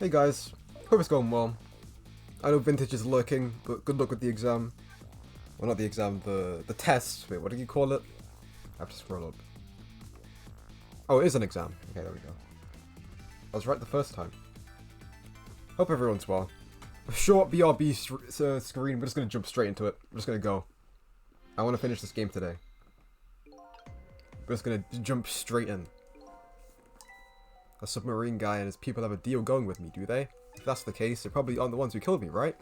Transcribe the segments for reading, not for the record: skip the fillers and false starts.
Hey guys, hope it's going well. I know Vintage is lurking, but good luck with the exam. Well, not the exam, the test. Wait, what do you call it? I have to scroll up. Oh, it is an exam. Okay, there we go. I was right the first time. Hope everyone's well. A short BRB screen, we're just going to jump straight into it. We're just going to go. I want to finish this game today. We're just going to jump straight in. A submarine guy and his people have a deal going with me, do they? If that's the case, they're probably aren't the ones who killed me, right?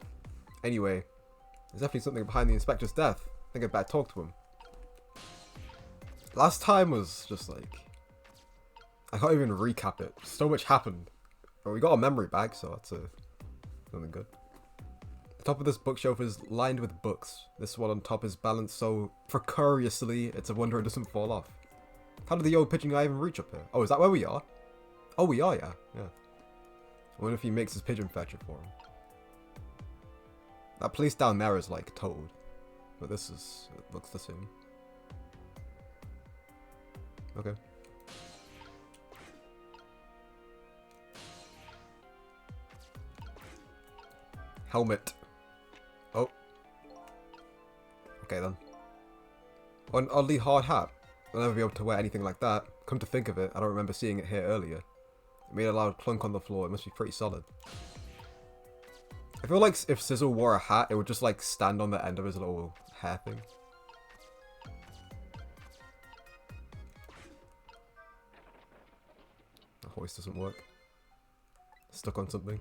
Anyway, there's definitely something behind the inspector's death. I think I'd better talk to him. Last time was just like... I can't even recap it. So much happened. But we got a memory bag, so that's something good. The top of this bookshelf is lined with books. This one on top is balanced so precariously, it's a wonder it doesn't fall off. How did the old pigeon guy even reach up here? Oh, is that where we are? Oh, we are, yeah. I wonder if he makes his pigeon fetch it for him. That place down there is like toad. But this is... it looks the same. Okay. Helmet. Oh. Okay then. An oddly hard hat. I'll never be able to wear anything like that. Come to think of it, I don't remember seeing it here earlier. It made a loud clunk on the floor. It must be pretty solid. I feel like if Sizzle wore a hat, it would just like stand on the end of his little hair thing. The hoist doesn't work. Stuck on something.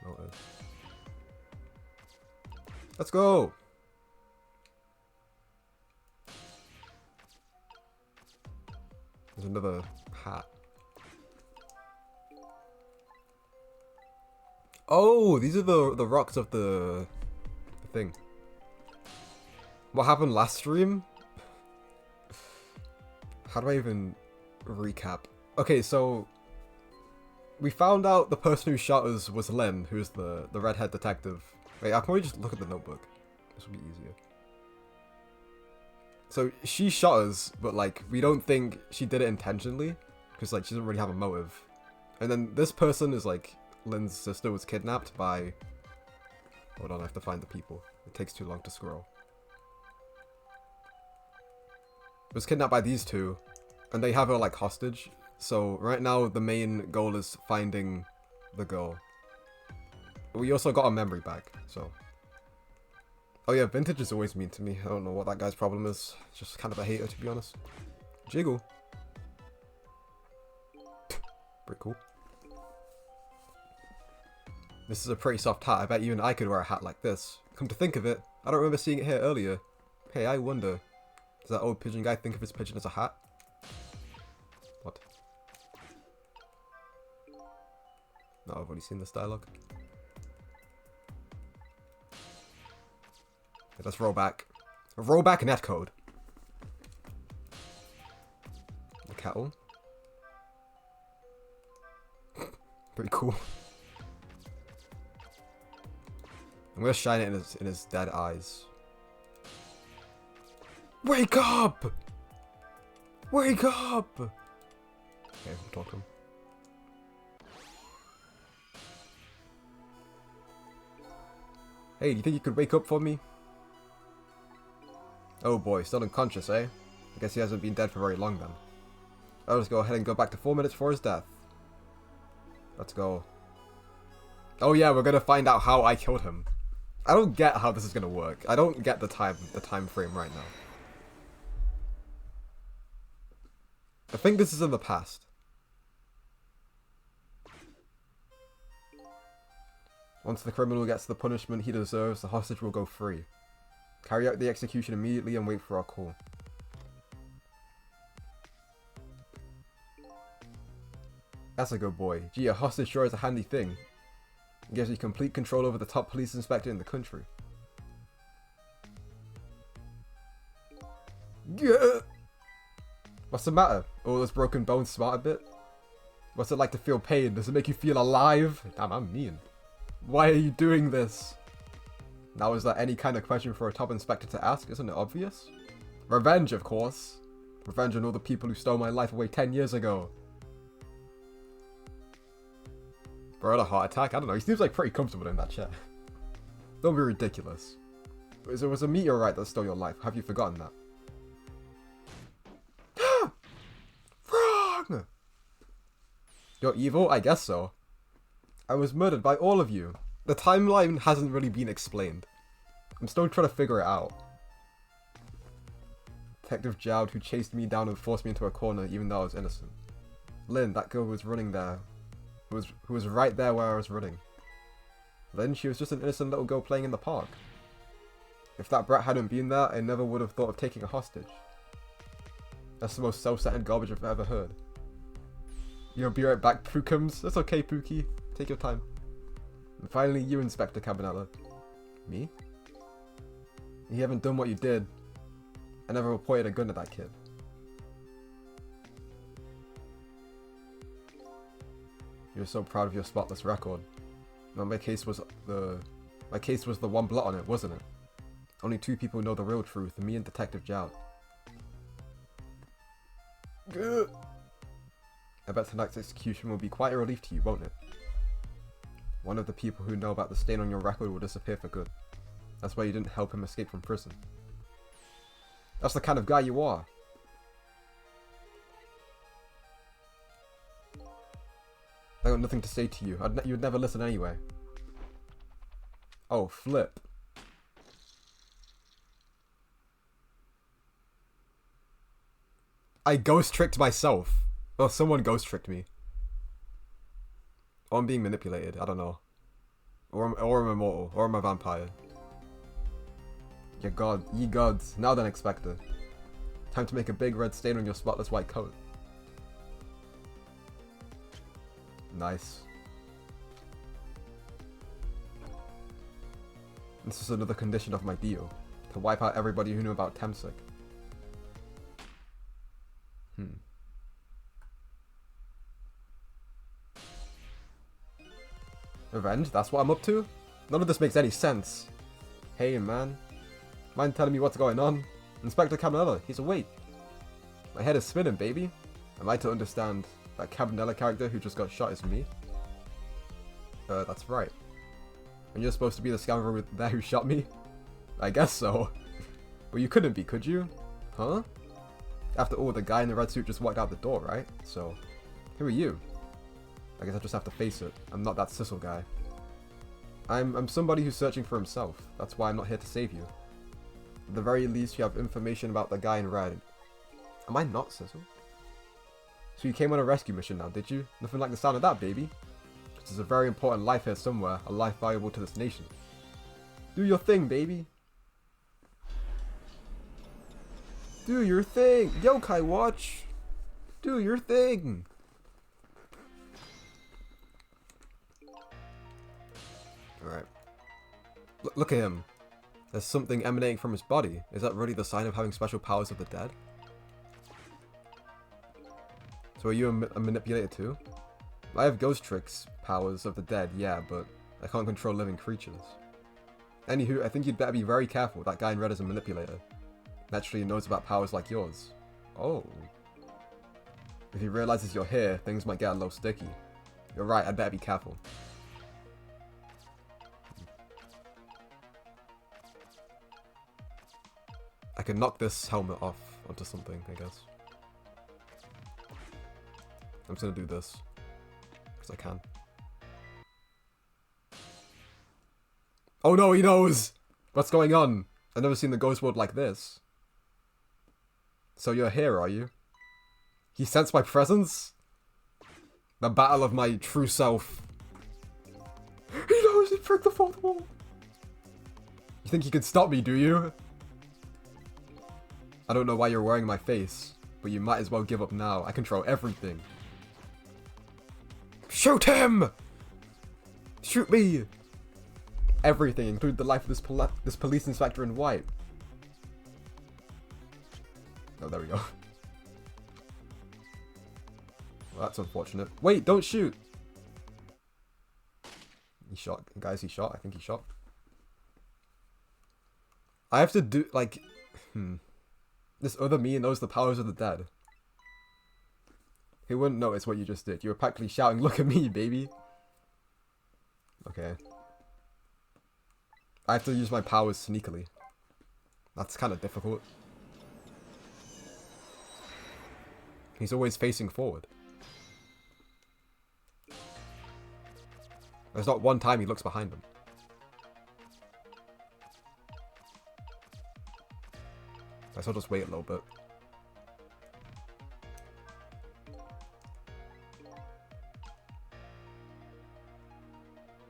Oh, it is. Let's go! There's another hat. Oh, these are the rocks of the thing. What happened last stream? How do I even recap? Okay, so we found out the person who shot us was Lynn, who's the redhead detective. Wait, I can probably just look at the notebook. This will be easier. So she shot us, but like we don't think she did it intentionally, because like she doesn't really have a motive. And then this person is like Lynn's sister was kidnapped by. Hold on, I have to find the people. It takes too long to scroll. Was kidnapped by these two, and they have her like hostage. So right now the main goal is finding the girl. We also got a memory bag, so. Oh yeah, Vintage is always mean to me. I don't know what that guy's problem is. Just kind of a hater, to be honest. Jiggle. Pretty cool. This is a pretty soft hat. I bet even I could wear a hat like this. Come to think of it, I don't remember seeing it here earlier. Hey, I wonder. Does that old pigeon guy think of his pigeon as a hat? What? No, I've already seen this dialogue. Okay, let's roll back. Roll back netcode. The cattle. Pretty cool. I'm gonna shine it in his dead eyes. Wake up! Wake up! Okay, we'll talk to him. Hey, do you think you could wake up for me? Oh boy, still unconscious, eh? I guess he hasn't been dead for very long then. I'll just go ahead and go back to 4 minutes for his death. Let's go. Oh yeah, we're gonna find out how I killed him. I don't get how this is gonna work. I don't get the time frame right now. I think this is in the past. Once the criminal gets the punishment he deserves, the hostage will go free. Carry out the execution immediately and wait for our call. That's a good boy. Gee, a hostage sure is a handy thing. It gives you complete control over the top police inspector in the country. Yeah. What's the matter? All those broken bones smart a bit? What's it like to feel pain? Does it make you feel alive? Damn, I'm mean. Why are you doing this? Now is that any kind of question for a top inspector to ask? Isn't it obvious? Revenge, of course. Revenge on all the people who stole my life away 10 years ago. Bro, had a heart attack? I don't know. He seems like pretty comfortable in that chair. Don't be ridiculous. It was a meteorite that stole your life. Have you forgotten that? Wrong! You're evil? I guess so. I was murdered by all of you. The timeline hasn't really been explained. I'm still trying to figure it out. Detective Jowd, who chased me down and forced me into a corner even though I was innocent. Lynn, that girl who was running there. Who was right there where I was running. Lynn, she was just an innocent little girl playing in the park. If that brat hadn't been there, I never would have thought of taking a hostage. That's the most self-centered garbage I've ever heard. You'll be right back, Pookums. That's okay, Pookie. Take your time. And finally, you, Inspector Cabanella. Me? You haven't done what you did. I never pointed a gun at that kid. You're so proud of your spotless record. No, my case was the one blot on it, wasn't it? Only 2 people know the real truth, me and Detective Jowd. I bet tonight's execution will be quite a relief to you, won't it? One of the people who know about the stain on your record will disappear for good. That's why you didn't help him escape from prison. That's the kind of guy you are. I got nothing to say to you. You'd never listen anyway. Oh, flip. I ghost tricked myself. Well, someone ghost tricked me. Or I'm being manipulated. I don't know. Or I'm immortal. Or I'm a vampire. Ye gods. Now then, Expector. Time to make a big red stain on your spotless white coat. Nice. This is another condition of my deal. To wipe out everybody who knew about Temsic. Revenge? That's what I'm up to? None of this makes any sense. Hey, man. Mind telling me what's going on? Inspector Cabanella, he's awake. My head is spinning, baby. Am I to understand that Cabanella character who just got shot is me? That's right. And you're supposed to be the scoundrel there who shot me? I guess so. Well, you couldn't be, could you? Huh? After all, the guy in the red suit just walked out the door, right? So, who are you? I guess I just have to face it. I'm not that Sissel guy. I'm somebody who's searching for himself. That's why I'm not here to save you. At the very least, you have information about the guy in red. Am I not Sissel? So you came on a rescue mission now, did you? Nothing like the sound of that, baby. There's a very important life here somewhere, a life valuable to this nation. Do your thing, baby. Do your thing. Yokai Watch. Do your thing. Alright. Look at him. There's something emanating from his body. Is that really the sign of having special powers of the dead? So are you a manipulator too? I have ghost tricks, powers of the dead, yeah, but I can't control living creatures. Anywho, I think you'd better be very careful. That guy in red is a manipulator. Naturally, he knows about powers like yours. Oh. If he realizes you're here, things might get a little sticky. You're right, I'd better be careful. I can knock this helmet off onto something, I guess. I'm just gonna do this. Because I can. Oh no, he knows! What's going on? I've never seen the ghost world like this. So you're here, are you? He sensed my presence? The battle of my true self. He knows he broke the fourth wall! You think you can stop me, do you? I don't know why you're wearing my face, but you might as well give up now. I control everything. Shoot him! Shoot me! Everything, including the life of this police inspector in white. Oh, there we go. Well, that's unfortunate. Wait, don't shoot! He shot. Guys, he shot. I think he shot. I have to do, like... This other me knows the powers of the dead. He wouldn't notice what you just did. You were practically shouting, "Look at me, baby!" Okay. I have to use my powers sneakily. That's kind of difficult. He's always facing forward. There's not one time he looks behind him. Guess I'll just wait a little bit.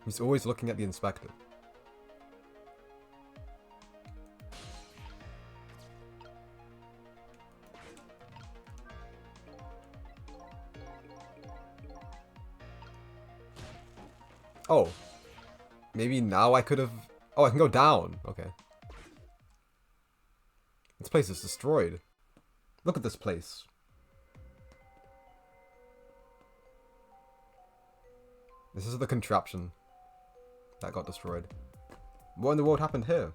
He's always looking at the inspector. Oh. Maybe now I could have... Oh, I can go down. Okay. This place is destroyed. Look at this place. This is the contraption that got destroyed. What in the world happened here?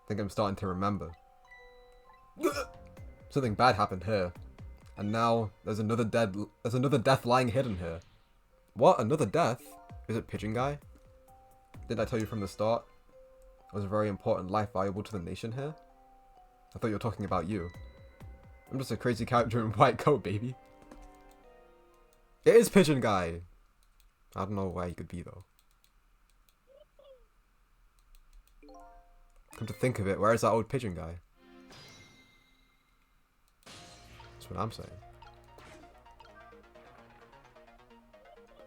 I think I'm starting to remember. Something bad happened here. And now there's another death lying hidden here. What? Another death? Is it Pigeon Guy? Didn't I tell you from the start? It was a very important life valuable to the nation here. I thought you were talking about you. I'm just a crazy character in a white coat, baby. It is Pigeon Guy! I don't know where he could be, though. Come to think of it, where is that old Pigeon Guy? That's what I'm saying.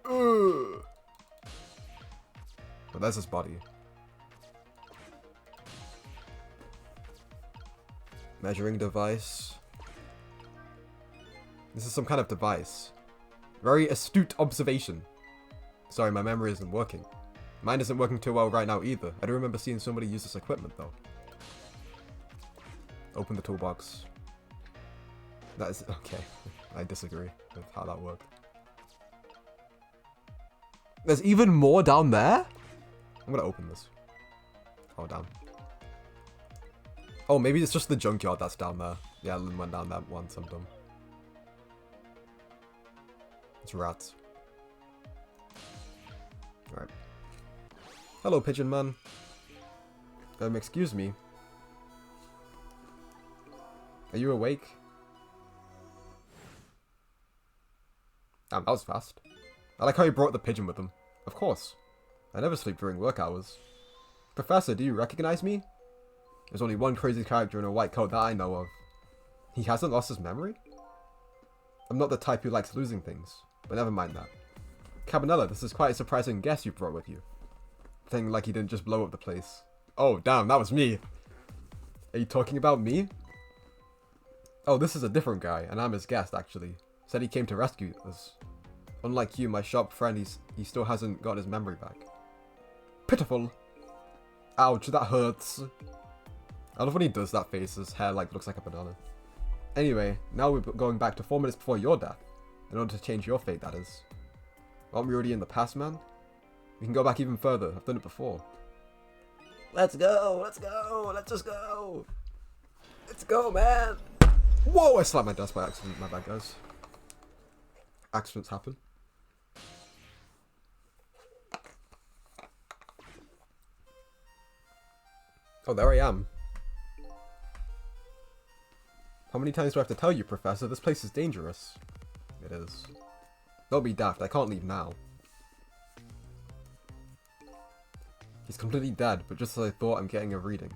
Ugh. But there's his body. Measuring device. This is some kind of device. Very astute observation. Sorry, my memory isn't working. Mine isn't working too well right now either. I do remember seeing somebody use this equipment though. Open the toolbox. That is... okay. I disagree with how that worked. There's even more down there? I'm gonna open this. Oh, damn. Oh, maybe it's just the junkyard that's down there. Yeah, Lynn went down that once, I'm dumb. It's rats. Alright. Hello, Pigeon Man. Excuse me. Are you awake? Damn, that was fast. I like how he brought the pigeon with him. Of course. I never sleep during work hours. Professor, do you recognize me? There's only one crazy character in a white coat that I know of. He hasn't lost his memory? I'm not the type who likes losing things, but never mind that. Cabanella, this is quite a surprising guest you brought with you. Thing like he didn't just blow up the place. Oh, damn, that was me. Are you talking about me? Oh, this is a different guy, and I'm his guest, actually. Said he came to rescue us. Unlike you, my sharp friend, he still hasn't got his memory back. Pitiful. Ouch, that hurts. I love when he does that face, his hair like looks like a banana. Anyway, now we're going back to 4 minutes before your death. In order to change your fate, that is. Aren't we already in the past, man? We can go back even further. I've done it before. Let's go! Let's go! Let's just go! Let's go, man! Whoa! I slapped my desk by accident. My bad, guys. Accidents happen. Oh, there I am. How many times do I have to tell you, Professor? This place is dangerous. It is. Don't be daft. I can't leave now. He's completely dead, but just as I thought, I'm getting a reading.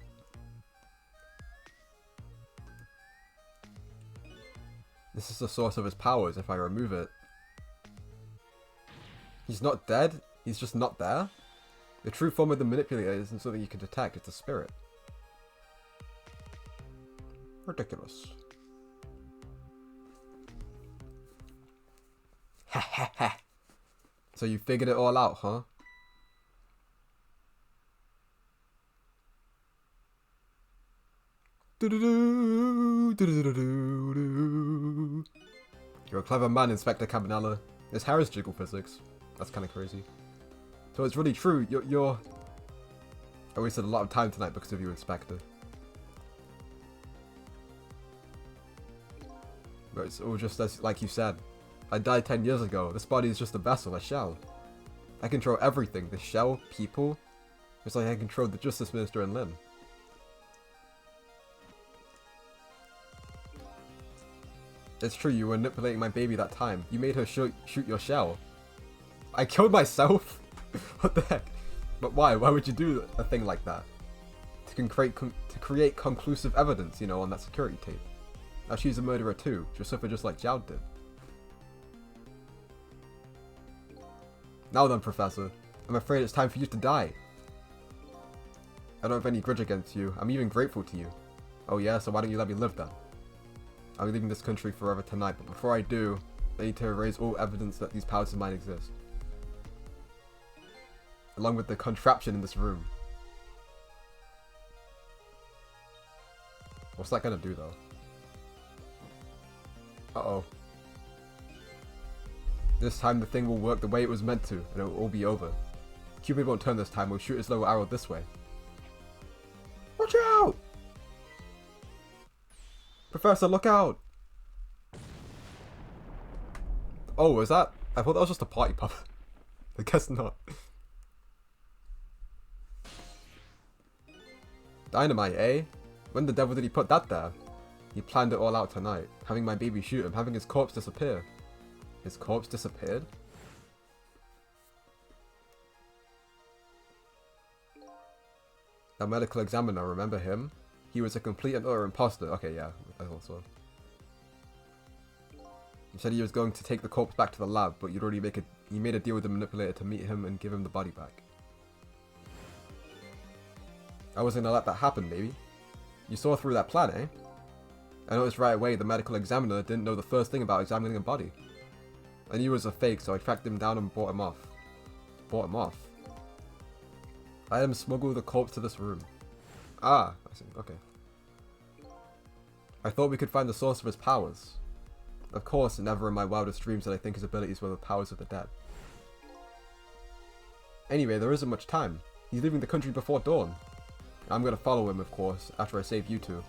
This is the source of his powers if I remove it. He's not dead? He's just not there? The true form of the manipulator isn't something you can detect, it's a spirit. Ridiculous. Ha ha ha. So you figured it all out, huh? You're a clever man, Inspector Cabanella. This hair is jiggle physics. That's kind of crazy. So it's really true. You're... I wasted a lot of time tonight because of you, Inspector. But it's all just as, like you said. I died 10 years ago. This body is just a vessel, a shell. I control everything. The shell, people. It's like I control the Justice Minister and Lynn. It's true, you were manipulating my baby that time. You made her shoot your shell. I killed myself? What the heck? But why? Why would you do a thing like that? To create conclusive evidence, you know, on that security tape. Now she's a murderer too. She'll suffer just like Jowd did. Now then, Professor. I'm afraid it's time for you to die. I don't have any grudge against you. I'm even grateful to you. Oh yeah? So why don't you let me live then? I'll be leaving this country forever tonight, but before I do, I need to erase all evidence that these powers of mine exist. Along with the contraption in this room. What's that gonna do though? Uh-oh. This time the thing will work the way it was meant to, and it will all be over. Cupid won't turn this time, we'll shoot his lower arrow this way. Watch out! Professor, look out! Oh, was that? I thought that was just a party pop. I guess not. Dynamite, eh? When the devil did he put that there? He planned it all out tonight. Having my baby shoot him, having his corpse disappear. His corpse disappeared? That medical examiner, remember him? He was a complete and utter imposter. Okay, yeah, I thought so. You said he was going to take the corpse back to the lab, but you'd already made a deal with the manipulator to meet him and give him the body back. I wasn't gonna let that happen, baby. You saw through that plan, eh? I noticed right away the medical examiner didn't know the first thing about examining a body. I knew he was a fake, so I tracked him down and brought him off. Brought him off? I had him smuggle the corpse to this room. Ah, I see, okay. I thought we could find the source of his powers. Of course, never in my wildest dreams did I think his abilities were the powers of the dead. Anyway, there isn't much time. He's leaving the country before dawn. I'm gonna follow him, of course, after I save you two.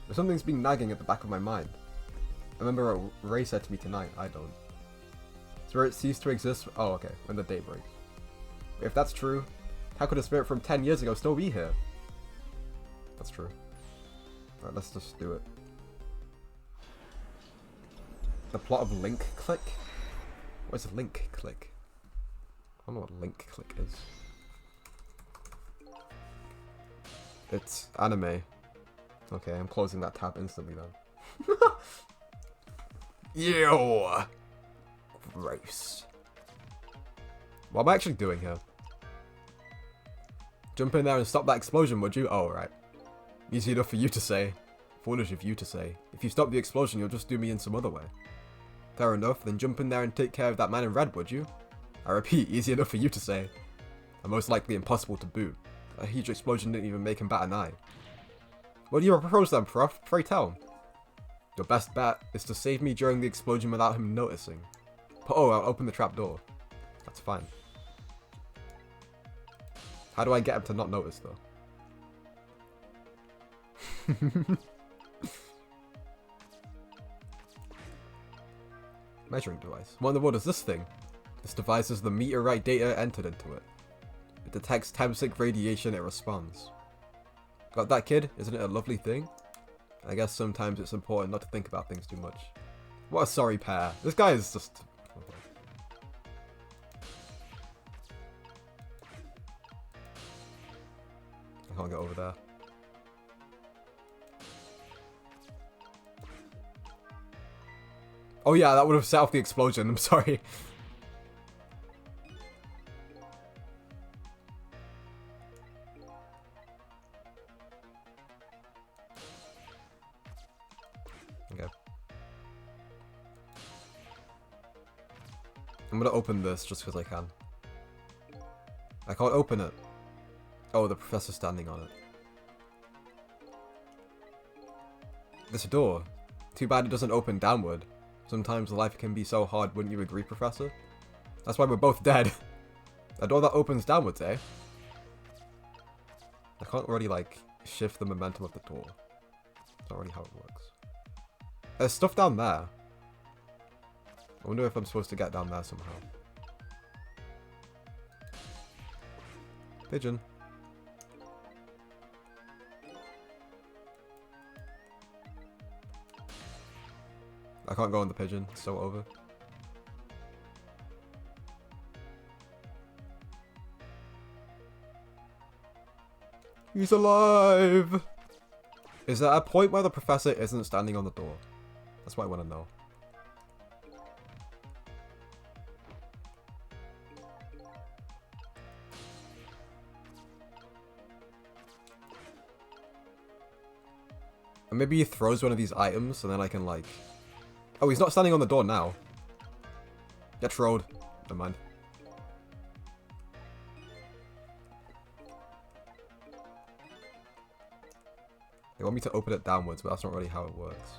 But something's been nagging at the back of my mind. I remember what Ray said to me tonight, I don't. Spirits cease to exist, oh okay, when the day breaks. But if that's true, how could a spirit from 10 years ago still be here? That's true. Alright, let's just do it. The plot of Link Click? What is Link Click? I don't know what Link Click is. It's anime. Okay, I'm closing that tab instantly then. Ew! Gross. What am I actually doing here? Jump in there and stop that explosion, would you? Oh, right. Easy enough for you to say. Foolish of you to say. If you stop the explosion, you'll just do me in some other way. Fair enough, then jump in there and take care of that man in red, would you? I repeat, easy enough for you to say. And most likely impossible to boot. A huge explosion didn't even make him bat an eye. What do you propose then, Prof? Pray tell. Your best bet is to save me during the explosion without him noticing. But oh, I'll open the trapdoor. That's fine. How do I get him to not notice, though? Measuring device. What in the world is this thing? This device is the meteorite data entered into it. It detects Temsic radiation, it responds. Got that, kid? Isn't it a lovely thing? I guess sometimes it's important not to think about things too much. What a sorry pair. This guy is just... I can't get over there. Oh yeah, that would have set off the explosion, I'm sorry. Okay. I'm gonna open this just because I can. I can't open it. Oh, the professor's standing on it. This door. Too bad it doesn't open downward. Sometimes life can be so hard, wouldn't you agree, Professor? That's why we're both dead. A door that opens downwards, eh? I can't really, like, shift the momentum of the door. That's not really how it works. There's stuff down there. I wonder if I'm supposed to get down there somehow. Pigeon. I can't go on the pigeon. It's so over. He's alive! Is there a point where the professor isn't standing on the door? That's what I want to know. And maybe he throws one of these items and then I can like... Oh, he's not standing on the door now. Get trolled. Never mind. They want me to open it downwards, but that's not really how it works.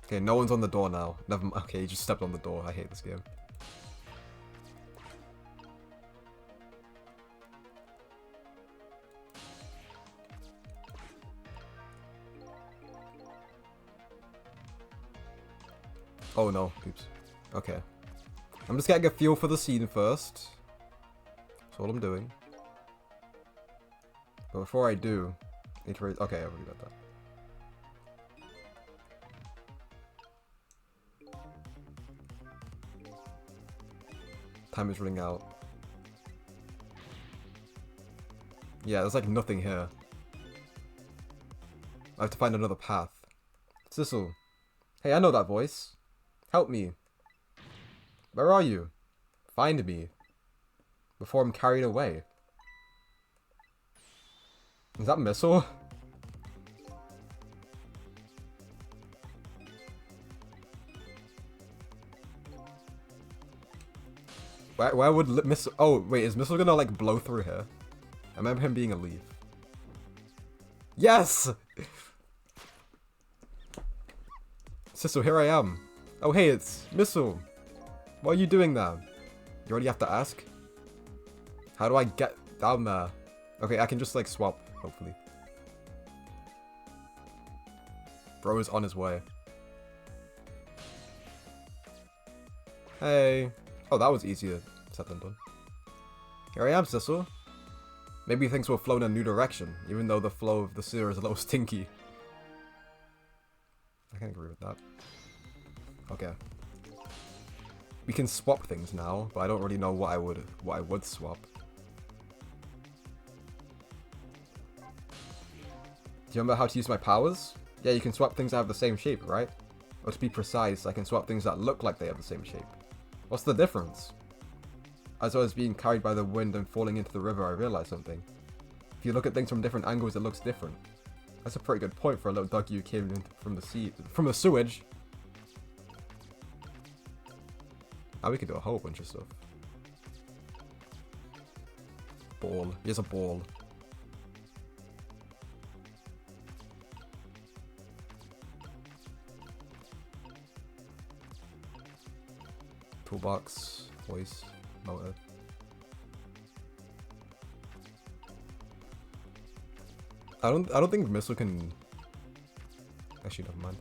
Okay, no one's on the door now. Never mind. Okay, he just stepped on the door. I hate this game. Oh no, oops. Okay. I'm just getting a feel for the scene first. That's all I'm doing. But before I do, I need to raise... Okay, I already got that. Time is running out. Yeah, there's like nothing here. I have to find another path. Sissel. Hey, I know that voice. Help me. Where are you? Find me. Before I'm carried away. Is that Missile? Where would Missile... Oh, wait, is Missile gonna like blow through here? I remember him being a leaf. Yes! Sissel, here I am. Oh, hey, it's Missile. What are you doing there? You already have to ask? How do I get down there? Okay, I can just, like, swap, hopefully. Bro is on his way. Hey. Oh, that was easier said than done. Here I am, Sissel. Maybe things will flow in a new direction, even though the flow of the sewer is a little stinky. I can agree with that. Okay. We can swap things now, but I don't really know what I would swap. Do you remember how to use my powers? Yeah, you can swap things that have the same shape, right? Or to be precise, I can swap things that look like they have the same shape. What's the difference? As I was being carried by the wind and falling into the river, I realized something. If you look at things from different angles, it looks different. That's a pretty good point for a little ducky who came in from the sewage. Now we can do a whole bunch of stuff. Ball. Here's a ball. Toolbox. Voice. Motor. I don't think Missile can... Actually, never mind.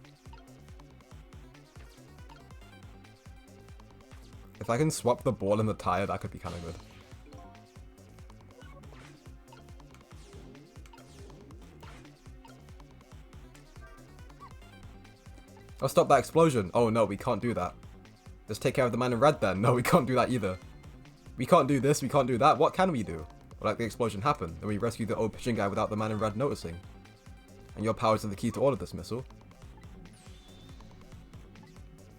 If I can swap the ball and the tire, that could be kind of good. Oh, stop that explosion. Oh no, we can't do that. Let's take care of the man in red then. No, we can't do that either. We can't do this, we can't do that. What can we do? Well, like the explosion happened, and we rescued the old pigeon guy without the man in red noticing. And your powers are the key to all of this, Missile.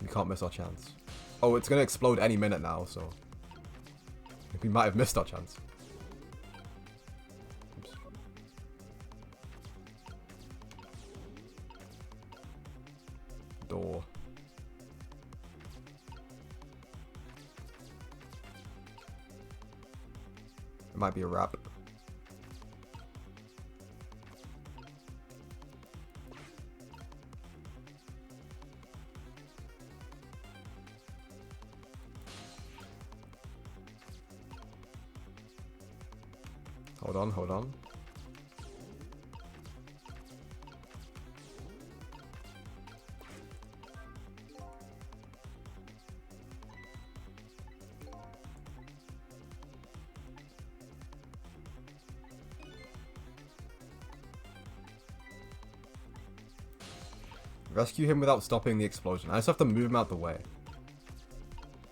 We can't miss our chance. Oh, it's gonna explode any minute now, so... we might have missed our chance. Oops. Door. It might be a wrap. Hold on, hold on. Rescue him without stopping the explosion. I just have to move him out the way.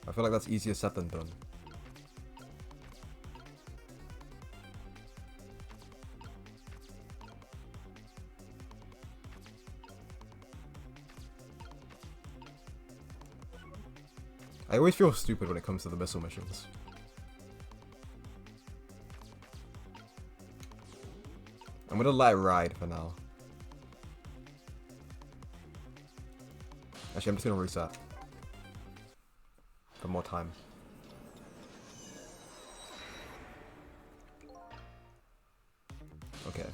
I feel like that's easier said than done. I always feel stupid when it comes to the missile missions. I'm gonna let it ride for now. Actually, I'm just gonna reset. For more time. Okay.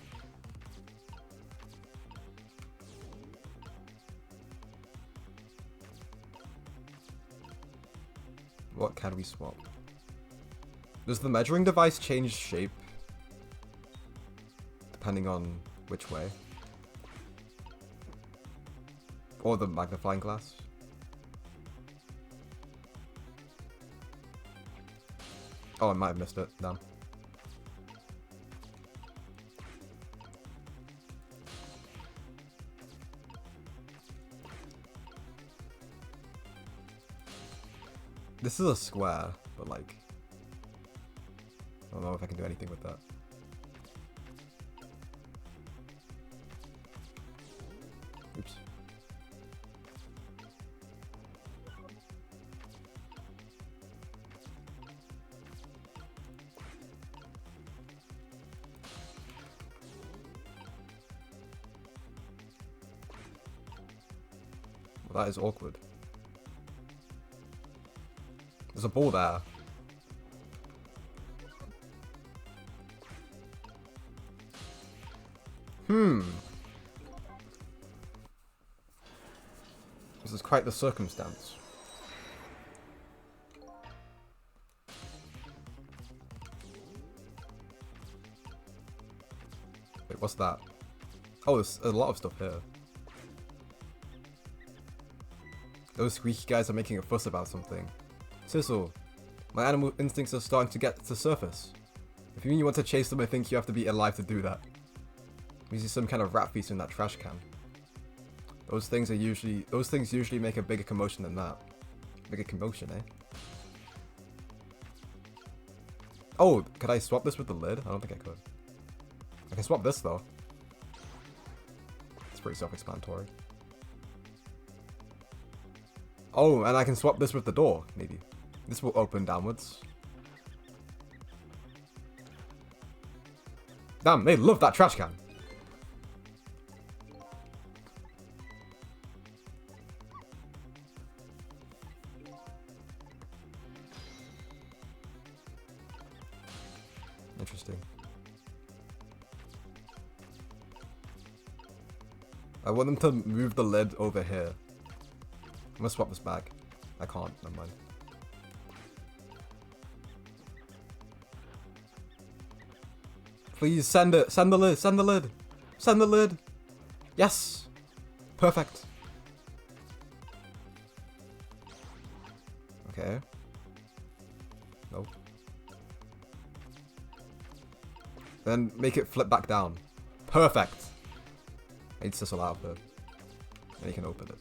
What can we swap? Does the measuring device change shape? Depending on which way? Or the magnifying glass? Oh, I might have missed it. Damn. This is a square, but like... I don't know if I can do anything with that. Oops. Well, that is awkward. There's a ball there. This is quite the circumstance. Wait, what's that? Oh, there's a lot of stuff here. Those squeaky guys are making a fuss about something. Sizzle, my animal instincts are starting to get to the surface. If you mean you want to chase them, I think you have to be alive to do that. We see some kind of rat feast in that trash can. Those things usually make a bigger commotion than that. Bigger commotion, eh? Oh, could I swap this with the lid? I don't think I could. I can swap this though. It's pretty self-explanatory. Oh, and I can swap this with the door, maybe. This will open downwards. Damn, they love that trash can. Interesting. I want them to move the lid over here. I'm gonna swap this back. I can't, never mind. Please send it. Send the lid. Send the lid. Send the lid. Yes. Perfect. Okay. Nope. Then make it flip back down. Perfect. I need to sizzle out of it. Then you can open it.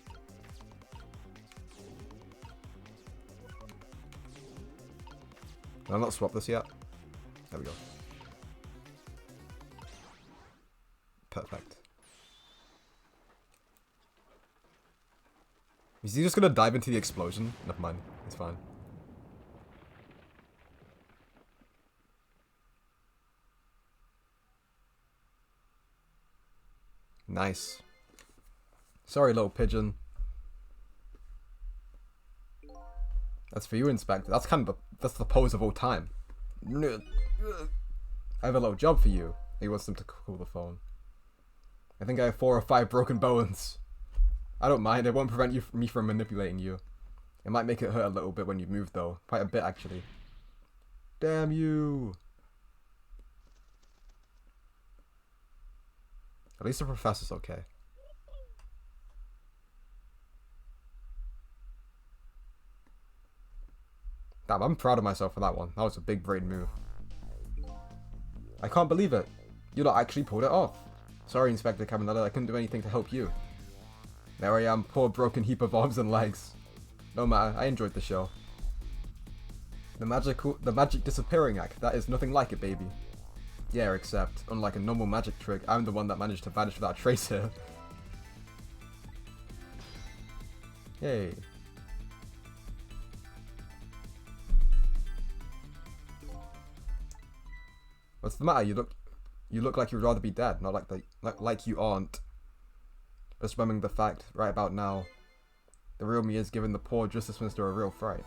Can I not swap this yet? There we go. Perfect. Is he just gonna dive into the explosion? Never mind. It's fine. Nice. Sorry, little pigeon. That's for you, Inspector. That's kind of that's the pose of all time. I have a little job for you. He wants them to cool the phone. I think I have 4 or 5 broken bones. I don't mind. It won't prevent me from manipulating you. It might make it hurt a little bit when you move, though. Quite a bit, actually. Damn you. At least the professor's okay. Damn, I'm proud of myself for that one. That was a big brain move. I can't believe it. You lot actually pulled it off. Sorry, Inspector Cabanella, I couldn't do anything to help you. There I am, poor broken heap of arms and legs. No matter, I enjoyed the show. The magic disappearing act, that is nothing like it, baby. Yeah, except, unlike a normal magic trick, I'm the one that managed to vanish without a trace here. Yay. What's the matter? You look like you'd rather be dead, not like you aren't. Just remembering the fact, right about now, the real me is giving the poor Justice Minister a real fright.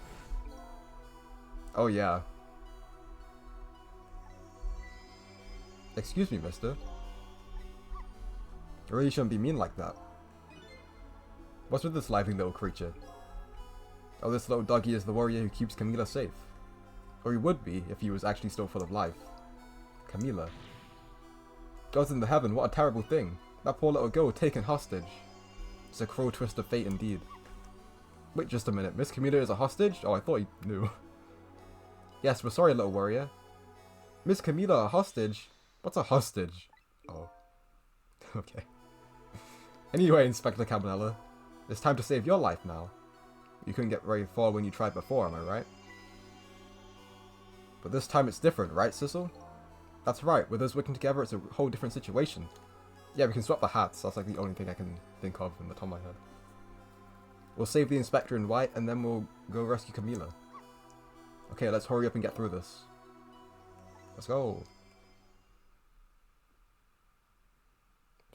Oh yeah. Excuse me, mister. You really shouldn't be mean like that. What's with this lively little creature? Oh, this little doggy is the warrior who keeps Camila safe. Or he would be, if he was actually still full of life. Camila. Gods in the heaven, what a terrible thing. That poor little girl taken hostage. It's a cruel twist of fate indeed. Wait just a minute, Miss Camila is a hostage? Oh, I thought you knew. Yes, we're sorry, little warrior. Miss Camila, a hostage? What's a hostage? Oh. Okay. Anyway, Inspector Cabanella, it's time to save your life now. You couldn't get very far when you tried before, am I right? But this time it's different, right, Sissel? That's right, with us working together it's a whole different situation. Yeah, we can swap the hats, that's like the only thing I can think of in the top of my head. We'll save the Inspector in white, and then we'll go rescue Camila. Okay, let's hurry up and get through this. Let's go.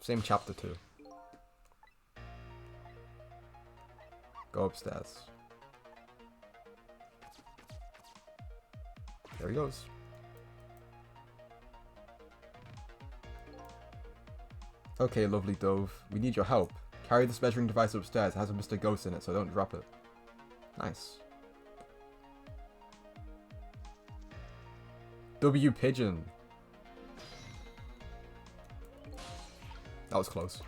Same chapter 2. Go upstairs. There he goes. Okay, lovely Dove. We need your help. Carry this measuring device upstairs. It has a Mr. Ghost in it, so don't drop it. Nice. W Pigeon. That was close.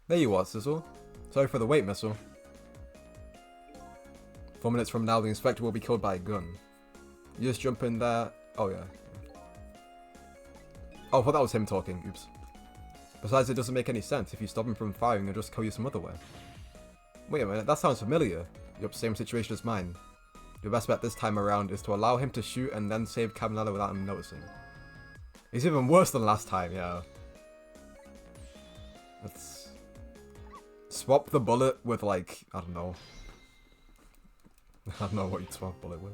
There you are, Sizzle. Sorry for the wait, Missile. 4 minutes from now, the Inspector will be killed by a gun. You just jump in there. Oh, yeah. Oh, I thought that was him talking. Oops. Besides, it doesn't make any sense. If you stop him from firing, he'll just kill you some other way. Wait a minute, that sounds familiar. Yup, same situation as mine. Your best bet this time around is to allow him to shoot and then save Cabanella without him noticing. It's even worse than last time, yeah. Let's swap the bullet with, like, I don't know. I don't know what you'd swap a bullet with.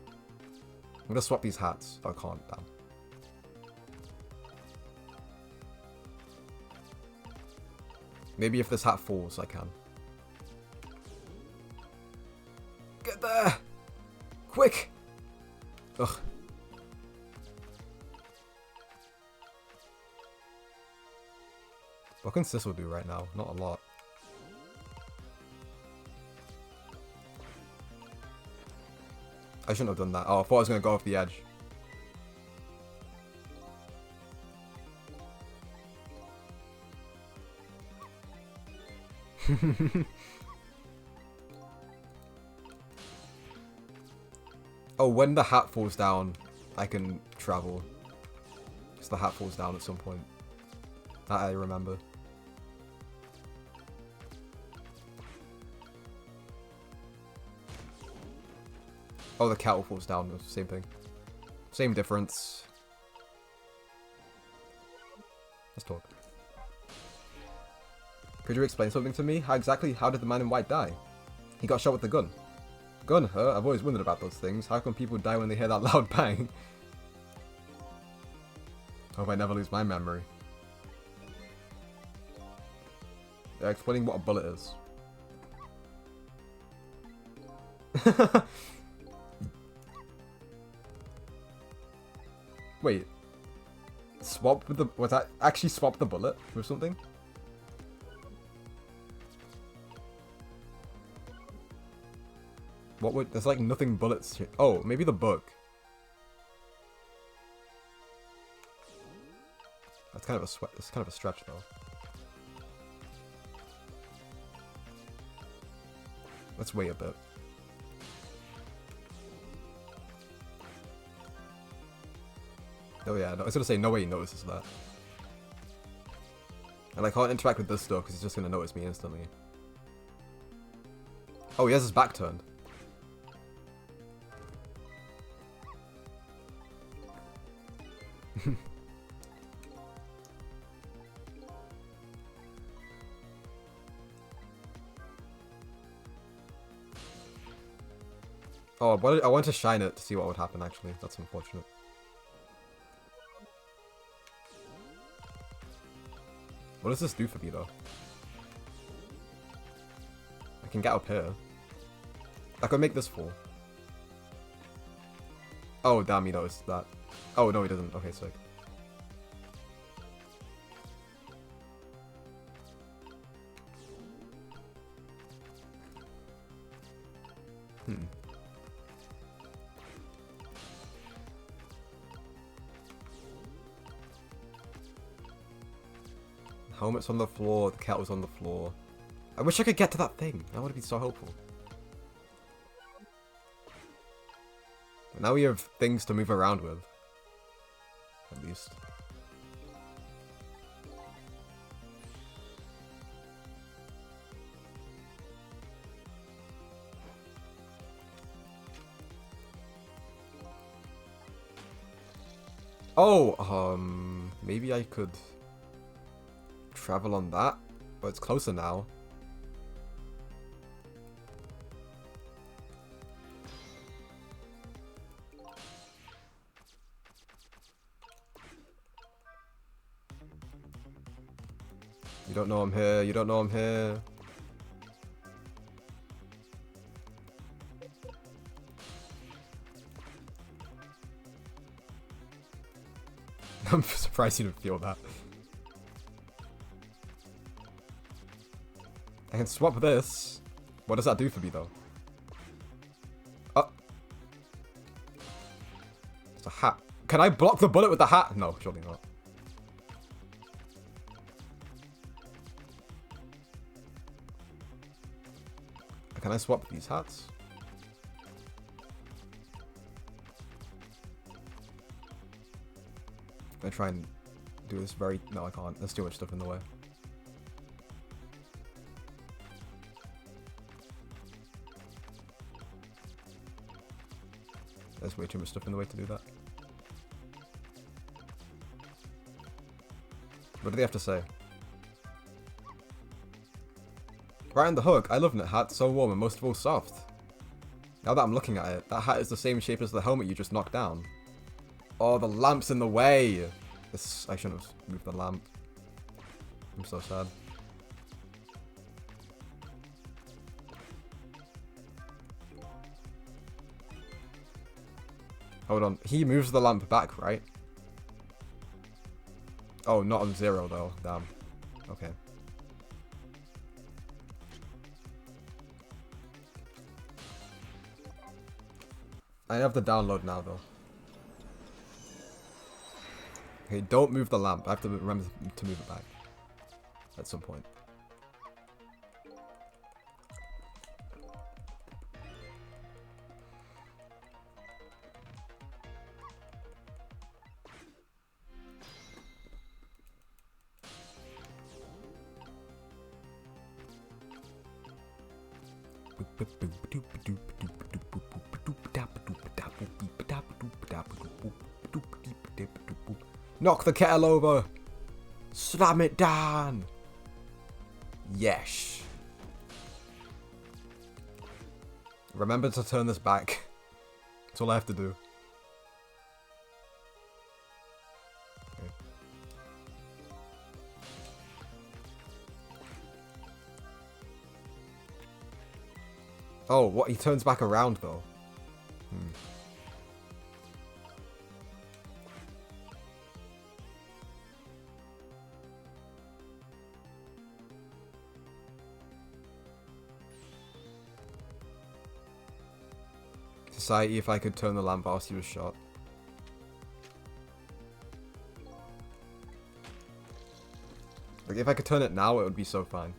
I'm gonna swap these hats. Oh, I can't, damn. Maybe if this hat falls, I can. Get there! Quick! Ugh. What can Sissel do right now? Not a lot. I shouldn't have done that. Oh, I thought I was going to go off the edge. Oh, when the hat falls down, I can travel. Because the hat falls down at some point. That I remember. Oh, the kettle falls down. Same thing. Same difference. Let's talk. Could you explain something to me? How did the man in white die? He got shot with the gun. Gun, huh? I've always wondered about those things. How come people die when they hear that loud bang? Hope I never lose my memory. They're explaining what a bullet is. Wait. Swap with the... Was that actually swap the bullet with something? What would... There's like nothing bullets here. Oh, maybe the book. That's kind of a sweat. That's kind of a stretch though. Let's wait a bit. Oh yeah, no, I was gonna say no way he notices that. And I can't interact with this though, because he's just gonna notice me instantly. Oh, he has his back turned. Oh, I want to shine it to see what would happen, actually. That's unfortunate. What does this do for me, though? I can get up here. I could make this fall. Oh, damn, he noticed that. Oh, no, he doesn't. Okay, sick. Helmet's on the floor, the kettle's on the floor. I wish I could get to that thing. That would be so helpful. But now we have things to move around with. At least. Oh, maybe I could travel on that, but it's closer now. You don't know I'm here, you don't know I'm here. I'm surprised you didn't feel that. I can swap this. What does that do for me, though? Oh. It's a hat. Can I block the bullet with the hat? No, surely not. Can I swap these hats? I try and do this very... No, I can't. There's too much stuff in the way. There's way too much stuff in the way to do that. What do they have to say? Right on the hook. I love knit hats. So warm and most of all soft. Now that I'm looking at it, that hat is the same shape as the helmet you just knocked down. Oh, the lamp's in the way. I shouldn't have moved the lamp. I'm so sad. Hold on. He moves the lamp back, right? Oh, not on 0 though. Damn. Okay. I have the download now though. Okay, don't move the lamp. I have to remember to move it back. At some point. Knock the kettle over! Slam it down! Yes. Remember to turn this back. That's all I have to do. Okay. Oh, what? He turns back around though. Society, if I could turn the lamp whilst he was shot. Like, if I could turn it now, it would be so fine.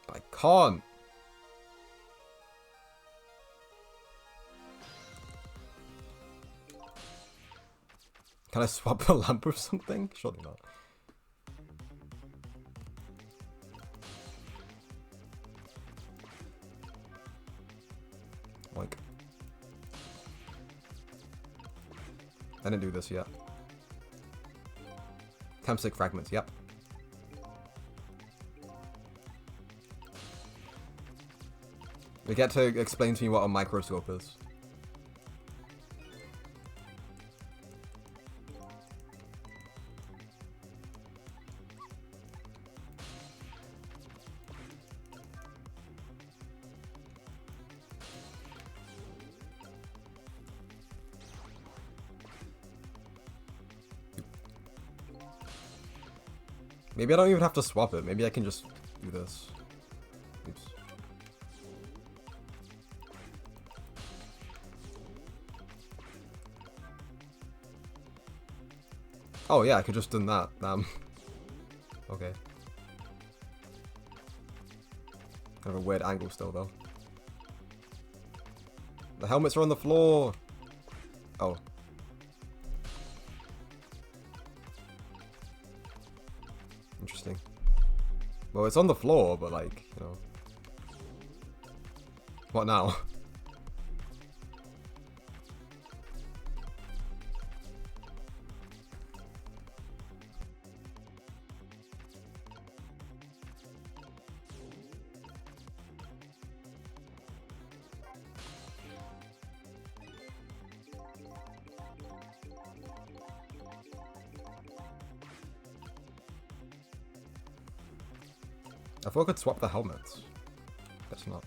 But I can't! Can I swap a lamp with something? Surely not. Like, I didn't do this yet. Temsic fragments, yep. We get to explain to me what a microscope is. Maybe I don't even have to swap it. Maybe I can just do this. Oops. Oh yeah, I could just do that. Okay. Kind of a weird angle still though. The helmets are on the floor. Oh. Interesting. Well, it's on the floor, but like, you know. What now? I thought I could swap the helmets. Guess not.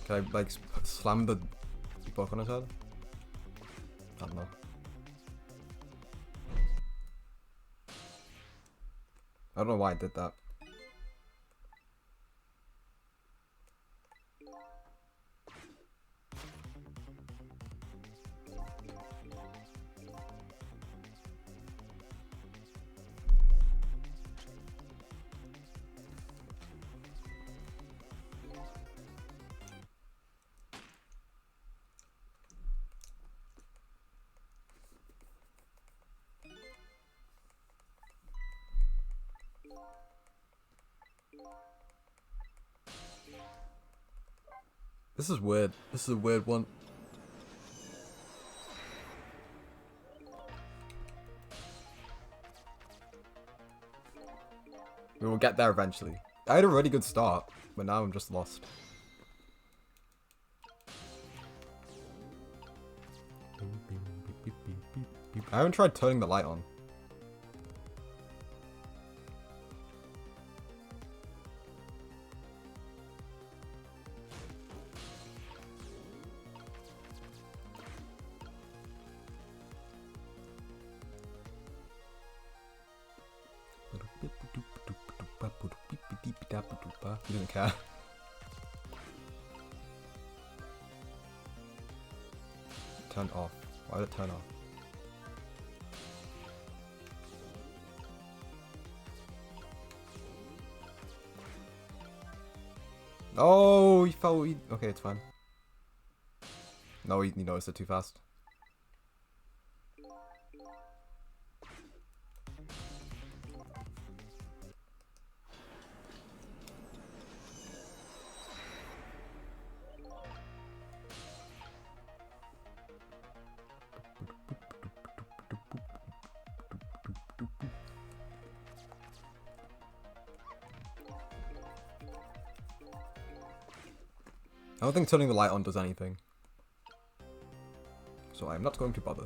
Can I, like, slam the book on his head? I don't know. I don't know why I did that. This is weird. This is a weird one. We will get there eventually. I had a really good start, but now I'm just lost. I haven't tried turning the light on. He doesn't care. Turn off. Why did it turn off? Oh, he fell. Okay, it's fine. No, he noticed it too fast. I don't think turning the light on does anything. So I'm not going to bother.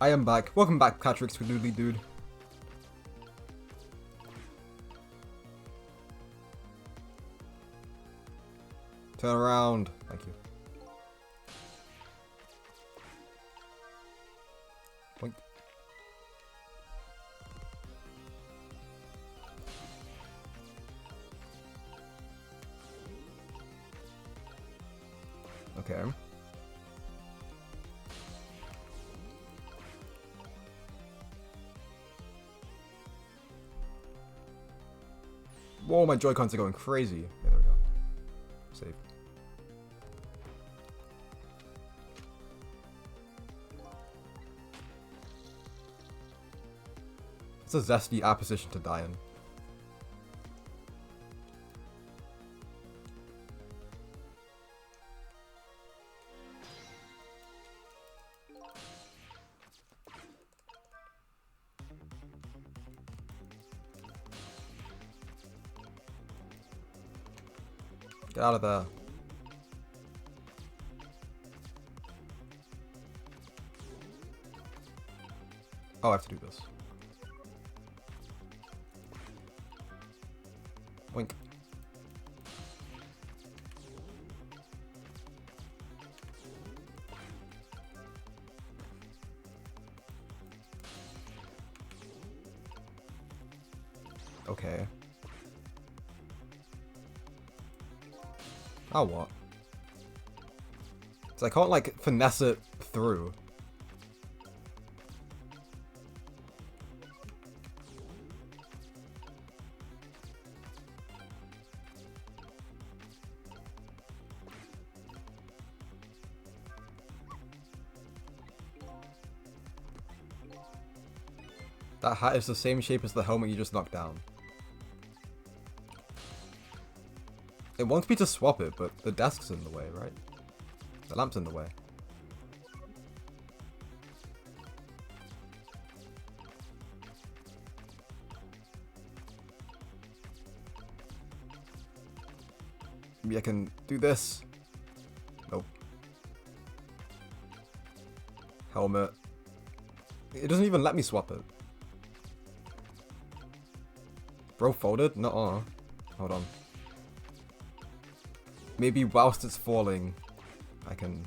I am back. Welcome back, Patrick Squidoodly Dude. Turn around. Thank you. Boink. Okay. Whoa, my Joy-Cons are going crazy. Yeah, there we go. Save. It's a zesty opposition to die in. Get out of there. Oh, I have to do this. Wink. Okay. Oh, what? So I can't, like, finesse it through. That hat is the same shape as the helmet you just knocked down. It wants me to swap it, but the desk's in the way, right? The lamp's in the way. Maybe I can do this. Nope. Helmet. It doesn't even let me swap it. Bro folded? Nuh-uh. Hold on. Maybe whilst it's falling, I can...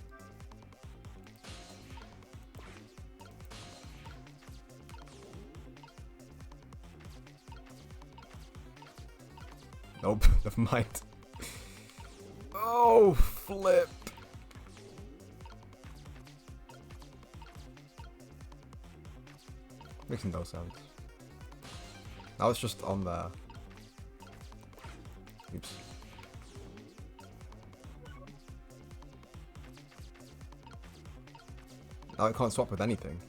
Nope, never mind. Oh, flip. Makes no sense. Now it's just on there. Oops. Now I can't swap with anything.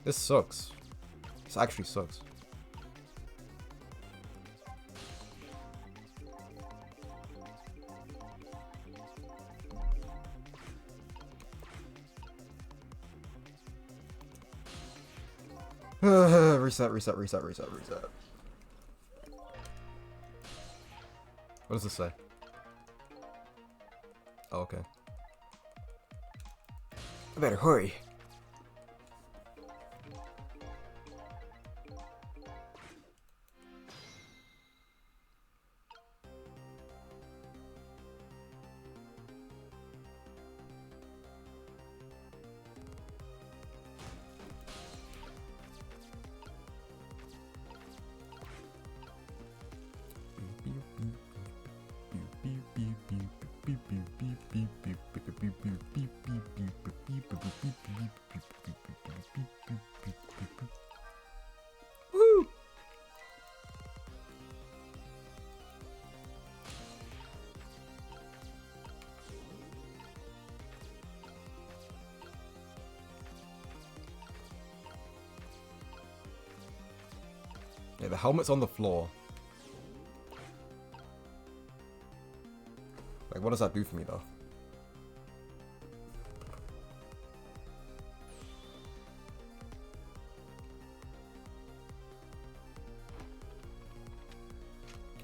This sucks. This actually sucks. Reset. What does this say? Oh, okay. I better hurry. Woo! Yeah, the helmet's on the floor. Like, what does that do for me, though?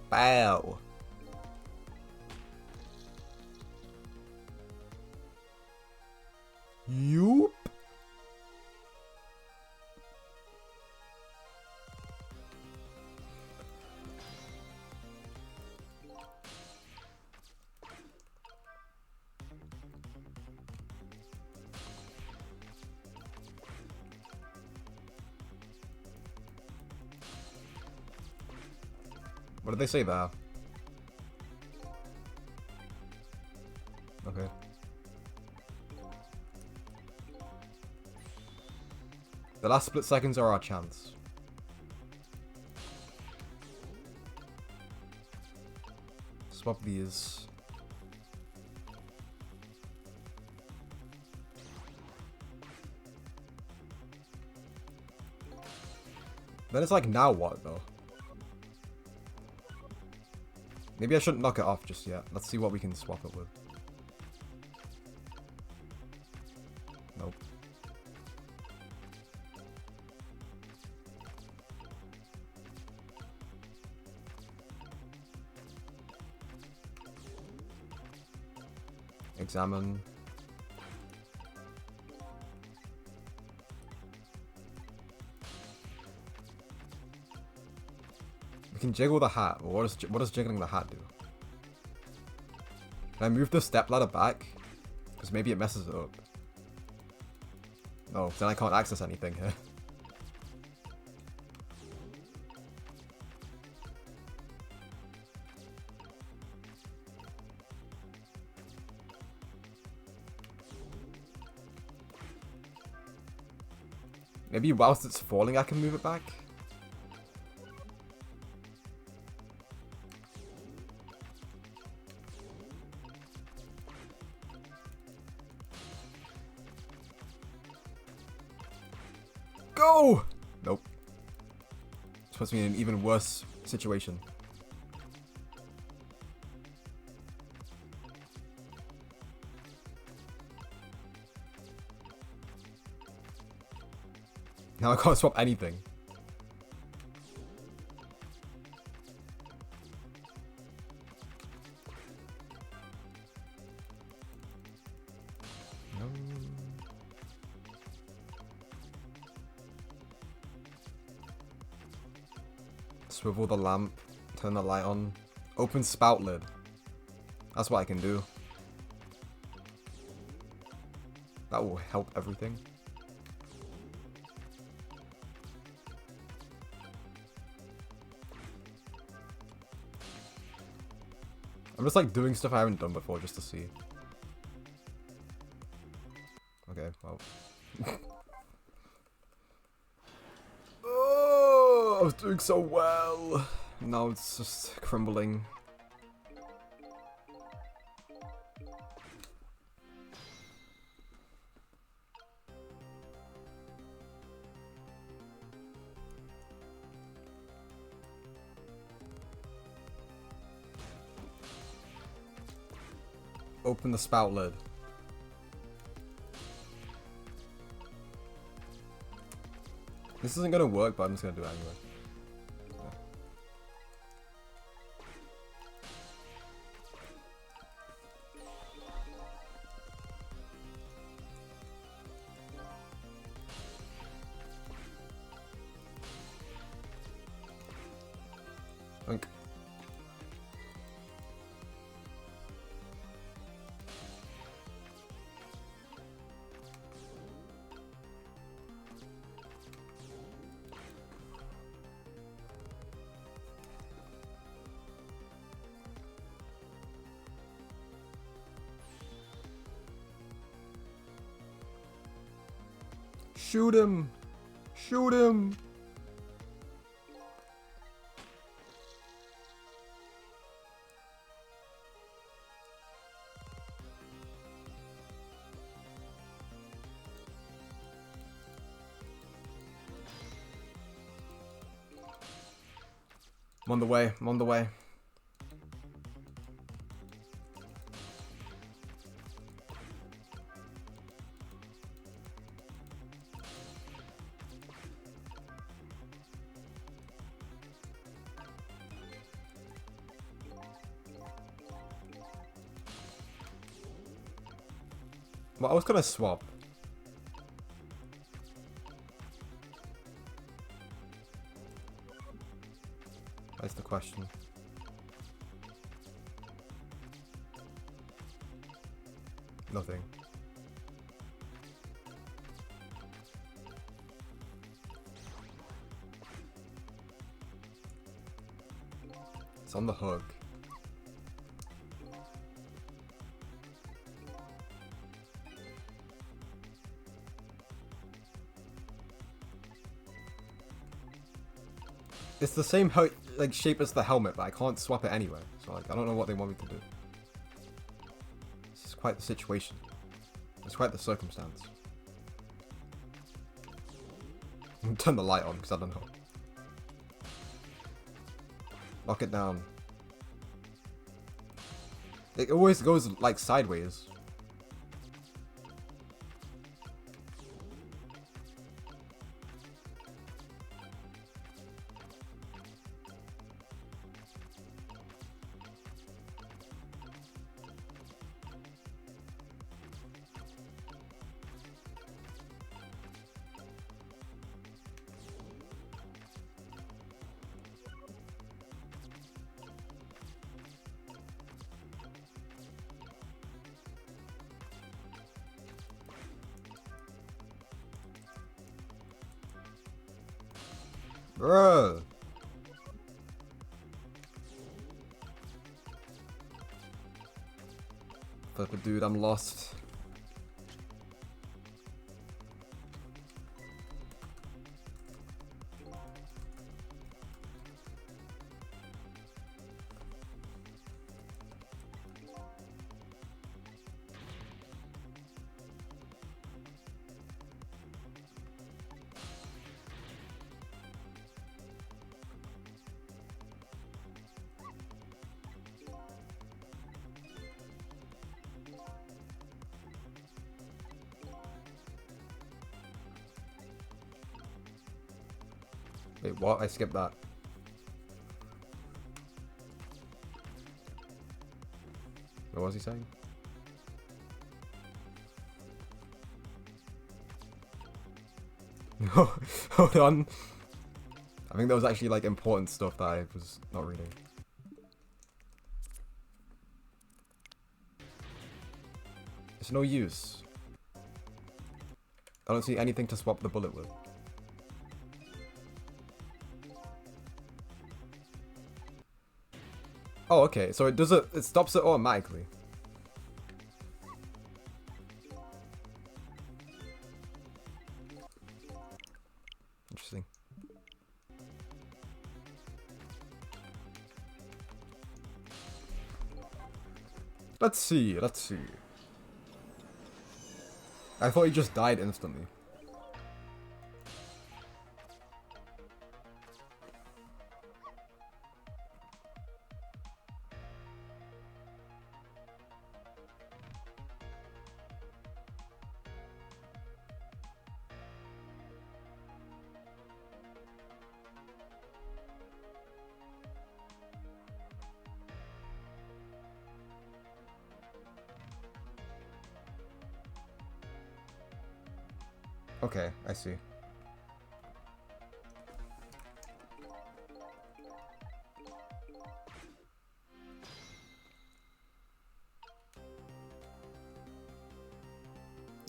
Bow. Yoop. What did they say there? Okay. The last split seconds are our chance. Swap these. Then it's like, now what though? Maybe I shouldn't knock it off just yet. Let's see what we can swap it with. Nope. Examine. We can jiggle the hat. Well, what does jiggling the hat do? Can I move the stepladder back? Because maybe it messes it up. No, then I can't access anything here. Maybe whilst it's falling I can move it back? Go! Nope. This puts me in an even worse situation. Now I can't swap anything. Swivel the lamp, turn the light on, open spout lid. That's what I can do. That will help everything. I'm just like doing stuff I haven't done before just to see. Okay, well. Oh, I was doing so well. Now it's just crumbling. Open the spout lid. This isn't gonna work, but I'm just gonna do it anyway. Think. Shoot him! Shoot him! I'm on the way. I'm on the way. Well, I was gonna swap. That's the question. Nothing. It's on the hook. It's the same like shape as the helmet, but I can't swap it anywhere. So like, I don't know what they want me to do. This is quite the situation. It's quite the circumstance. Turn the light on, because I don't know. Lock it down. It always goes like sideways. Bruh. But dude, I'm lost. Wait, what? I skipped that. What was he saying? Hold on. I think that was actually like important stuff that I was not reading. It's no use. I don't see anything to swap the bullet with. Oh, okay. So it does it. It stops it automatically. Interesting. Let's see. Let's see. I thought he just died instantly. Okay, I see.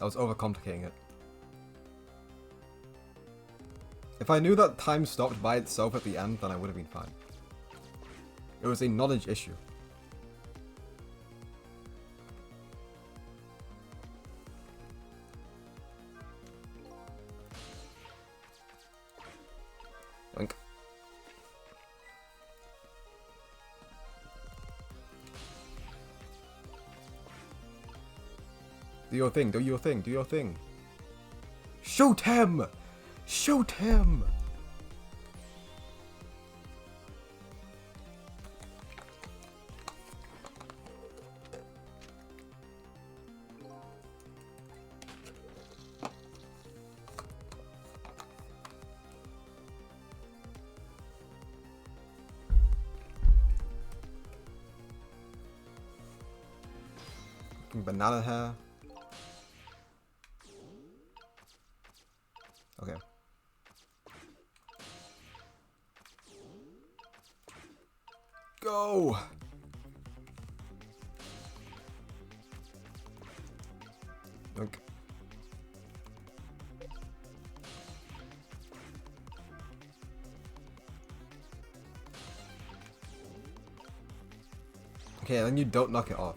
I was overcomplicating it. If I knew that time stopped by itself at the end, then I would have been fine. It was a knowledge issue. Link. Do your thing, do your thing, do your thing. Shoot him! Shoot him! Banana hair. Okay. Go! Okay. Okay, then you don't knock it off.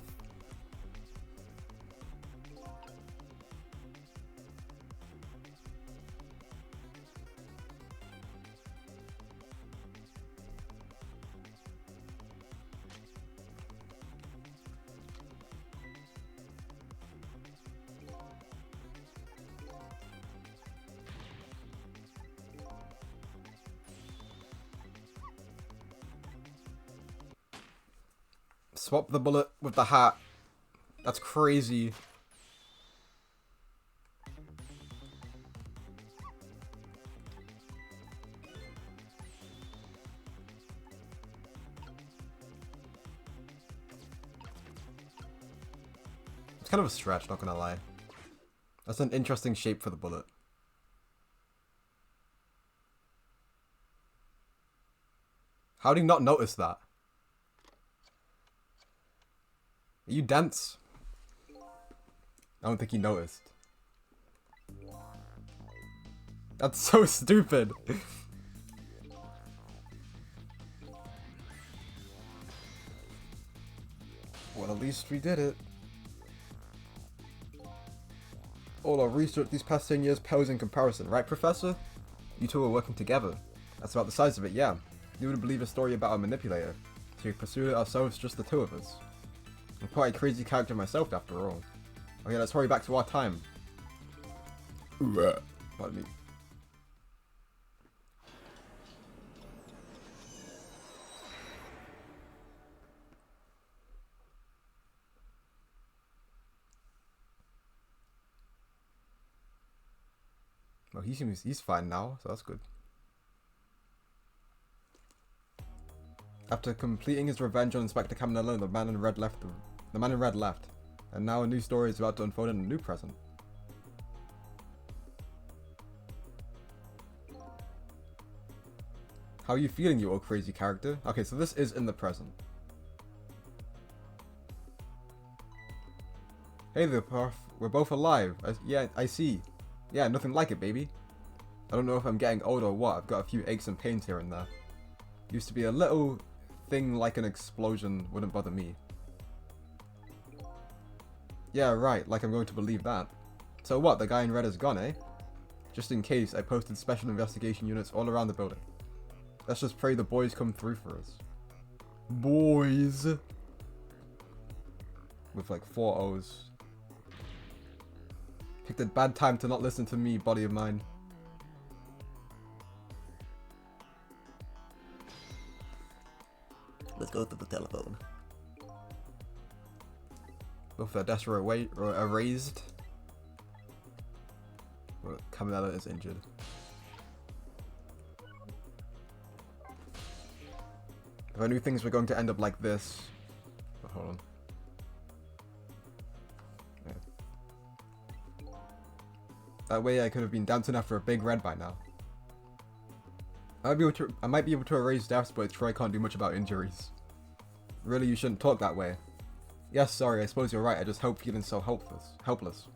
Swap the bullet with the hat. That's crazy. It's kind of a stretch, not gonna lie. That's an interesting shape for the bullet. How do you not notice that? Are you dense? I don't think he noticed. That's so stupid. Well, at least we did it. All our research these past 10 years pales in comparison, right, Professor? You two are working together. That's about the size of it, yeah. You would believe a story about a manipulator. So we pursued it ourselves, just the two of us. I'm quite a crazy character myself, after all. Okay, let's hurry back to our time. Pardon me. Well, he's fine now, so that's good. After completing his revenge on Inspector Caminello, the man in red left. And now a new story is about to unfold in a new present. How are you feeling, you old crazy character? Okay, so this is in the present. Hey there, Prof. We're both alive. Yeah, I see. Yeah, nothing like it, baby. I don't know if I'm getting old or what. I've got a few aches and pains here and there. Used to be a little thing like an explosion wouldn't bother me. Yeah, right, like I'm going to believe that. So what, the guy in red is gone, eh? Just in case, I posted special investigation units all around the building. Let's just pray the boys come through for us. Boys! With like 4 O's. Picked a bad time to not listen to me, body of mine. Let's go to the telephone. Both their desks were erased. Well, Caminello is injured. If I knew things were going to end up like this... Oh, hold on. Yeah. That way I could have been dancing after a big red by now. I might be able to erase deaths, but Troy can't do much about injuries. Really, you shouldn't talk that way. Yes, sorry, I suppose you're right, I just hope feeling so helpless.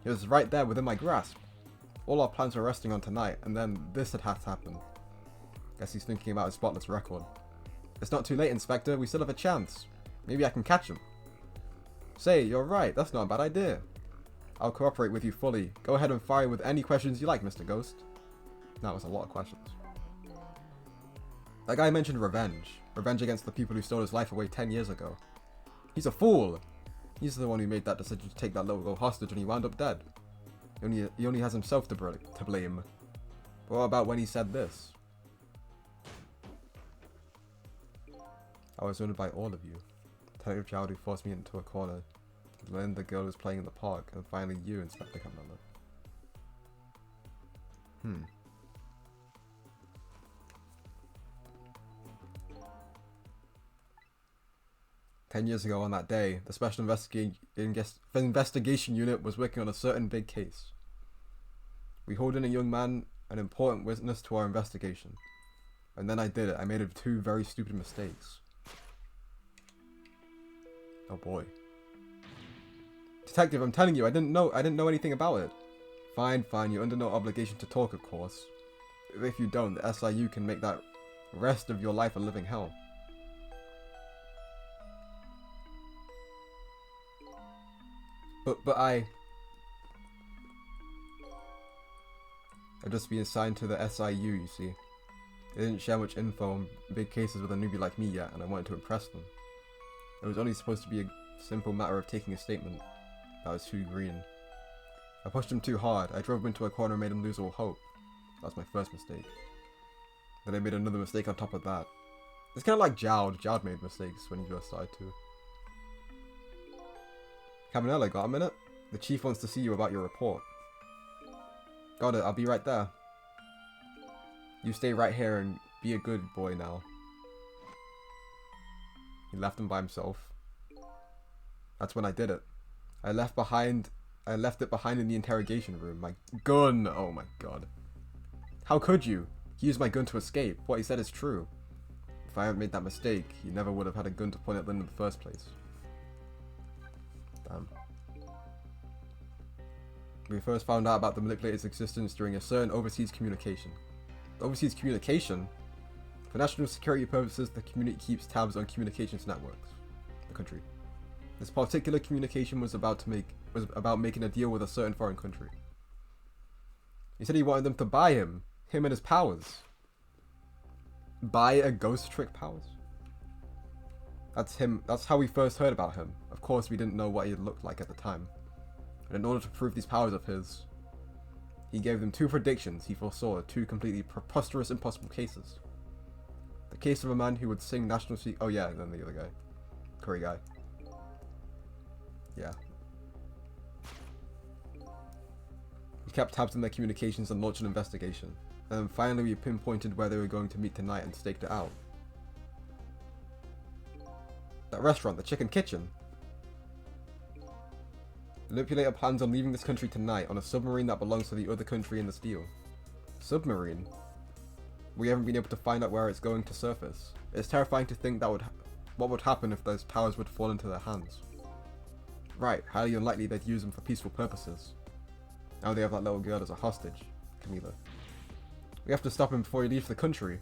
He was right there within my grasp. All our plans were resting on tonight, and then this had to happen. Guess he's thinking about his spotless record. It's not too late, Inspector, we still have a chance. Maybe I can catch him. Say, you're right, that's not a bad idea. I'll cooperate with you fully. Go ahead and fire with any questions you like, Mr. Ghost. That was a lot of questions. That guy mentioned revenge. Revenge against the people who stole his life away 10 years ago. He's a fool! He's the one who made that decision to take that little girl hostage and he wound up dead. He only has himself to blame. But what about when he said this? I was owned by all of you. The tentative child who forced me into a corner. Then the girl who was playing in the park. And finally you, Inspector Caminello. 10 years ago on that day, the Special Investigation Unit was working on a certain big case. We hauled in a young man, an important witness to our investigation. And then I did it. I made 2 very stupid mistakes. Oh boy. Detective, I'm telling you, I didn't know anything about it. Fine, you're under no obligation to talk, of course. If you don't, the SIU can make that rest of your life a living hell. But I've just been assigned to the SIU, you see. They didn't share much info on big cases with a newbie like me yet, and I wanted to impress them. It was only supposed to be a simple matter of taking a statement. That was too green. I pushed him too hard. I drove him into a corner and made him lose all hope. That was my first mistake. Then I made another mistake on top of that. It's kind of like Jowd. Jowd made mistakes when he first started to. Caminella, got a minute? The chief wants to see you about your report. Got it, I'll be right there. You stay right here and be a good boy now. He left him by himself. That's when I did it. I left it behind in the interrogation room. My gun! Oh my god. How could you? He used my gun to escape. What he said is true. If I hadn't made that mistake, he never would have had a gun to point at Lynn in the first place. Damn. We first found out about the manipulator's existence during a certain overseas communication. Overseas communication? For national security purposes, the community keeps tabs on communications networks. The country. This particular communication was about making a deal with a certain foreign country. He said he wanted them to buy him and his powers. Buy a ghost trick powers? That's him. That's how we first heard about him. Of course, we didn't know what he looked like at the time. And in order to prove these powers of his, he gave them 2 predictions he foresaw, 2 completely preposterous, impossible cases. The case of a man who would sing national secret. Oh yeah, and then the other guy. Curry guy. Yeah. We kept tabs on their communications and launched an investigation. And then finally we pinpointed where they were going to meet tonight and staked it out. That restaurant, the Chicken Kitchen. The manipulator plans on leaving this country tonight on a submarine that belongs to the other country in this deal. Submarine? We haven't been able to find out where it's going to surface. It's terrifying to think that what would happen if those powers would fall into their hands. Right, highly unlikely they'd use them for peaceful purposes. Now they have that little girl as a hostage, Camila. We have to stop him before he leaves the country.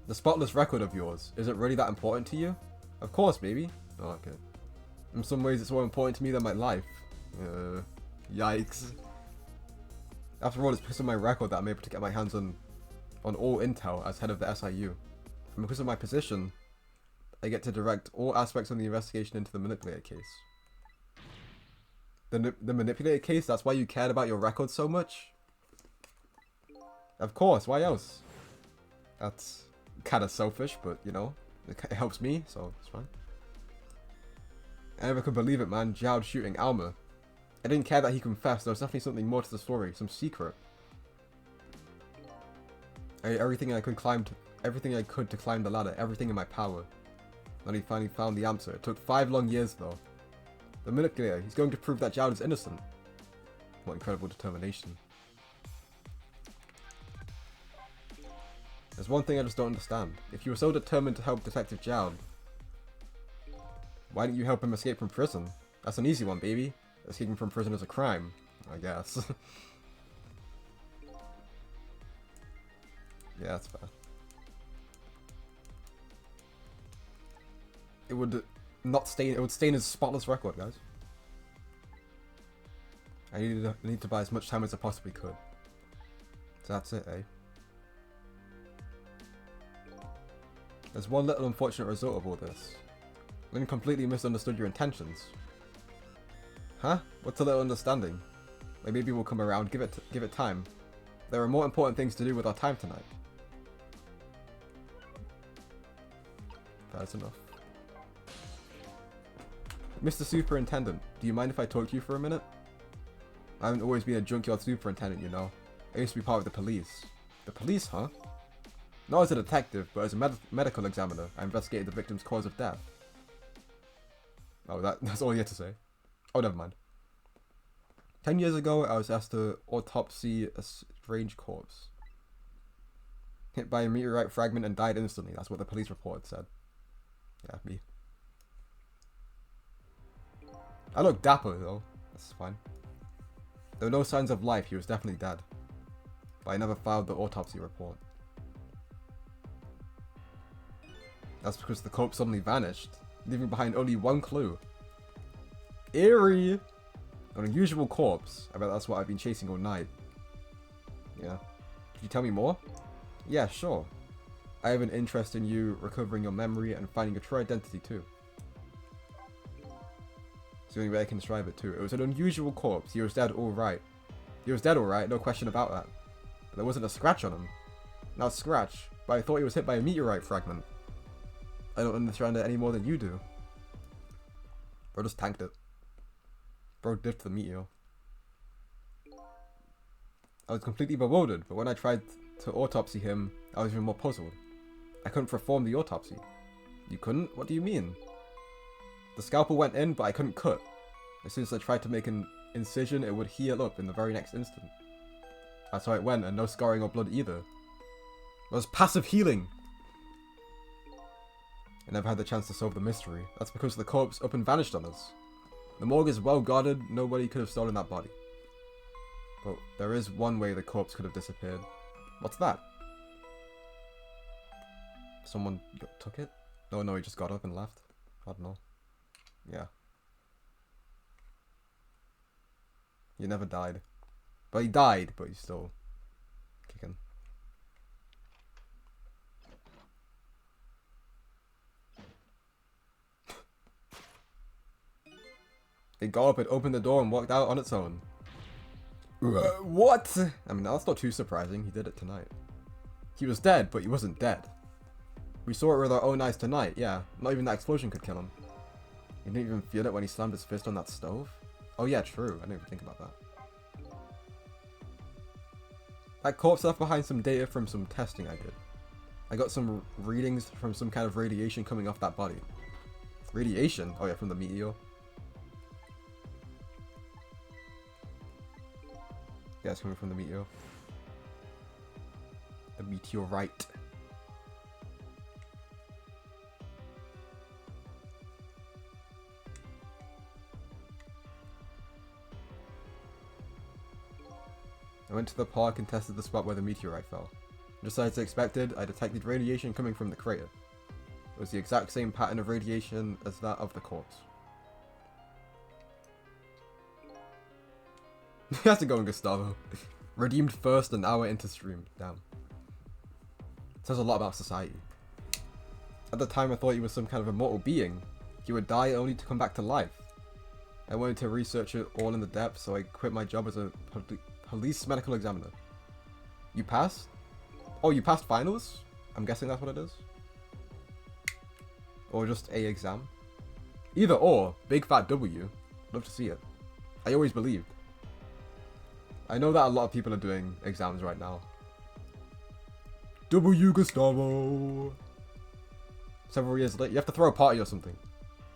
The spotless record of yours, is it really that important to you? Of course, baby. Oh, okay. In some ways it's more important to me than my life. Yikes. After all, it's because of my record that I'm able to get my hands on all intel as head of the SIU. And because of my position, I get to direct all aspects of the investigation into the manipulator case. The manipulator case? That's why you cared about your record so much? Of course, why else? That's kind of selfish, but you know, it helps me, so it's fine. I never could believe it, man. Jowd shooting Alma. I didn't care that he confessed. There was definitely something more to the story, some secret. I did everything I could to climb the ladder, everything in my power. Then he finally found the answer. It took 5 long years though. The manipulator, he's going to prove that Jowd is innocent. What incredible determination. There's one thing I just don't understand. If you were so determined to help Detective Jowd, why didn't you help him escape from prison? That's an easy one, baby. Escaping from prison is a crime, I guess. Yeah, that's fair. It would not stain. It would stain his spotless record, guys. I need to buy as much time as I possibly could. So that's it, eh? There's one little unfortunate result of all this. Lynn completely misunderstood your intentions. Huh? What's a little understanding? Like maybe we'll come around. Give it time. There are more important things to do with our time tonight. That's enough. Mr. Superintendent, do you mind if I talk to you for a minute? I haven't always been a junkyard superintendent, you know. I used to be part of the police. The police, huh? Not as a detective, but as a medical examiner, I investigated the victim's cause of death. Oh, that's all you had to say. Oh, never mind. 10 years ago, I was asked to autopsy a strange corpse. Hit by a meteorite fragment and died instantly. That's what the police report said. Yeah, me. I look dapper, though. That's fine. There were no signs of life. He was definitely dead. But I never filed the autopsy report. That's because the corpse suddenly vanished, leaving behind only one clue. Eerie! An unusual corpse. I bet that's what I've been chasing all night. Yeah. Could you tell me more? Yeah, sure. I have an interest in you recovering your memory and finding your true identity too. It's the only way I can describe it too. It was an unusual corpse. He was dead alright. He was dead alright, no question about that. But there wasn't a scratch on him. Not a scratch, but I thought he was hit by a meteorite fragment. I don't understand it any more than you do. Bro just tanked it. Bro dipped the meteor. I was completely bewildered, but when I tried to autopsy him, I was even more puzzled. I couldn't perform the autopsy. You couldn't? What do you mean? The scalpel went in, but I couldn't cut. As soon as I tried to make an incision, it would heal up in the very next instant. That's how it went, and no scarring or blood either. It was passive healing! I never had the chance to solve the mystery. That's because the corpse up and vanished on us. The morgue is well guarded, nobody could have stolen that body. But there is one way the corpse could have disappeared. What's that? Someone took it? No, he just got up and left. I don't know. Yeah. He never died. But he died, but he's still kicking. It got up, it opened the door and walked out on its own. What? I mean, that's not too surprising. He did it tonight. He was dead, but he wasn't dead. We saw it with our own eyes tonight, yeah. Not even that explosion could kill him. He didn't even feel it when he slammed his fist on that stove? Oh yeah, true. I didn't even think about that. That corpse left behind some data from some testing I did. I got some readings from some kind of radiation coming off that body. Radiation? Oh yeah, from the meteor. Yeah, it's coming from the meteor. The meteorite. I went to the park and tested the spot where the meteorite fell. Just as expected, I detected radiation coming from the crater. It was the exact same pattern of radiation as that of the corpse. He has to go in Gustavo. Redeemed first an hour into stream. Damn. Says a lot about society. At the time I thought he was some kind of immortal being. He would die only to come back to life. I wanted to research it all in the depth, so I quit my job as a police medical examiner. You passed? Oh, you passed finals? I'm guessing that's what it is. Or just a exam. Either or. Big fat W. Love to see it. I always believed. I know that a lot of people are doing exams right now. W Gustavo! Several years later, you have to throw a party or something.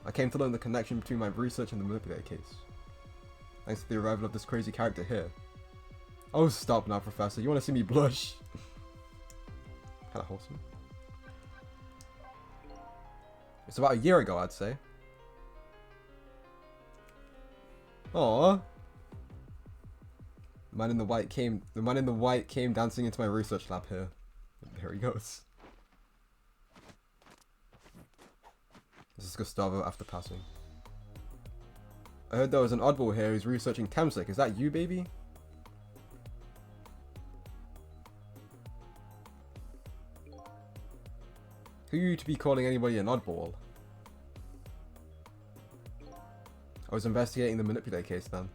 I came to learn the connection between my research and the manipulator case. Thanks to the arrival of this crazy character here. Oh, stop now, Professor. You want to see me blush? Kinda wholesome. It's about a year ago, I'd say. Aww. The man in the white came dancing into my research lab here. There he goes. This is Gustavo after passing. I heard there was an oddball here who's researching Temsic. Is that you, baby? Who are you to be calling anybody an oddball? I was investigating the manipulator case then.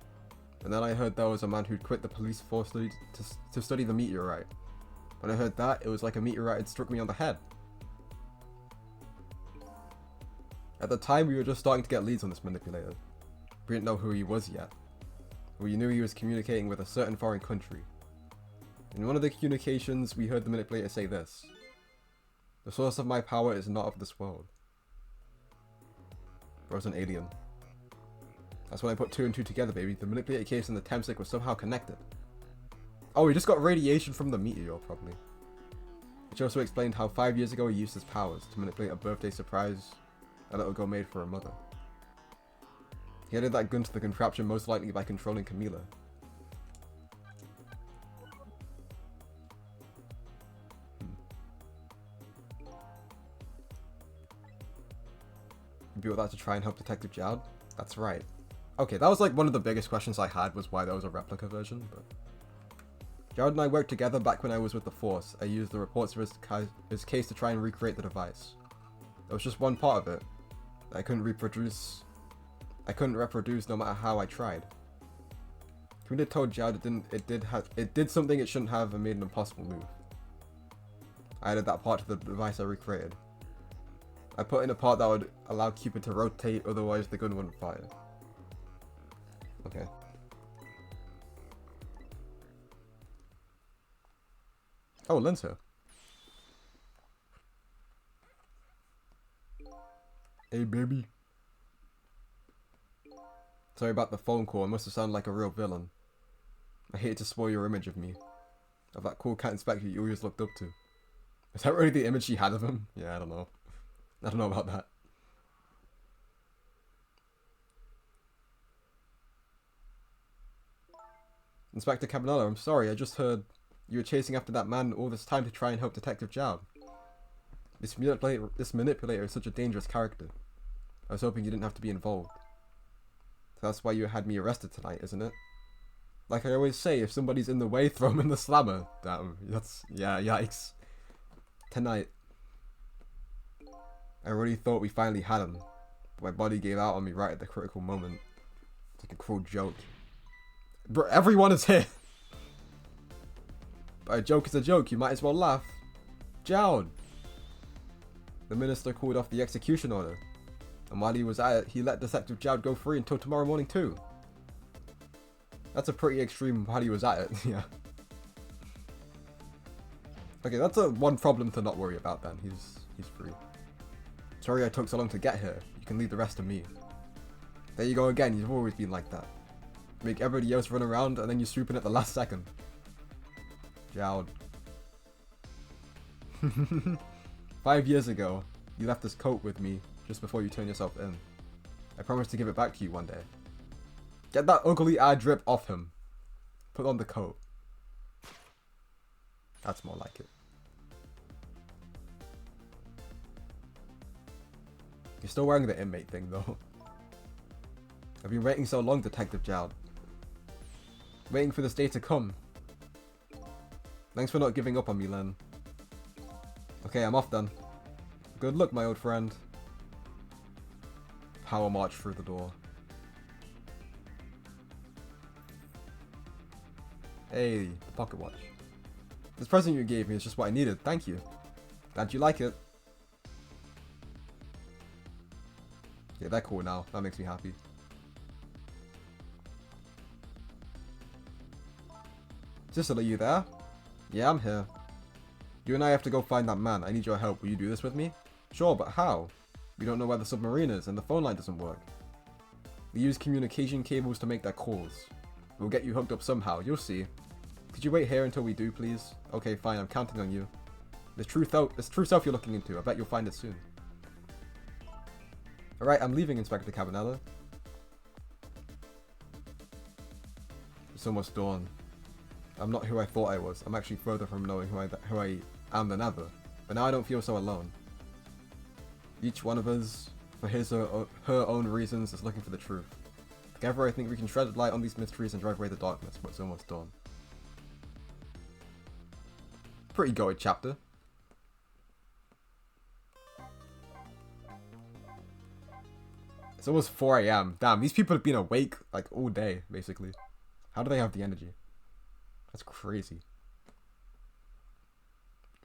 And then I heard there was a man who'd quit the police force to study the meteorite. When I heard that, it was like a meteorite had struck me on the head. At the time, we were just starting to get leads on this manipulator. We didn't know who he was yet. We knew he was communicating with a certain foreign country. In one of the communications, we heard the manipulator say this. The source of my power is not of this world. Bro's an alien. That's when I put 2 and 2 together, baby. The manipulator case and the Temsic were somehow connected. Oh, he just got radiation from the meteor, probably. Which also explained how 5 years ago he used his powers to manipulate a birthday surprise a little girl made for her mother. He added that gun to the contraption most likely by controlling Camila. You built that to try and help Detective Jowd? That's right. Okay, that was like one of the biggest questions I had, was why there was a replica version, but... Jowd and I worked together back when I was with the Force. I used the reports of his case to try and recreate the device. There was just one part of it that I couldn't reproduce. I couldn't reproduce no matter how I tried. Camila told Jowd it did something it shouldn't have and made an impossible move. I added that part to the device I recreated. I put in a part that would allow Cupid to rotate, otherwise the gun wouldn't fire. Okay. Oh, Lynn's here. Hey, baby. Sorry about the phone call. I must have sounded like a real villain. I hate to spoil your image of me. Of that cool cat inspector you always looked up to. Is that really the image she had of him? Yeah, I don't know. I don't know about that. Inspector Cabanello, I'm sorry, I just heard you were chasing after that man all this time to try and help Detective Jowd. This manipulator is such a dangerous character. I was hoping you didn't have to be involved. So that's why you had me arrested tonight, isn't it? Like I always say, if somebody's in the way, throw them in the slammer. Damn, that's... yeah, yikes. Tonight. I already thought we finally had him. But my body gave out on me right at the critical moment. It's like a cruel joke. Bro, everyone is here! But a joke is a joke, you might as well laugh. Jowd! The minister called off the execution order. And while he was at it, he let Detective Jowd go free until tomorrow morning too. That's a pretty extreme while he was at it, yeah. Okay, that's one problem to not worry about then. He's free. Sorry I took so long to get here. You can leave the rest to me. There you go again, you've always been like that. Make everybody else run around and then you swoop in at the last second. Jowd. 5 years ago, you left this coat with me just before you turn yourself in. I promised to give it back to you one day. Get that ugly eye drip off him. Put on the coat. That's more like it. You're still wearing the inmate thing though. I've been waiting so long, Detective Jowd. Waiting for this day to come. Thanks for not giving up on me, Len. Okay, I'm off then. Good luck, my old friend. Power march through the door. Hey, the pocket watch. This present you gave me is just what I needed, thank you. Glad you like it. Yeah, they're cool now, that makes me happy. Sister, are you there? Yeah, I'm here. You and I have to go find that man. I need your help. Will you do this with me? Sure, but how? We don't know where the submarine is and the phone line doesn't work. We use communication cables to make their calls. We'll get you hooked up somehow, you'll see. Could you wait here until we do, please? Okay, fine, I'm counting on you. This true self you're looking into. I bet you'll find it soon. Alright, I'm leaving, Inspector Cabanello. It's almost dawn. I'm not who I thought I was. I'm actually further from knowing who I am than ever. But now I don't feel so alone. Each one of us, for his or her own reasons, is looking for the truth. Together I think we can shed light on these mysteries and drive away the darkness, but it's almost dawn. Pretty goated chapter. It's almost 4 AM. Damn, these people have been awake like all day, basically. How do they have the energy? That's crazy.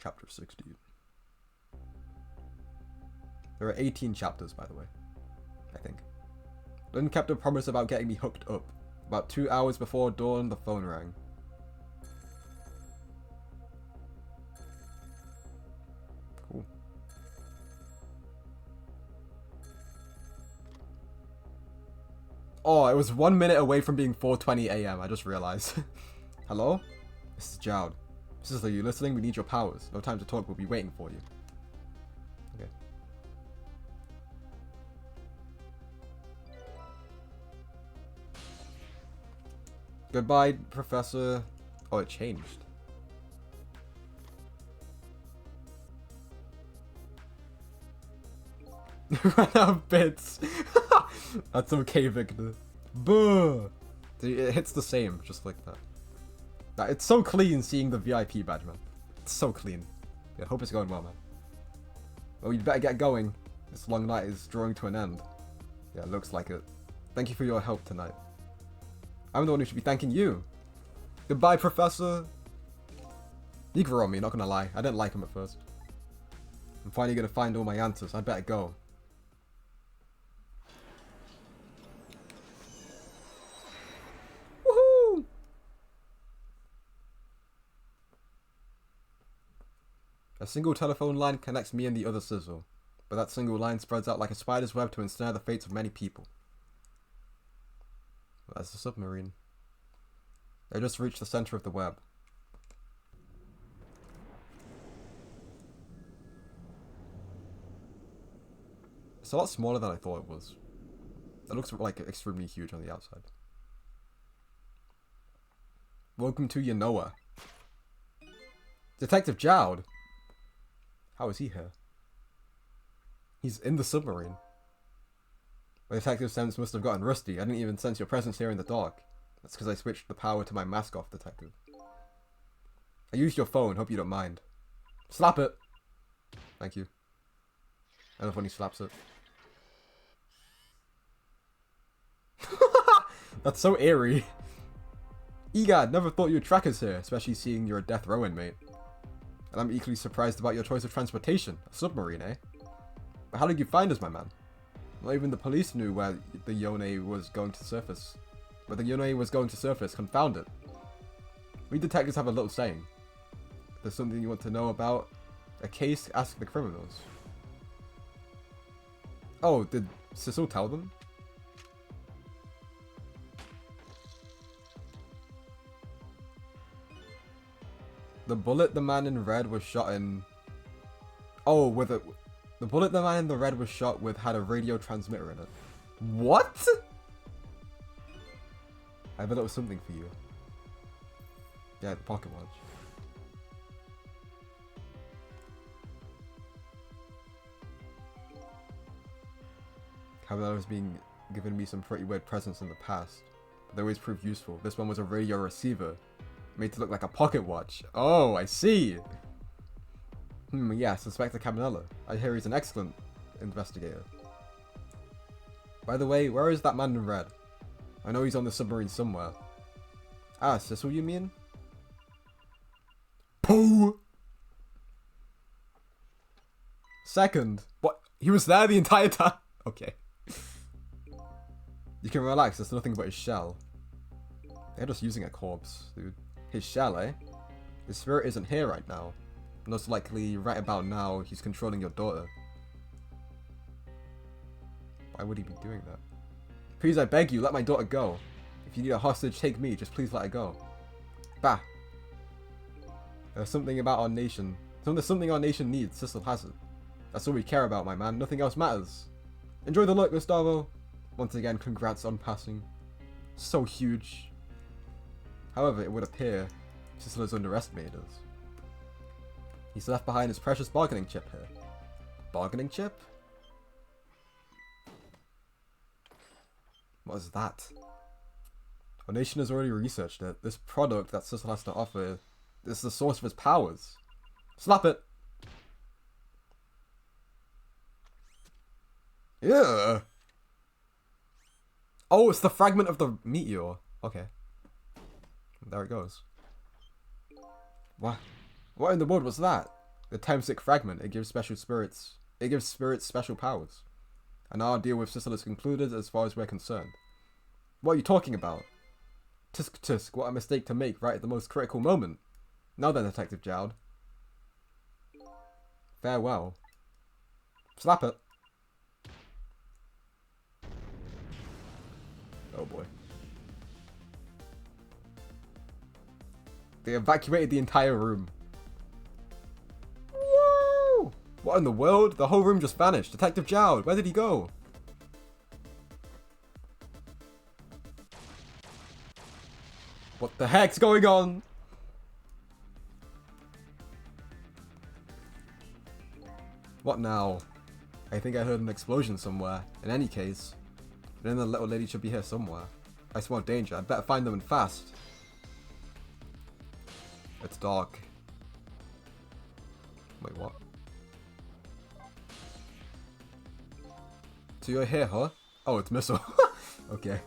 Chapter 16. There are 18 chapters, by the way. I think. Lynn kept a promise about getting me hooked up. About 2 hours before dawn, the phone rang. Cool. Oh, it was 1 minute away from being 4:20 AM, I just realized. Hello? This is Jowd. Sister, are you listening? We need your powers. No time to talk, we'll be waiting for you. Okay. Goodbye, Professor. Oh, it changed. Ran out of bits. That's okay, Victor. Buh! It hits the same, just like that. It's so clean seeing the VIP badge, man. It's so clean. Yeah, hope it's going well, man. Well, you better get going. This long night is drawing to an end. Yeah, it looks like it. Thank you for your help tonight. I'm the one who should be thanking you. Goodbye, Professor. He grew on me, not gonna lie. I didn't like him at first. I'm finally gonna find all my answers. I better go. Woohoo! A single telephone line connects me and the other Sizzle, but that single line spreads out like a spider's web to ensnare the fates of many people. That's the submarine. They just reached the center of the web. It's a lot smaller than I thought it was. It looks like extremely huge on the outside. Welcome to Yanoa. Detective Jowd! How is he here? He's in the submarine. My detective sense must have gotten rusty. I didn't even sense your presence here in the dark. That's because I switched the power to my mask off, detective. I used your phone, hope you don't mind. Slap it! Thank you. I love when he slaps it. That's so eerie. Egad, never thought you'd track us here, especially seeing you're a death row inmate. And I'm equally surprised about your choice of transportation. A submarine, eh? But how did you find us, my man? Not even the police knew where the Yone was going to surface. Where the Yone was going to surface, confound it. We detectives have a little saying. If there's something you want to know about a case, ask the criminals. Oh, did Sissel tell them? The bullet the man in red was shot in... Oh, with a... The bullet the man in the red was shot with had a radio transmitter in it. What? I have a little something for you. Yeah, the pocket watch. Caballero has been given me some pretty weird presents in the past, but they always prove useful. This one was a radio receiver, made to look like a pocket watch. Oh, I see! Yes, Inspector Cabanella. I hear he's an excellent investigator. By the way, where is that man in red? I know he's on the submarine somewhere. Ah, Sissel, you mean? Pooh! Second. What? He was there the entire time? Okay. You can relax, there's nothing but his shell. They're just using a corpse, dude. His shell, eh? His spirit isn't here right now. Most likely, right about now, he's controlling your daughter. Why would he be doing that? Please, I beg you, let my daughter go. If you need a hostage, take me. Just please let her go. Bah. There's something about our nation. There's something our nation needs. Sissel has it. That's all we care about, my man. Nothing else matters. Enjoy the look, Gustavo. Once again, congrats on passing. So huge. However, it would appear Sissel has underestimated us. He's left behind his precious bargaining chip here. Bargaining chip? What is that? Our nation has already researched it. This product that Sissel has to offer is the source of his powers. Slap it! Yeah. Oh, it's the fragment of the meteor. Okay. There it goes. What? What in the world was that? The time-sick fragment. It gives spirits special powers. And our deal with Sissel is concluded as far as we're concerned. What are you talking about? Tisk tisk, what a mistake to make right at the most critical moment. Now then, Detective Jowd. Farewell. Slap it. Oh boy. They evacuated the entire room. Woo! What in the world? The whole room just vanished. Detective Jowd, where did he go? What the heck's going on? What now? I think I heard an explosion somewhere. In any case, then the little lady should be here somewhere. I smell danger. I'd better find them and fast. It's dark. Wait, what? So you're here, huh? Oh, it's Missile. Okay.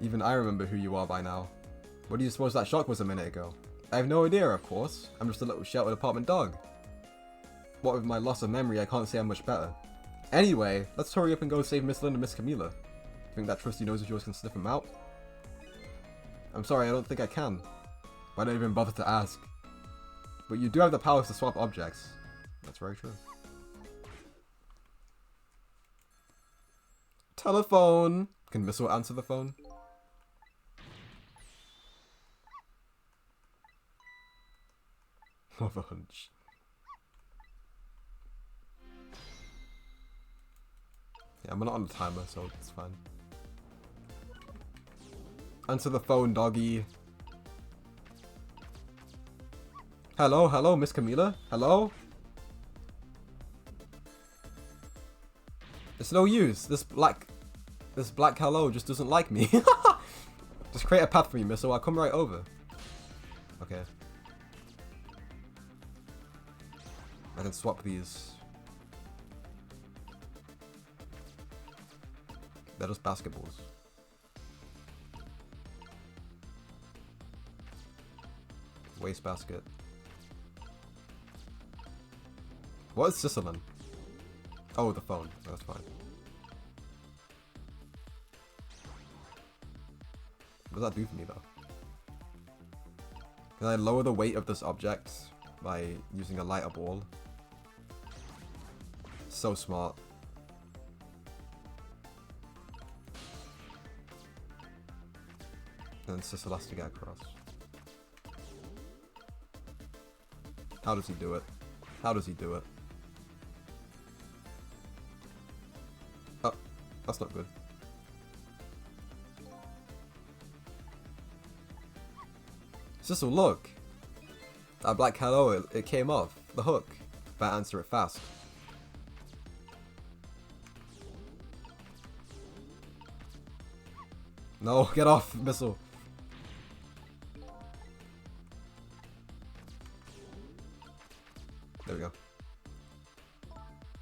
Even I remember who you are by now. What do you suppose that shock was a minute ago? I have no idea, of course. I'm just a little sheltered apartment dog. What with my loss of memory, I can't say I'm much better. Anyway, let's hurry up and go save Miss Lynn and Miss Camila. Think that trusty nose of yours can sniff him out? I'm sorry, I don't think I can. But I don't even bother to ask. But you do have the powers to swap objects. That's very true. Telephone! Can Missile answer the phone? What a hunch. Yeah, I'm not on the timer, so it's fine. Answer the phone, doggy. Hello, hello, Miss Camila? Hello? It's no use. This black hello just doesn't like me. Just create a path for me, miss, so I'll come right over. Okay. I can swap these. They're just basketballs. Wastebasket. What is Sicilin? Oh, the phone. That's fine. What does that do for me, though? Can I lower the weight of this object by using a lighter ball? So smart. And then Sicil has to get across. How does he do it? How does he do it? Oh, that's not good. Sissel, look! That black hello, it came off. The hook. Better answer it fast. No, get off, missile. There we go.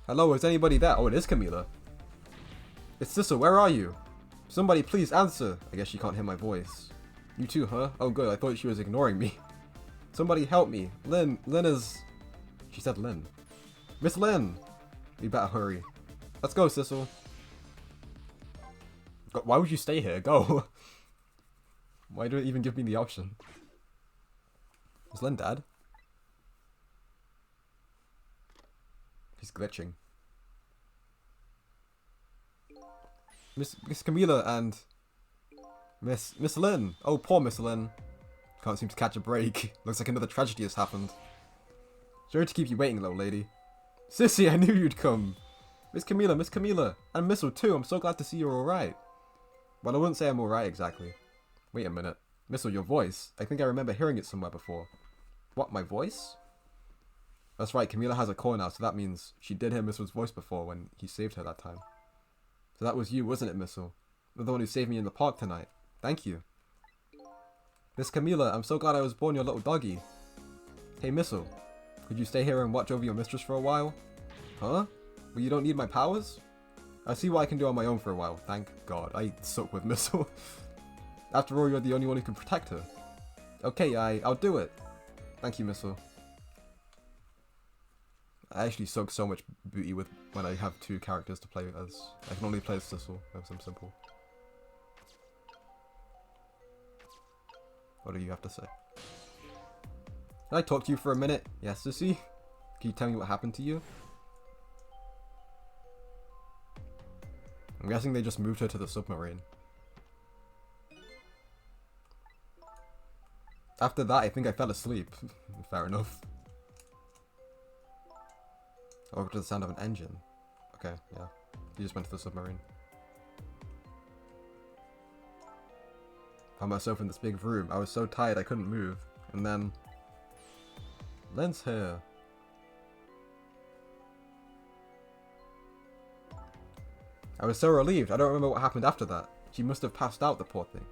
Hello, is anybody there? Oh, it is Camila. It's Sissel, where are you? Somebody please answer. I guess she can't hear my voice. You too, huh? Oh good, I thought she was ignoring me. Somebody help me. Lynn is... She said Lynn. Miss Lynn! We better hurry. Let's go, Sissel. Why would you stay here? Go! Why do it even give me the option? Is Lynn dead? He's glitching. Miss Camila and Miss Lynn. Oh, poor Miss Lynn. Can't seem to catch a break. Looks like another tragedy has happened. Sorry to keep you waiting, little lady. Sissy, I knew you'd come. Miss Camila, and Missile too. I'm so glad to see you're alright. Well, I wouldn't say I'm alright exactly. Wait a minute. Missile, your voice. I think I remember hearing it somewhere before. What, my voice? That's right, Camila has a core now, so that means she did hear Missile's voice before when he saved her that time. So that was you, wasn't it, Missile? You're the one who saved me in the park tonight. Thank you. Miss Camila, I'm so glad I was born your little doggy. Hey, Missile. Could you stay here and watch over your mistress for a while? Huh? Well, you don't need my powers? I'll see what I can do on my own for a while. Thank God. I suck with Missile. After all, you're the only one who can protect her. Okay, I'll do it. Thank you, Missile. I actually suck so much booty with when I have two characters to play as. I can only play as Sissel. That's simple. What do you have to say? Can I talk to you for a minute? Yes, Sissy? Can you tell me what happened to you? I'm guessing they just moved her to the submarine. After that, I think I fell asleep. Fair enough. Over to the sound of an engine. Okay, yeah. He just went to the submarine. Found myself in this big room. I was so tired I couldn't move. And then... Lynn's here. I was so relieved. I don't remember what happened after that. She must have passed out, the poor thing.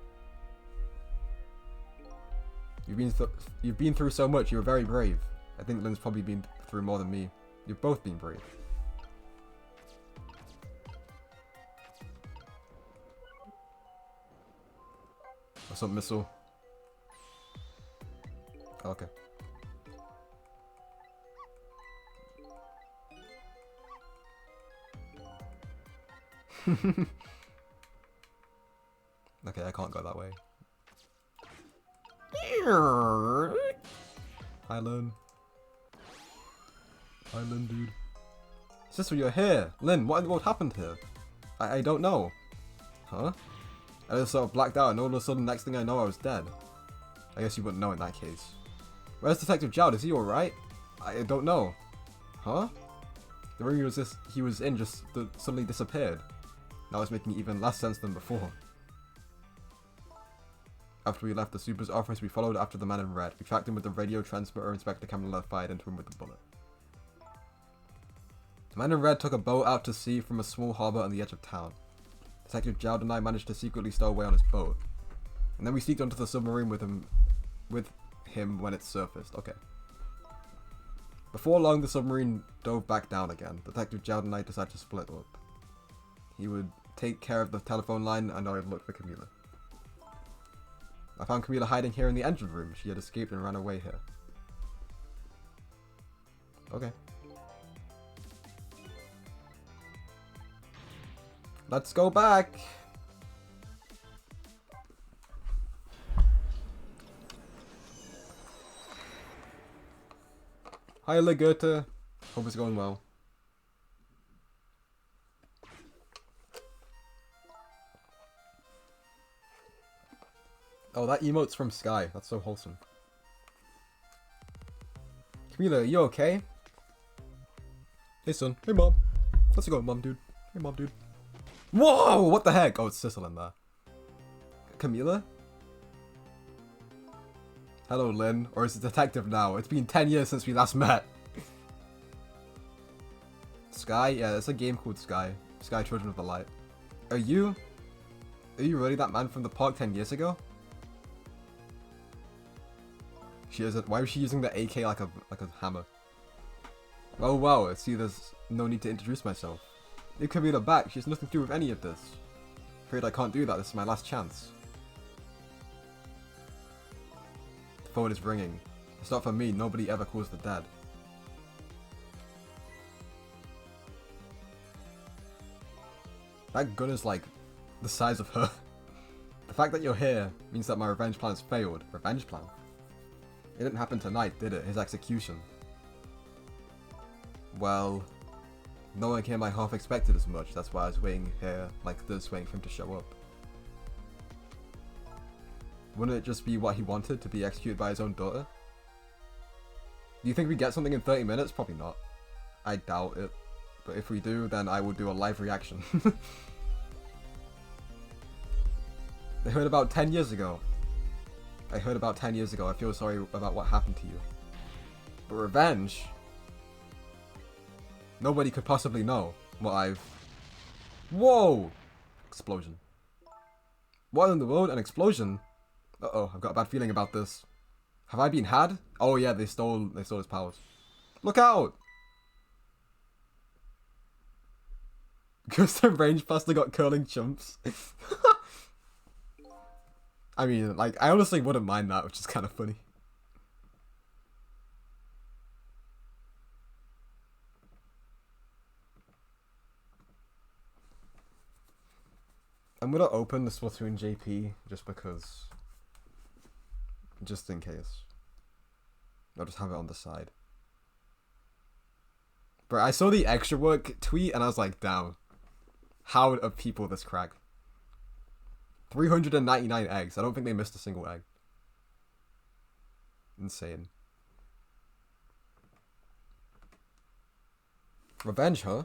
You've been through so much. You were very brave. I think Lynn's probably been through more than me. You've both been brave. What's up, Missile? Oh, okay. Okay, I can't go that way. Hi, Lynn. Hi, Lynn, dude. Sister, you're here. Lynn, what in the world happened here? I don't know. Huh? I just sort of blacked out and all of a sudden, next thing I know, I was dead. I guess you wouldn't know in that case. Where's Detective Jowd? Is he alright? I don't know. Huh? The room he was in just suddenly disappeared. Now it's making even less sense than before. After we left the Super's office, we followed after the man in red. We tracked him with the radio transmitter Inspector Camelot fired into him with the bullet. The man in red took a boat out to sea from a small harbour on the edge of town. Detective Jowd and I managed to secretly stow away on his boat. And then we sneaked onto the submarine with him when it surfaced. Okay. Before long, the submarine dove back down again. Detective Jowd and I decided to split up. He would take care of the telephone line and I would look for Camila. I found Camila hiding here in the engine room. She had escaped and ran away here. Okay. Let's go back! Hi, Goethe. Hope it's going well. Oh, that emote's from Sky. That's so wholesome. Camila, are you okay? Hey, son. Hey, mom. How's it going, mom, dude? Hey, mom, dude. Whoa! What the heck? Oh, it's Sissel in there. Camila? Hello, Lynn. Or is it Detective now? It's been 10 years since we last met. Sky? Yeah, it's a game called Sky. Sky Children of the Light. Are you really that man from the park 10 years ago? She isn't. Why was she using the AK like a hammer? Oh wow, I see there's no need to introduce myself. Leave Camila back, she has nothing to do with any of this. Afraid I can't do that, this is my last chance. The phone is ringing. It's not for me, nobody ever calls the dead. That gun is like the size of her. The fact that you're here means that my revenge plan has failed. Revenge plan? It didn't happen tonight, did it? His execution. Well, no one came. I half expected as much. That's why I was waiting here like this, waiting for him to show up. Wouldn't it just be what he wanted, to be executed by his own daughter? Do you think we get something in 30 minutes? Probably not. I doubt it. But if we do, then I will do a live reaction. I heard about 10 years ago. I feel sorry about what happened to you. But revenge? Nobody could possibly know what I've... Whoa! Explosion. What in the world? An explosion? Uh-oh, I've got a bad feeling about this. Have I been had? Oh yeah, they stole his powers. Look out! Custom range faster got curling chumps. I mean, like, I honestly wouldn't mind that, which is kind of funny. I'm gonna open the Splatoon JP just because. Just in case. I'll just have it on the side. But I saw the extra work tweet and I was like, damn. How are people this crack? 399 eggs. I don't think they missed a single egg. Insane. Revenge, huh?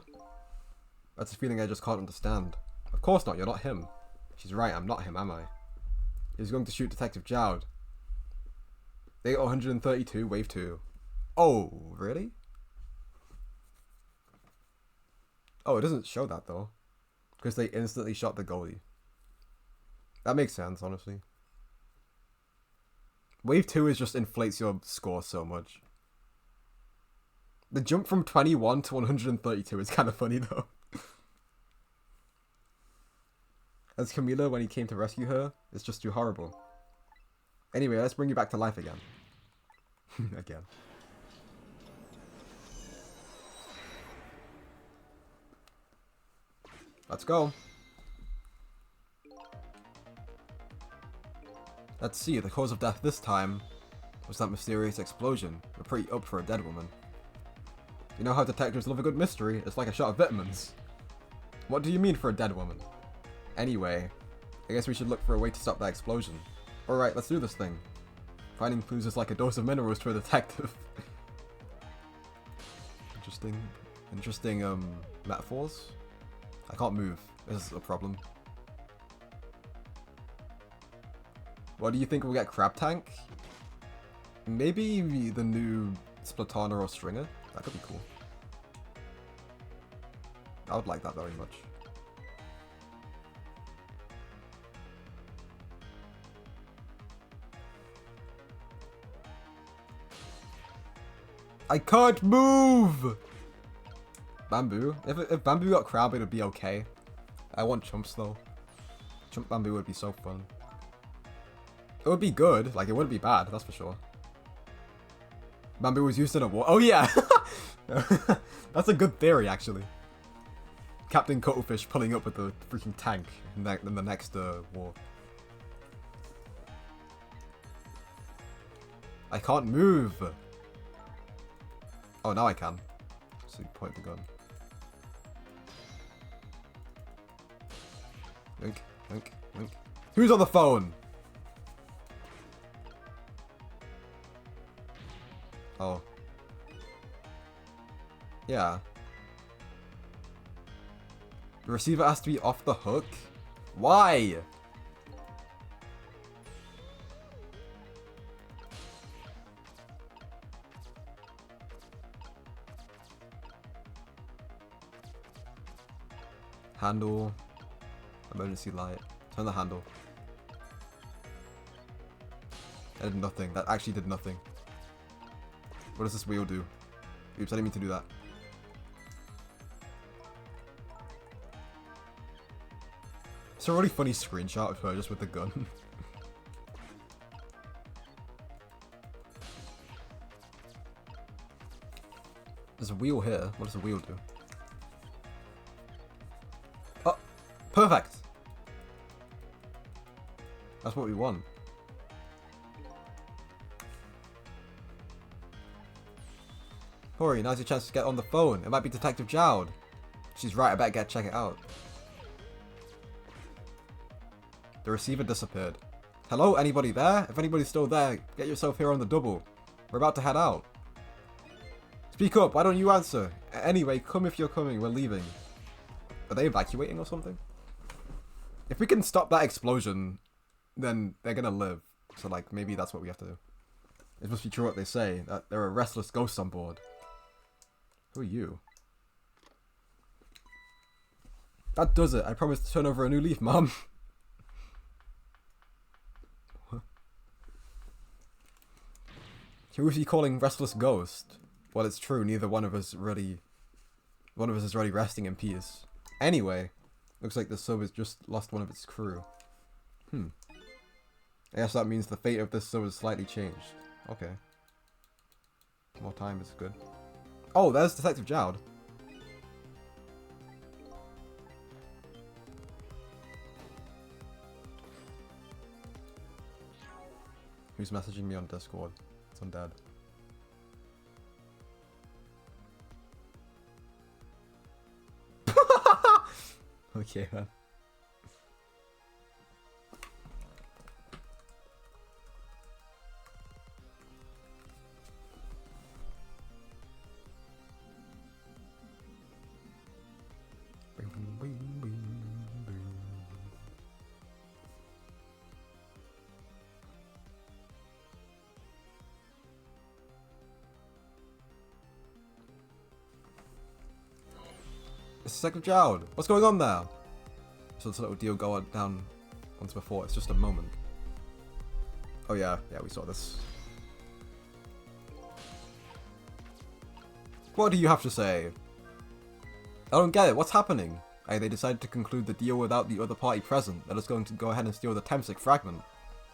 That's a feeling I just can't understand. Of course not, you're not him. She's right, I'm not him, am I? He's going to shoot Detective Jowd. They got 132, wave 2. Oh, really? Oh, it doesn't show that though. Because they instantly shot the goalie. That makes sense, honestly. Wave 2 is just inflates your score so much. The jump from 21 to 132 is kind of funny though. As Camila, when he came to rescue her, it's just too horrible. Anyway, let's bring you back to life again. Again. Let's go. Let's see, the cause of death this time was that mysterious explosion. We're pretty up for a dead woman. You know how detectives love a good mystery? It's like a shot of vitamins. What do you mean for a dead woman? Anyway, I guess we should look for a way to stop that explosion. Alright, let's do this thing. Finding clues is like a dose of minerals to a detective. Interesting metaphors. I can't move. This is a problem. What do you think we'll get? Crab Tank? Maybe the new Splatana or Stringer? That could be cool. I would like that very much. I can't move! Bamboo. If Bamboo got Crab, it would be okay. I want Chumps though. Chump Bamboo would be so fun. It would be good. Like, it wouldn't be bad, that's for sure. Bamboo was used in a war. Oh yeah! That's a good theory, actually. Captain Cuttlefish pulling up with the freaking tank in the next war. I can't move! Oh, now I can. So you point the gun. Wink, wink, wink. Who's on the phone? Oh. Yeah. The receiver has to be off the hook? Why? Handle. Emergency light. Turn the handle. That did nothing. That actually did nothing. What does this wheel do? Oops, I didn't mean to do that. It's a really funny screenshot of her just with the gun. There's a wheel here. What does the wheel do? Oh! Perfect! That's what we want. Hurry, now's your chance to get on the phone. It might be Detective Jowd. She's right, I better check it out. The receiver disappeared. Hello, anybody there? If anybody's still there, get yourself here on the double. We're about to head out. Speak up, why don't you answer? Anyway, come if you're coming, we're leaving. Are they evacuating or something? If we can stop that explosion, then they're gonna live. So like, maybe that's what we have to do. It must be true what they say, that there are restless ghosts on board. Who are you? That does it. I promise to turn over a new leaf, Mom. Who is he calling restless ghost? Well, it's true. Neither one of us is really resting in peace. Anyway, looks like the sub has just lost one of its crew. I guess that means the fate of this sub has slightly changed. Okay. More time is good. Oh, there's Detective Jowd. Who's messaging me on Discord? It's undead. Okay, man. It's Detective Jowd. What's going on there? So this little deal go down once before. It's just a moment. Oh yeah, we saw this. What do you have to say? I don't get it. What's happening? They decided to conclude the deal without the other party present. They're just going to go ahead and steal the Temsic fragment.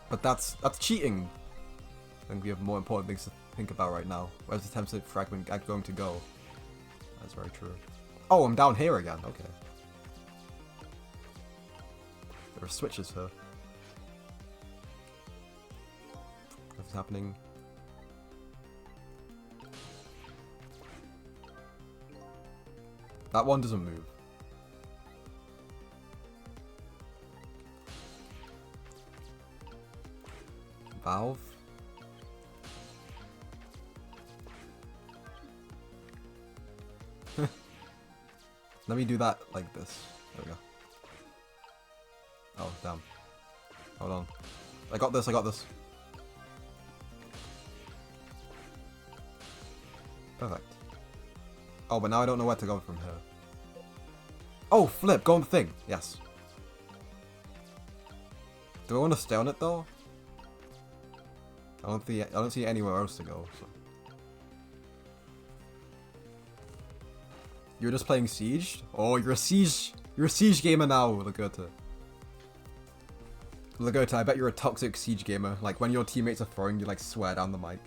But that's cheating. I think we have more important things to think about right now. Where's the Temsic fragment going to go? That's very true. Oh, I'm down here again. Okay. There are switches here. Nothing's happening. That one doesn't move. Valve. Let me do that like this. There we go. Oh, damn. Hold on. I got this, I got this. Perfect. Oh, but now I don't know where to go from here. Oh, flip, go on the thing. Yes. Do I want to stay on it though? I don't see anywhere else to go. So. You're just playing Siege? Oh, you're a Siege gamer now, Lagota. Lagota, I bet you're a toxic Siege gamer. Like when your teammates are throwing, you like swear down the mic.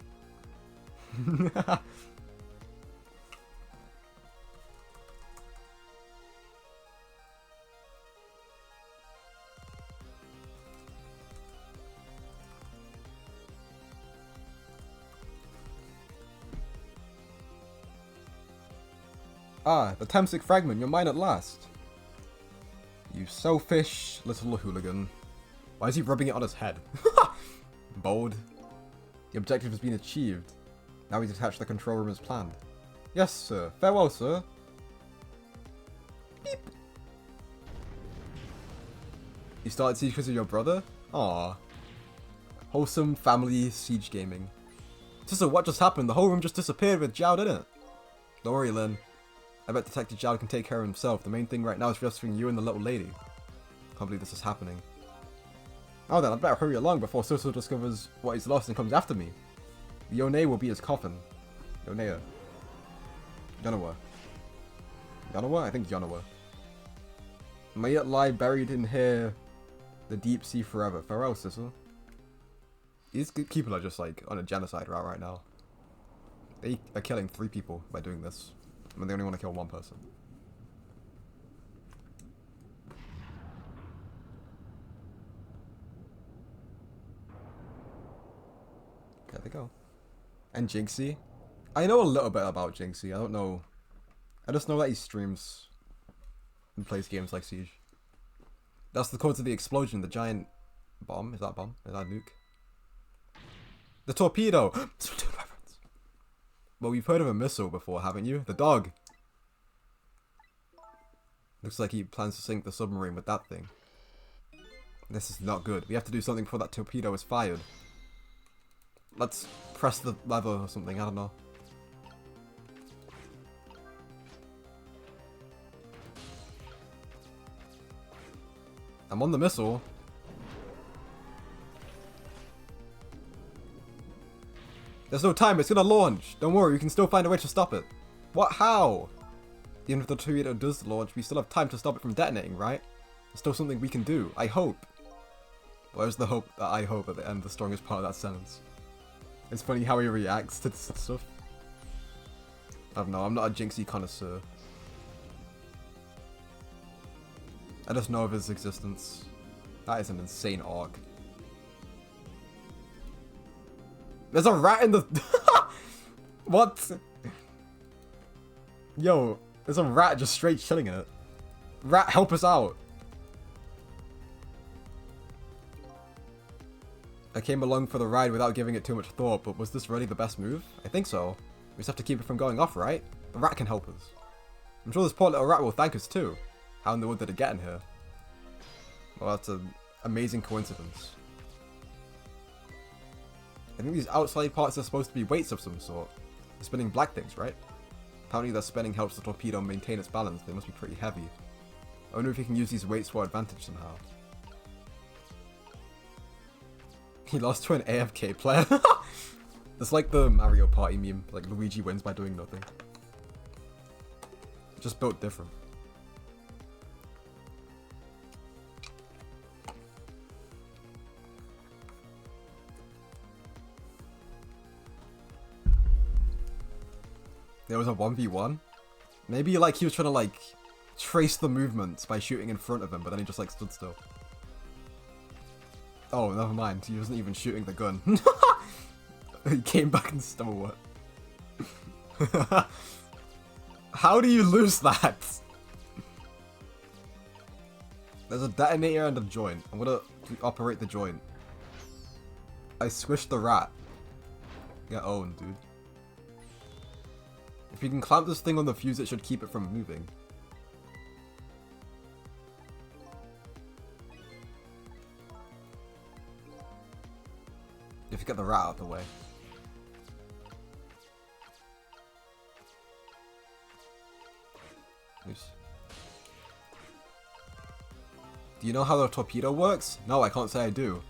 Ah, the Tamsic fragment, you're mine at last. You selfish little hooligan. Why is he rubbing it on his head? Bold. The objective has been achieved. Now he's attached the control room as planned. Yes, sir. Farewell, sir. Beep. You started Siege because of your brother? Aww. Wholesome family Siege gaming. So what just happened? The whole room just disappeared with Jowd in it. Don't worry, Lynn. I bet Detective Jowd can take care of himself. The main thing right now is rescuing you and the little lady. Can't believe this is happening. Oh then, I'd better hurry along before Soso discovers what he's lost and comes after me. Yone will be his coffin. Yonea. Yonawa. Yonawa? I think Yonawa. May it lie buried in here, the deep sea forever. Farewell, Sissel. These people are just like on a genocide route right now. They are killing 3 people by doing this. I mean, they only want to kill 1 person. There they go. And Jinxie. I know a little bit about Jinxie. I don't know. I just know that he streams and plays games like Siege. That's the cause of the explosion. The giant bomb. Is that a bomb? Is that a nuke? The torpedo! Well, you've heard of a missile before, haven't you? The dog! Looks like he plans to sink the submarine with that thing. This is not good. We have to do something before that torpedo is fired. Let's press the lever or something, I don't know. I'm on the missile. There's no time, it's gonna launch! Don't worry, we can still find a way to stop it. What? How? Even if the torpedo does launch, we still have time to stop it from detonating, right? There's still something we can do. I hope. Where's the hope that I hope at the end, the strongest part of that sentence? It's funny how he reacts to this stuff. I don't know, I'm not a Jinxie connoisseur. I just know of his existence. That is an insane arc. There's a rat in the... What? Yo, there's a rat just straight chilling in it. Rat, help us out. I came along for the ride without giving it too much thought, but was this really the best move? I think so. We just have to keep it from going off, right? The rat can help us. I'm sure this poor little rat will thank us too. How in the world did it get in here? Well, that's an amazing coincidence. I think these outside parts are supposed to be weights of some sort. The spinning black things, right? Apparently their spinning helps the torpedo maintain its balance. They must be pretty heavy. I wonder if we can use these weights to our advantage somehow. He lost to an AFK player. It's like the Mario Party meme. Like Luigi wins by doing nothing. Just built different. There was a 1v1? Maybe like he was trying to like trace the movements by shooting in front of him, but then he just like stood still. Oh, never mind. He wasn't even shooting the gun. He came back and stole it. How do you lose that? There's a detonator and a joint. I'm gonna operate the joint. I squished the rat. Get owned, dude. If you can clamp this thing on the fuse, it should keep it from moving. If you get the rat out of the way. Oops. Do you know how the torpedo works? No, I can't say I do.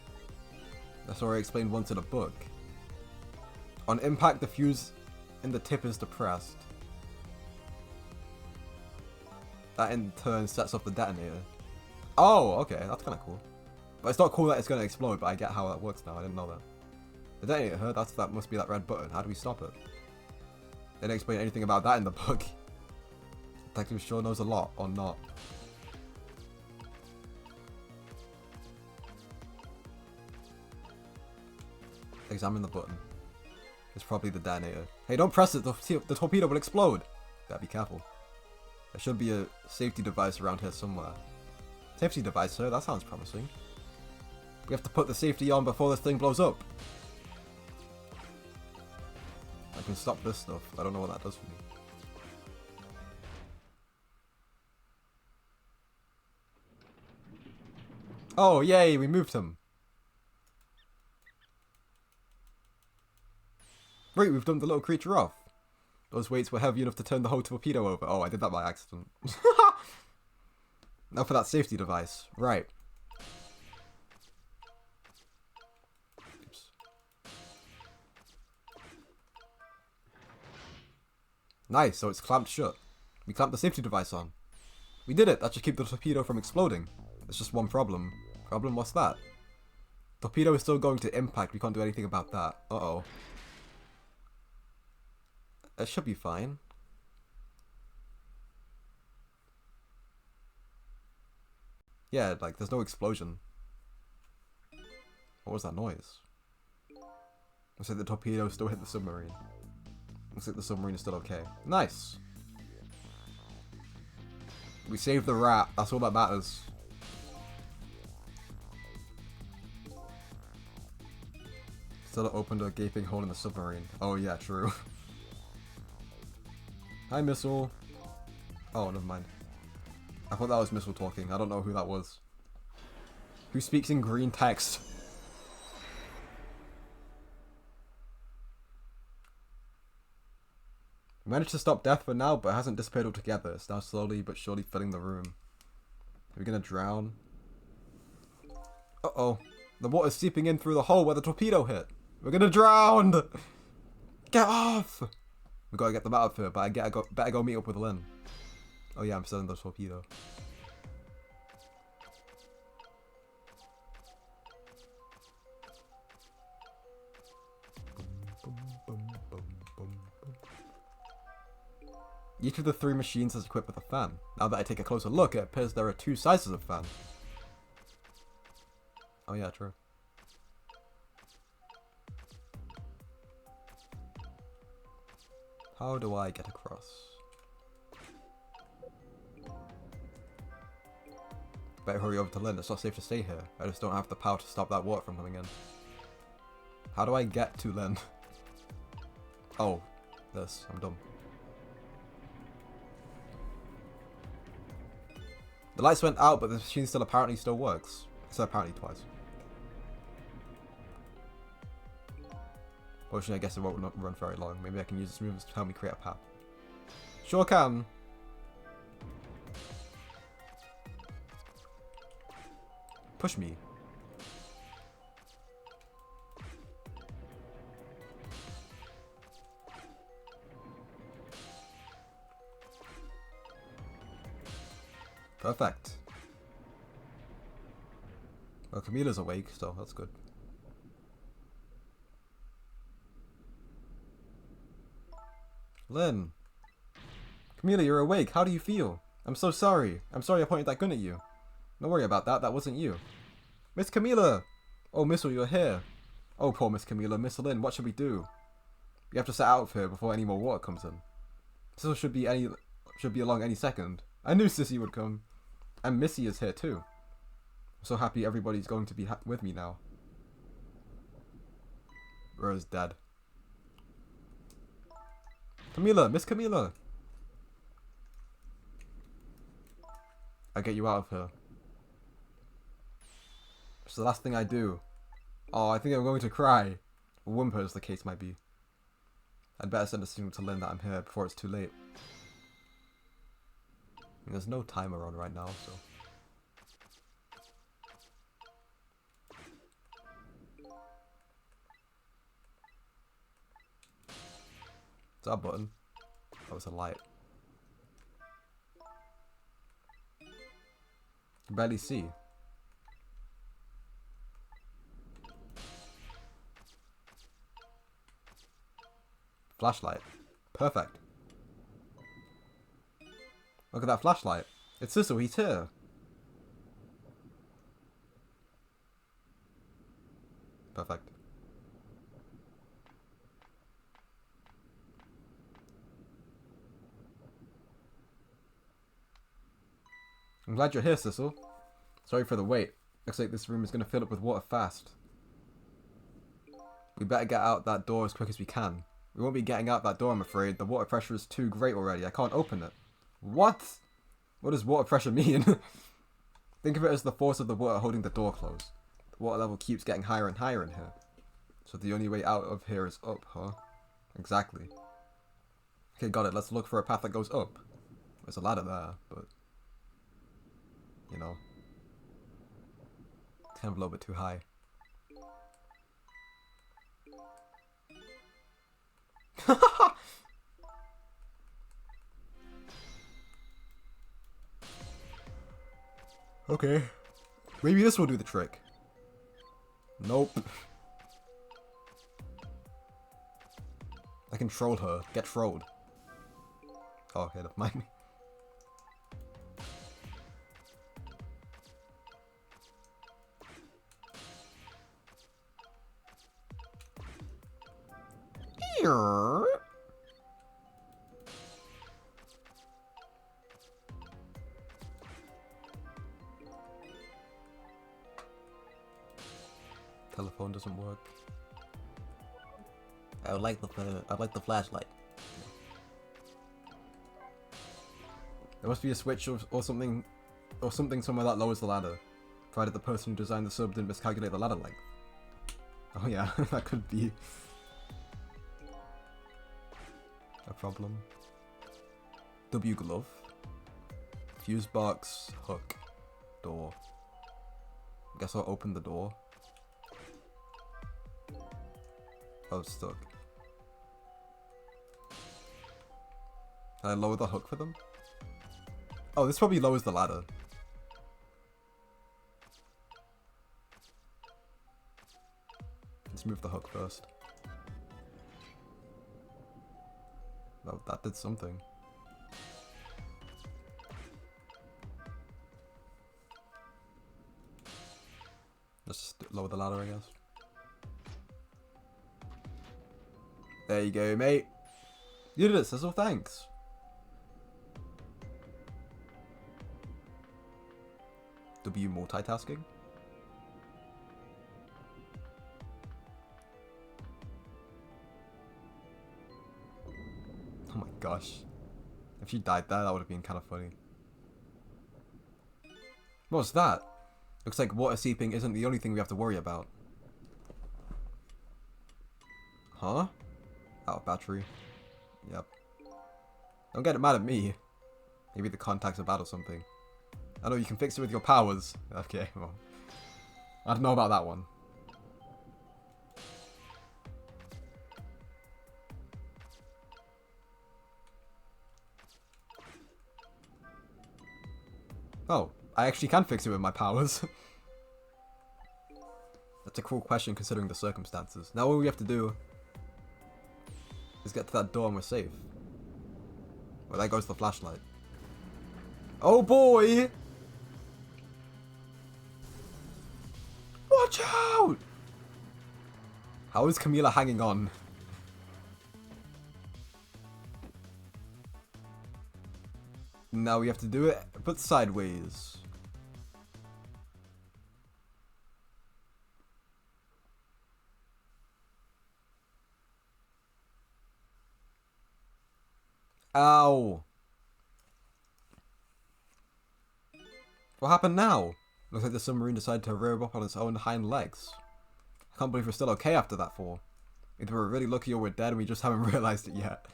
That's already explained once in a book. On impact, the fuse in the tip is depressed. That in turn sets off the detonator. Oh, okay, that's kind of cool. But it's not cool that it's going to explode, but I get how that works now. I didn't know that. The detonator, that must be that red button. How do we stop it? They didn't explain anything about that in the book. Detective sure knows a lot, or not. Examine the button. It's probably the detonator. Hey, don't press it, the torpedo will explode! Gotta be careful. There should be a safety device around here somewhere. Safety device, sir? That sounds promising. We have to put the safety on before this thing blows up. I can stop this stuff. I don't know what that does for me. Oh, yay, we moved him. Right, we've dumped the little creature off. Those weights were heavy enough to turn the whole torpedo over. Oh, I did that by accident. Now for that safety device. Right. Oops. Nice, so it's clamped shut. We clamped the safety device on. We did it! That should keep the torpedo from exploding. There's just one problem. Problem? What's that? Torpedo is still going to impact. We can't do anything about that. Uh-oh. It should be fine. Yeah, like, there's no explosion. What was that noise? Looks like the torpedo still hit the submarine. Looks like the submarine is still okay. Nice! We saved the rat. That's all that matters. Still opened a gaping hole in the submarine. Oh yeah, true. Hi, Missile. Oh, never mind. I thought that was Missile talking. I don't know who that was. Who speaks in green text? We managed to stop death for now, but it hasn't disappeared altogether. It's now slowly but surely filling the room. Are we gonna drown? Uh-oh. The water's seeping in through the hole where the torpedo hit. We're gonna drown! Get off! We gotta get them out of here, but I better go meet up with Lynn. Oh yeah, I'm selling the torpedo. Each of the 3 machines is equipped with a fan. Now that I take a closer look, it appears there are 2 sizes of fan. Oh yeah, true. How do I get across? Better hurry over to Lynn. It's not safe to stay here. I just don't have the power to stop that water from coming in. How do I get to Lynn? Oh, this. I'm dumb. The lights went out, but the machine apparently still works. I said apparently twice. Fortunately, I guess it won't run very long. Maybe I can use this movement to help me create a path. Sure can. Push me. Perfect. Well, Camilla's awake, so that's good. Lynn. Camilla, you're awake. How do you feel? I'm so sorry. I'm sorry I pointed that gun at you. Don't worry about that. That wasn't you. Miss Camilla! Oh, Missile, you're here. Oh, poor Miss Camilla. Miss Lynn, what should we do? We have to set out of here before any more water comes in. Sissel should be along any second. I knew Sissy would come. And Missy is here too. I'm so happy everybody's going to be with me now. Rose dead. Camilla, Miss Camilla. I'll get you out of here. It's the last thing I do. Oh, I think I'm going to cry. Or whimper, as the case might be. I'd better send a signal to Lynn that I'm here before it's too late. There's no timer on right now, so... Is that a button? Oh, it's a light. I can barely see. Flashlight. Perfect. Look at that flashlight. It's Sissel, he's here. Perfect. I'm glad you're here, Sissel. Sorry for the wait. Looks like this room is going to fill up with water fast. We better get out that door as quick as we can. We won't be getting out that door, I'm afraid. The water pressure is too great already. I can't open it. What? What does water pressure mean? Think of it as the force of the water holding the door closed. The water level keeps getting higher and higher in here. So the only way out of here is up, huh? Exactly. Okay, got it. Let's look for a path that goes up. There's a ladder there, but... You know. It's kind of a little bit too high. Okay. Maybe this will do the trick. Nope. I can troll her. Get trolled. Oh, okay, never mind. Telephone doesn't work. I would like the flashlight. There must be a switch or something somewhere that lowers the ladder. Provided the person who designed the sub didn't miscalculate the ladder length. Oh yeah, that could be a problem. W glove. Fuse box. Hook. Door. Guess I'll open the door. Oh, it's stuck. Can I lower the hook for them? Oh, this probably lowers the ladder. Let's move the hook first. Oh, that did something. Let's lower the ladder, I guess. There you go, mate. You did it, Sissel, thanks. W multitasking? Oh my gosh. If she died there, that would have been kind of funny. What's that? Looks like water seeping isn't the only thing we have to worry about. Huh? Out of battery. Yep. Don't get mad at me. Maybe the contacts are bad or something. I know you can fix it with your powers. Okay, well. I don't know about that one. Oh, I actually can fix it with my powers. That's a cool question considering the circumstances. Now all we have to do is get to that door and we're safe. Well, there goes the flashlight. Oh boy! Watch out! How is Camila hanging on? Now we have to do it, but sideways. Ow! What happened now? Looks like the submarine decided to rear up on its own hind legs. I can't believe we're still okay after that fall. Either we're really lucky or we're dead and we just haven't realized it yet.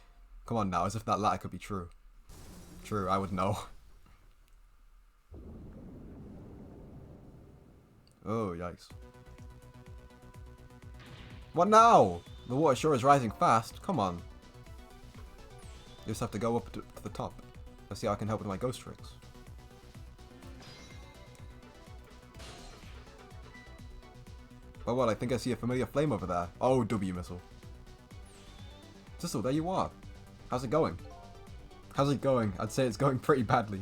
Come on now, as if that latter could be true. True, I would know. Oh, yikes. What now? The water sure is rising fast. Come on. You just have to go up to the top. Let's see how I can help with my ghost tricks. Oh well, I think I see a familiar flame over there. Oh, W missile. Sissel, there you are. How's it going? How's it going? I'd say it's going pretty badly.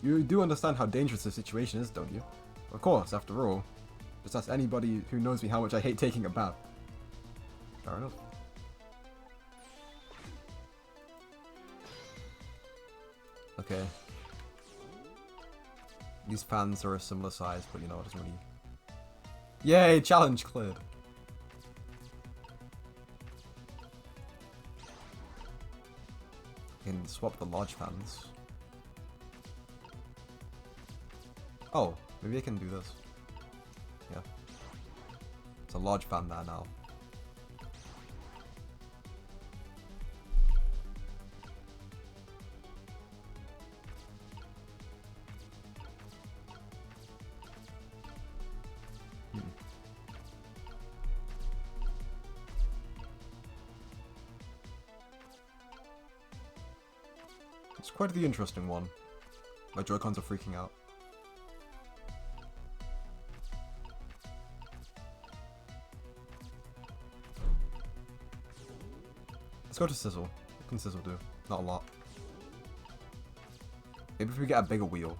You do understand how dangerous the situation is, don't you? Of course, after all. Just ask anybody who knows me how much I hate taking a bath. Fair enough. Okay. These fans are a similar size, but you know, it doesn't really... Yay! Challenge cleared! You can swap the large fans. Oh, maybe I can do this. Yeah. It's a large fan there now. It's quite the interesting one. My Joy-Cons are freaking out. Let's go to Sizzle. What can Sizzle do? Not a lot. Maybe if we get a bigger wheel.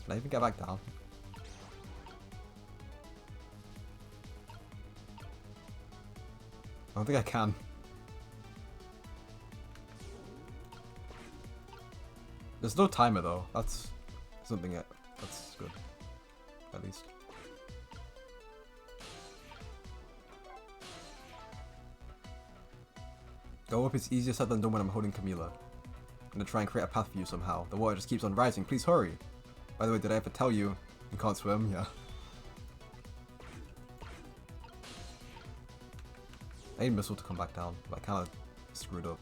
Can I even get back down? I don't think I can. There's no timer though. That's something that's good. At least. Go up is easier said than done when I'm holding Camila. I'm gonna try and create a path for you somehow. The water just keeps on rising. Please hurry. By the way, did I ever tell you you can't swim? Yeah. I need Missile to come back down, but I kind of screwed up.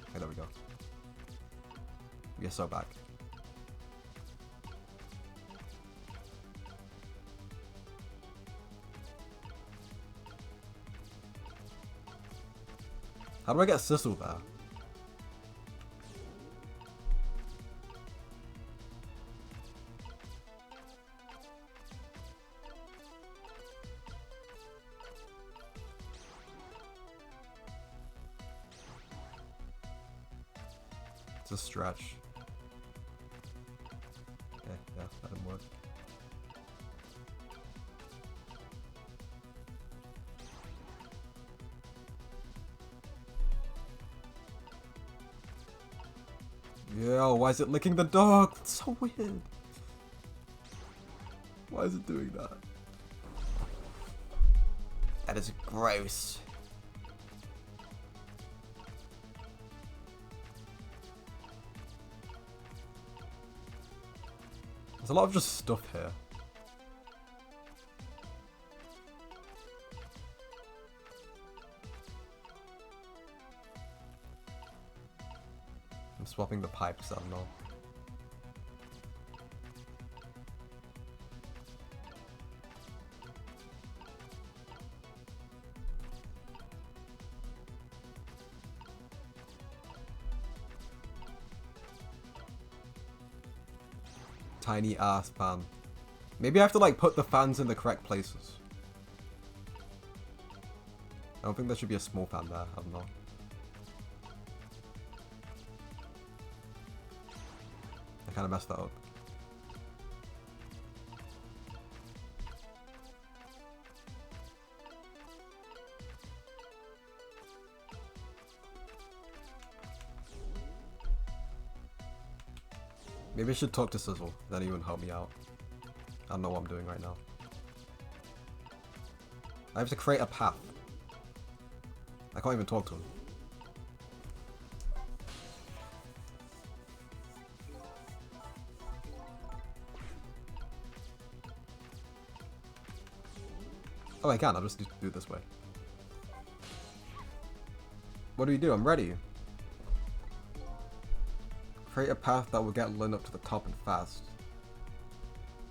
Okay, there we go. We get so back. How do I get Sissel there? It's a stretch. Okay, yeah, that didn't work. Yo, why is it licking the dog? That's so weird. Why is it doing that? That is gross. There's a lot of just stuff here. I'm swapping the pipes, I don't know. Tiny ass fan. Maybe I have to like put the fans in the correct places. I don't think there should be a small fan there, I don't know. kind of messed that up. Maybe I should talk to Sizzle, then he would help me out. I don't know what I'm doing right now. I have to create a path. I can't even talk to him. Oh, I can. I'll just do it this way. What do we do? I'm ready. Create a path that will get Lynn up to the top and fast.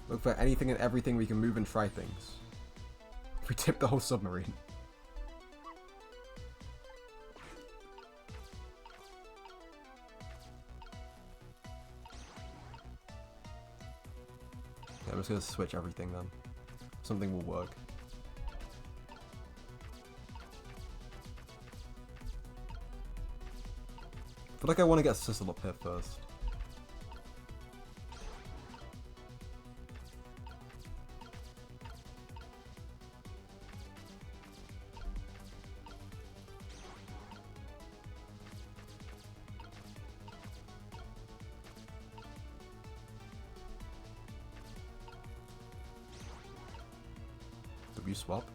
Look for anything and everything we can move and try things. We tip the whole submarine. Okay, I'm just gonna switch everything then. Something will work. I feel like I want to get Sizzle up here first. Do we swap?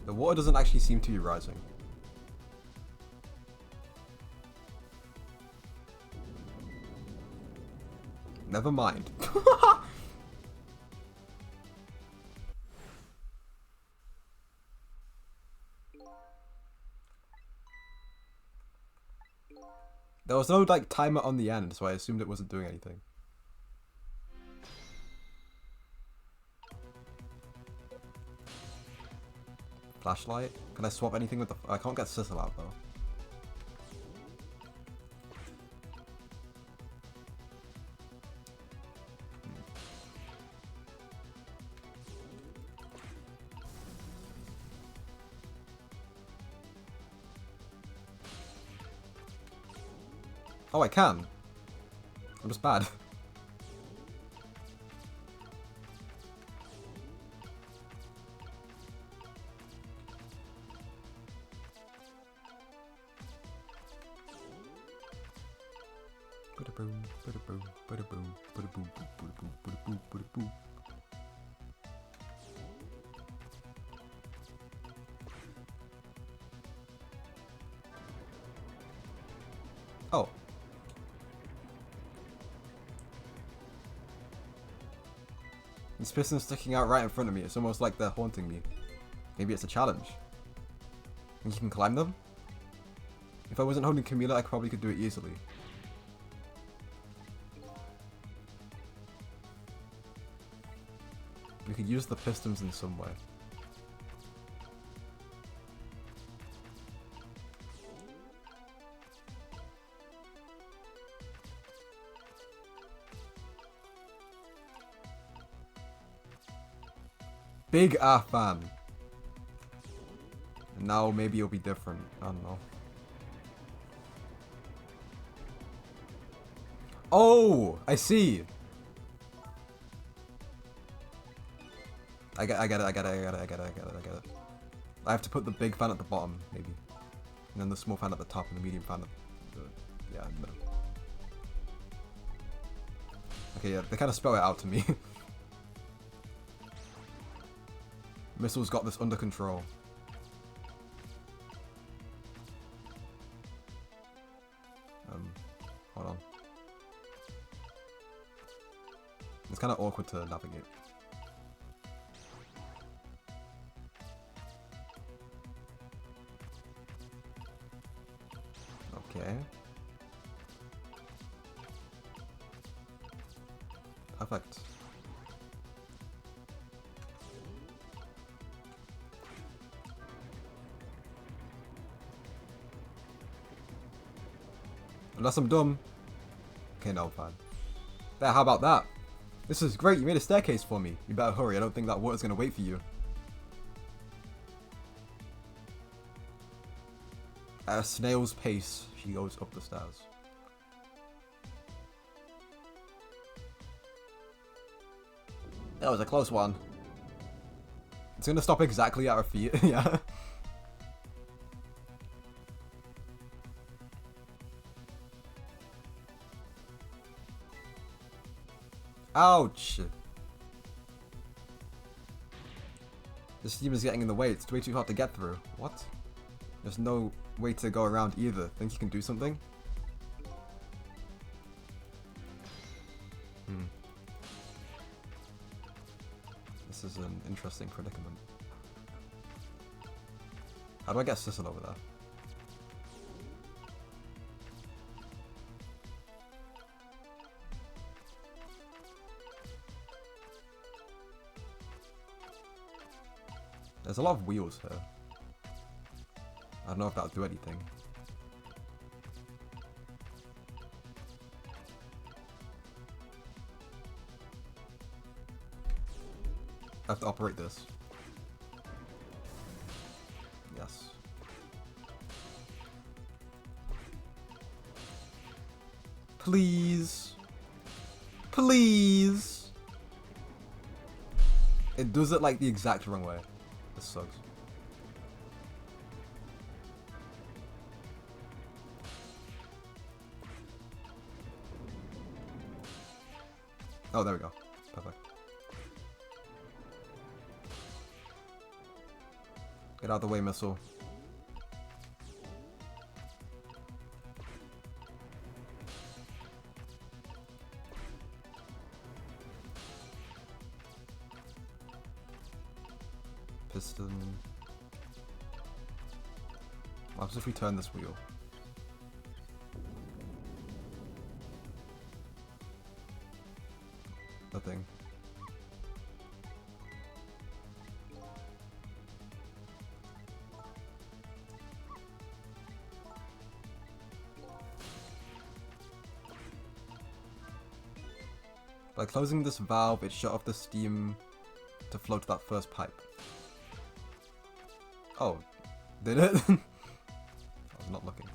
The water doesn't actually seem to be rising. Never mind. There was no like timer on the end, so I assumed it wasn't doing anything. Flashlight? Can I swap anything with the... I can't get Sizzle out though. Oh, I can. I'm just bad. Oh. These pistons sticking out right in front of me. It's almost like they're haunting me. Maybe it's a challenge. Think you can climb them? If I wasn't holding Camila, I probably could do it easily. We could use the pistons in some way. Big fan. And now maybe it'll be different. I don't know. Oh, I see. I get it. I have to put the big fan at the bottom, maybe. And then the small fan at the top and the medium fan at the... yeah, in the middle. Okay, yeah, they kind of spell it out to me. Missile's got this under control. Hold on. It's kind of awkward to navigate. Okay. Perfect. Unless I'm dumb. Okay, no, I'm fine. There, how about that? This is great, you made a staircase for me. You better hurry, I don't think that water's gonna wait for you. At a snail's pace, she goes up the stairs. That was a close one. It's gonna stop exactly at her feet, yeah. Ouch! This steam is getting in the way, it's way too hard to get through. What? There's no way to go around either. Think you can do something? This is an interesting predicament. How do I get Sissel over there? There's a lot of wheels here. I don't know if that'll do anything. I have to operate this. Yes. Please. Please. It does it like the exact wrong way. This sucks. Oh, there we go. Perfect. Get out of the way, missile. Piston. What happens if we turn this wheel? Nothing. By closing this valve, it shut off the steam to flow to that first pipe. Oh, did it? I was not looking.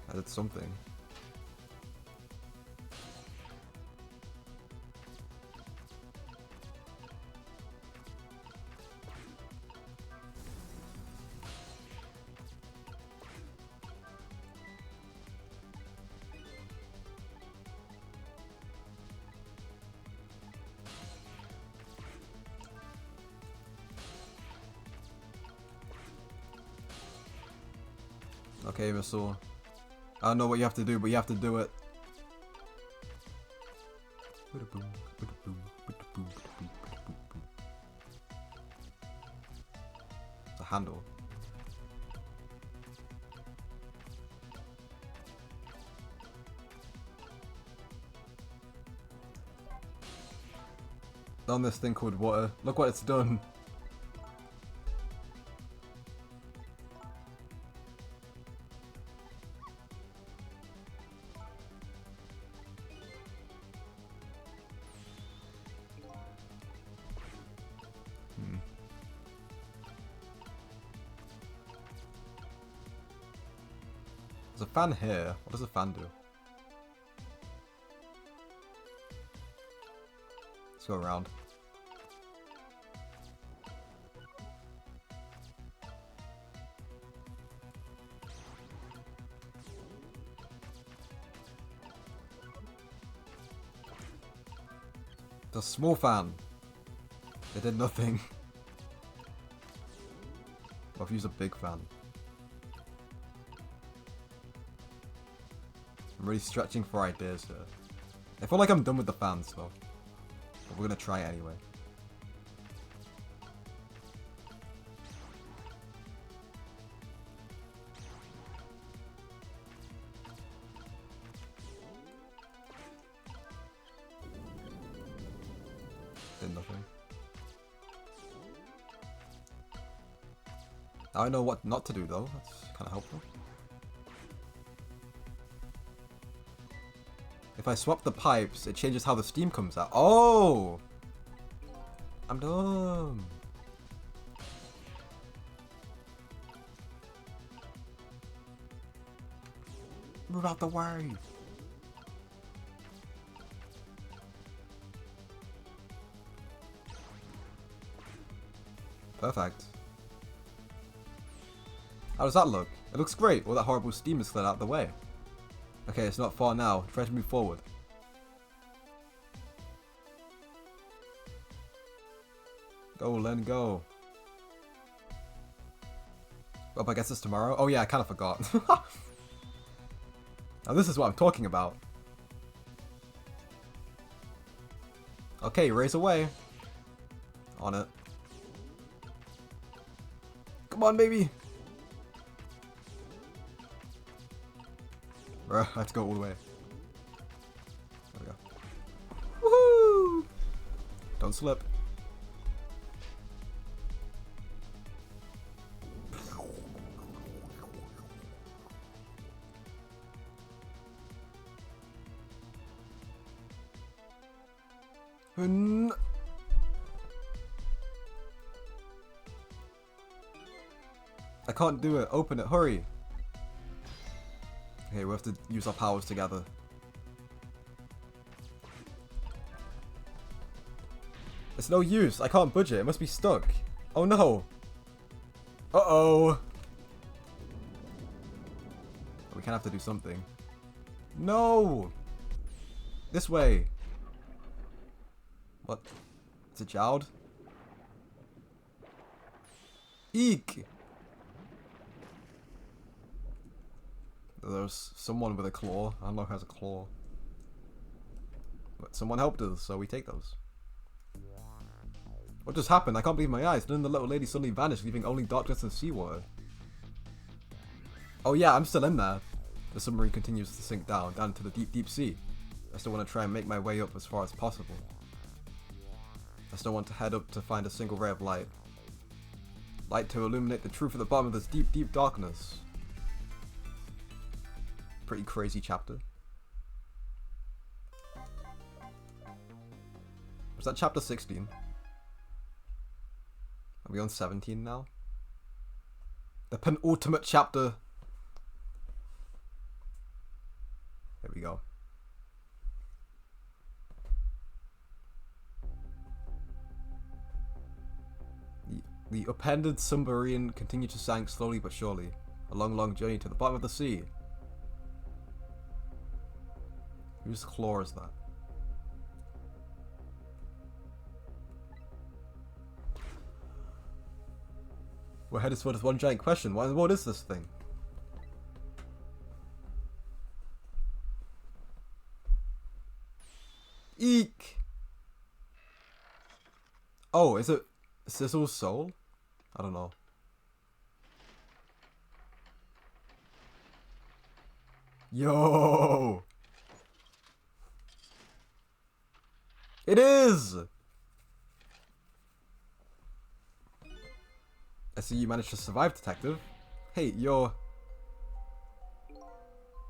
I did something. Okay, missile. I don't know what you have to do, but you have to do it. It's a handle. Done this thing called water. Look what it's done. There's a fan here. What does the fan do? Let's go around. The small fan. It did nothing. Well, I've used a big fan. I'm really stretching for ideas here. I feel like I'm done with the fans though. But we're gonna try it anyway. Did nothing. Now I know what not to do though. That's kind of helpful. If I swap the pipes, it changes how the steam comes out. Oh! I'm dumb. Move out the way. Perfect. How does that look? It looks great. All that horrible steam is cleared out of the way. Okay, it's not far now. Try to move forward. Go, Len, go. Well, I guess it's tomorrow. Oh yeah, I kind of forgot. Now this is what I'm talking about. Okay, race away. On it. Come on, baby. Bruh, I have to go all the way. There we go. Woohoo! Don't slip. I can't do it. Open it. Hurry. Okay, we have to use our powers together. It's no use. I can't budge it. It must be stuck. Oh no. Uh-oh. We kind of have to do something. No. This way. What? It's a child? Eek! There's someone with a claw. I don't know who has a claw. But someone helped us, so we take those. What just happened? I can't believe my eyes. Then the little lady suddenly vanished, leaving only darkness and seawater. Oh yeah, I'm still in there. The submarine continues to sink down into the deep, deep sea. I still want to try and make my way up as far as possible. I still want to head up to find a single ray of light. Light to illuminate the truth at the bottom of this deep, deep darkness. Pretty crazy chapter. Was that chapter 16? Are we on 17 now? The penultimate chapter. There we go. The upended submarine continued to sink slowly but surely. A long, long journey to the bottom of the sea. Whose claw is that? We're headed towards one giant question. What is this thing? Eek! Oh, is it Sizzle's soul? I don't know. Yo! It is! I see you managed to survive, detective. Hey, you're...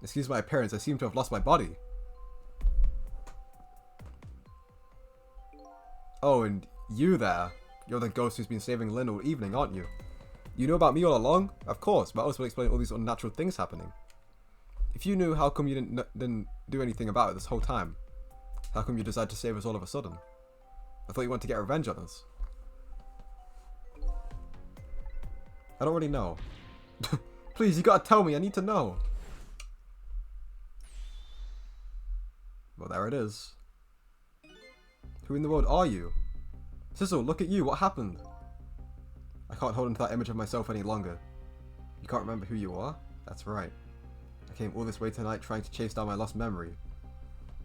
Excuse my appearance, I seem to have lost my body. Oh, and you there. You're the ghost who's been saving Lynn all evening, aren't you? You knew about me all along? Of course, but I also will explain all these unnatural things happening. If you knew, how come you didn't do anything about it this whole time? How come you decided to save us all of a sudden? I thought you wanted to get revenge on us. I don't really know. Please, you gotta tell me, I need to know. Well, there it is. Who in the world are you? Sizzle, look at you, what happened? I can't hold onto that image of myself any longer. You can't remember who you are? That's right. I came all this way tonight trying to chase down my lost memory.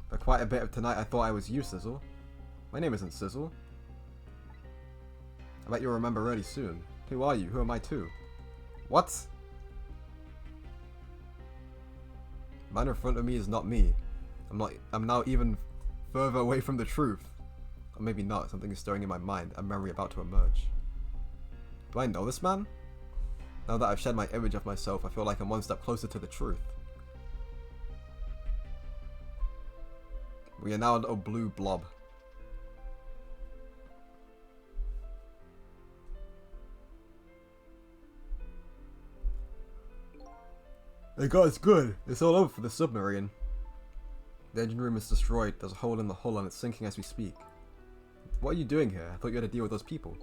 For quite a bit of tonight I thought I was you, Sizzle. My name isn't Sizzle. I bet you'll remember really soon. Who are you? Who am I too? What? The man in front of me is not me. I'm now even further away from the truth. Or maybe not, something is stirring in my mind, a memory about to emerge. Do I know this man? Now that I've shed my image of myself, I feel like I'm one step closer to the truth. We are now a little blue blob. Hey guys, good. It's all over for the submarine. The engine room is destroyed. There's a hole in the hull and it's sinking as we speak. What are you doing here? I thought you had to deal with those people.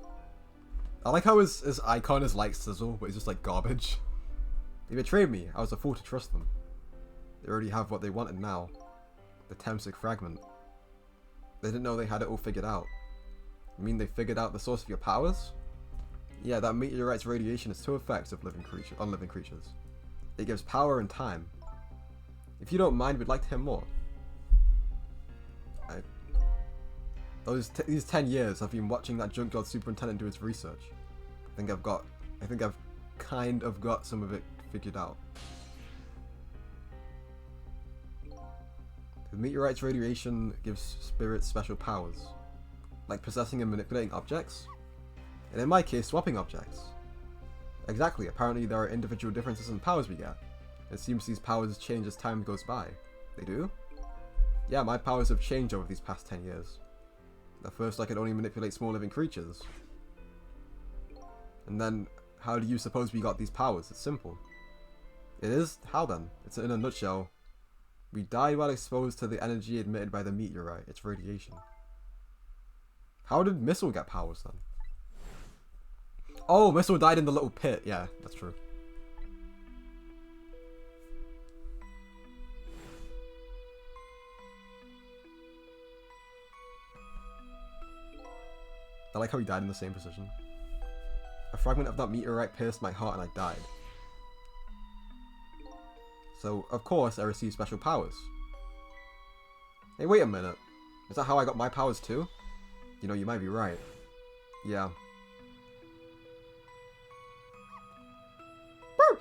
I like how his icon is like Sizzle, but he's just like garbage. They betrayed me. I was a fool to trust them. They already have what they wanted now. The Temsic fragment. They didn't know they had it all figured out. You mean they figured out the source of your powers? Yeah, that meteorite's radiation has two effects on living creatures. It gives power and time. If you don't mind, we'd like to hear more. These 10 years I've been watching that junkyard superintendent do his research. I think I've kind of got some of it figured out. The meteorite's radiation gives spirits special powers, like possessing and manipulating objects, and in my case, swapping objects. Exactly, apparently there are individual differences in powers we get. It seems these powers change as time goes by. They do? Yeah, my powers have changed over these past 10 years. At first I could only manipulate small living creatures. And then, how do you suppose we got these powers? It's simple. It is? How then? It's in a nutshell. We died while exposed to the energy emitted by the meteorite, its radiation. How did Missile get powers then? Oh, Missile died in the little pit. Yeah, that's true. I like how he died in the same position. A fragment of that meteorite pierced my heart and I died. So, of course, I received special powers. Hey, wait a minute. Is that how I got my powers too? You know, you might be right. Yeah. Woo!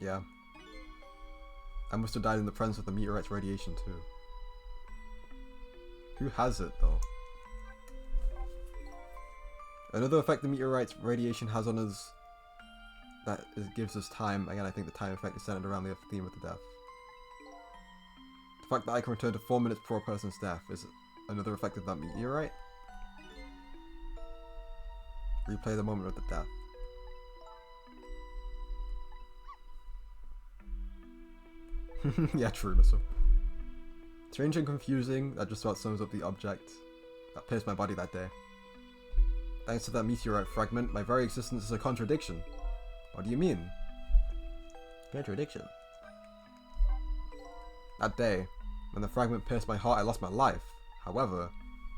Yeah. I must have died in the presence of the meteorite's radiation too. Who has it though? Another effect the meteorite's radiation has on us gives us time. Again, I think the time effect is centered around the theme of the death. The fact that I can return to 4 minutes before a person's death is another effect of that meteorite. Replay the moment of the death. Yeah, true, Missile. Strange and confusing, that just about sums up the object that pierced my body that day. Thanks to that meteorite fragment, my very existence is a contradiction. What do you mean? Contradiction? That day, when the fragment pierced my heart, I lost my life. However,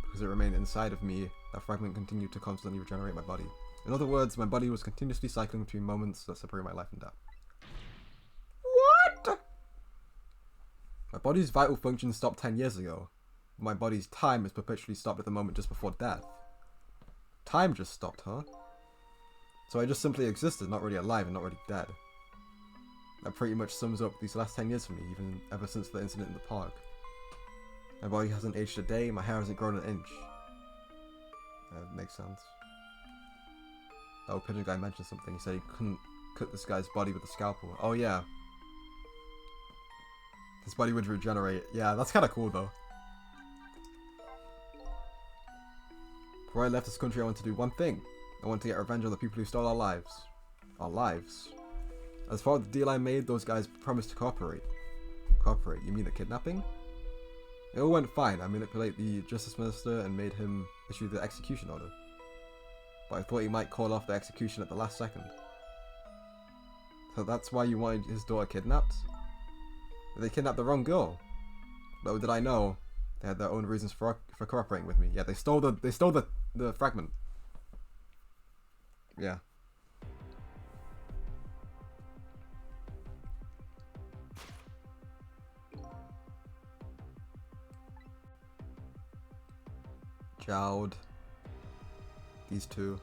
because it remained inside of me, that fragment continued to constantly regenerate my body. In other words, my body was continuously cycling between moments that separate my life and death. What? My body's vital functions stopped 10 years ago. My body's time is perpetually stopped at the moment just before death. Time just stopped, huh? So I just simply existed, not really alive and not really dead. That pretty much sums up these last 10 years for me, even ever since the incident in the park. My body hasn't aged a day, my hair hasn't grown an inch. Makes sense. Oh, Pigeon Guy mentioned something. He said he couldn't cut this guy's body with a scalpel. Oh yeah. His body would regenerate. Yeah, that's kind of cool though. Before I left this country, I wanted to do one thing. I wanted to get revenge on the people who stole our lives. Our lives. As part of the deal I made, those guys promised to cooperate. Cooperate? You mean the kidnapping? It all went fine. I manipulated the Justice Minister and made him issue the execution order. But I thought he might call off the execution at the last second. So that's why you wanted his daughter kidnapped? They kidnapped the wrong girl. Little did I know, they had their own reasons for cooperating with me. Yeah, they stole the fragment. Yeah. Jowd. These two.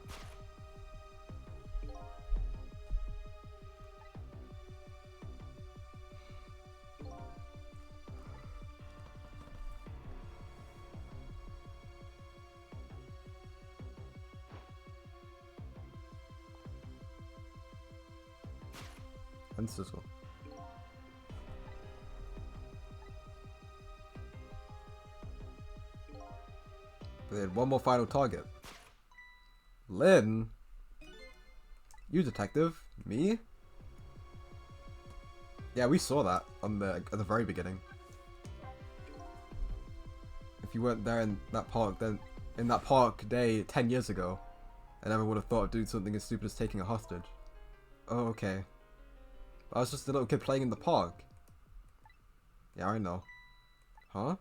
And Sizzle. They had one more final target. Lynn? You detective? Me? Yeah, we saw that at the very beginning. If you weren't there in that park, then in that park day 10 years ago, I never would have thought of doing something as stupid as taking a hostage. Oh, okay. I was just a little kid playing in the park. Yeah, I know. Huh?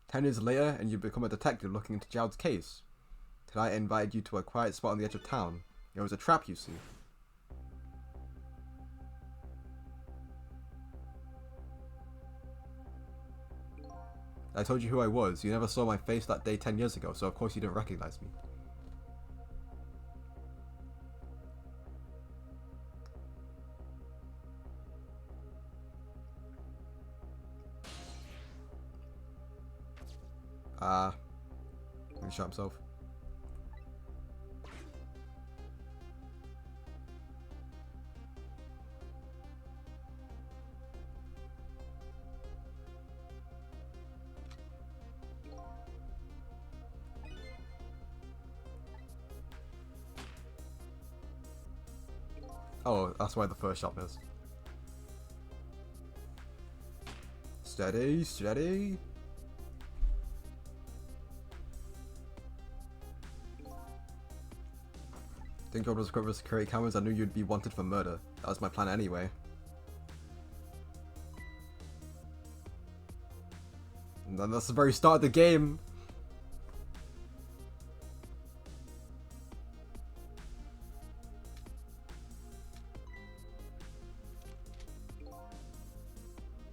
10 years later, and you become a detective looking into Jowd's case. Tonight I invited you to a quiet spot on the edge of town. It was a trap, you see. I told you who I was. You never saw my face that day 10 years ago, so of course you didn't recognize me. He shot himself. Oh, that's why the first shot missed. Steady, steady. Didn't go to discover security cameras. I knew you'd be wanted for murder. That was my plan anyway. And then that's the very start of the game.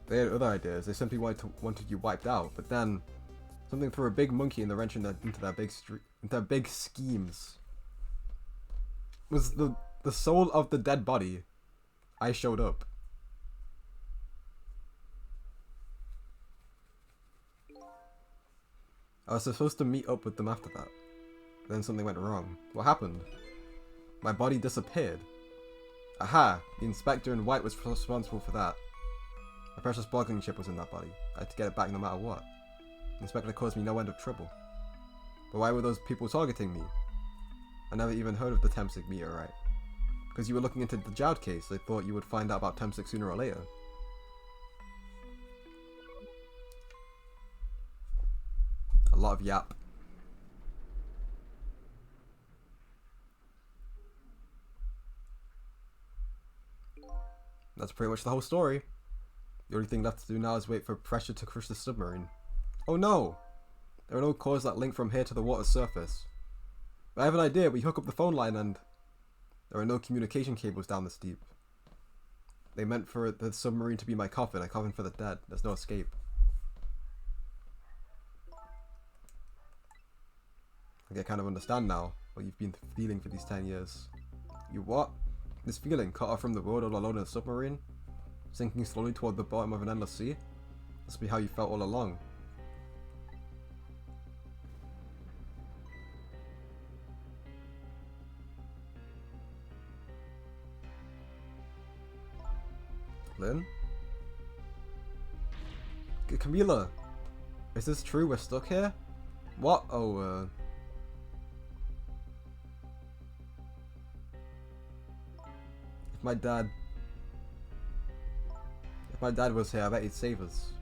They had other ideas. They simply wanted you wiped out. But then, something threw a big monkey in the wrench into their big schemes. Was the soul of the dead body. I showed up. I was supposed to meet up with them after that. Then something went wrong. What happened? My body disappeared. Aha! The inspector in white was responsible for that. My precious bargaining chip was in that body. I had to get it back no matter what. The inspector caused me no end of trouble. But why were those people targeting me? I never even heard of the Temsik meteorite. Because you were looking into the Jowd case, they thought you would find out about Temsik sooner or later. A lot of yap. That's pretty much the whole story. The only thing left to do now is wait for pressure to crush the submarine. Oh no! There are no cores that link from here to the water's surface. But I have an idea. We hook up the phone line and there are no communication cables down this deep. They meant for the submarine to be my coffin, a coffin for the dead. There's no escape. I think I kind of understand now what you've been feeling for these 10 years. You what? This feeling, cut off from the world all alone in a submarine? Sinking slowly toward the bottom of an endless sea? This must be how you felt all along. Lynn? Camila! Is this true? We're stuck here? What? Oh, If my dad was here, I bet he'd save us.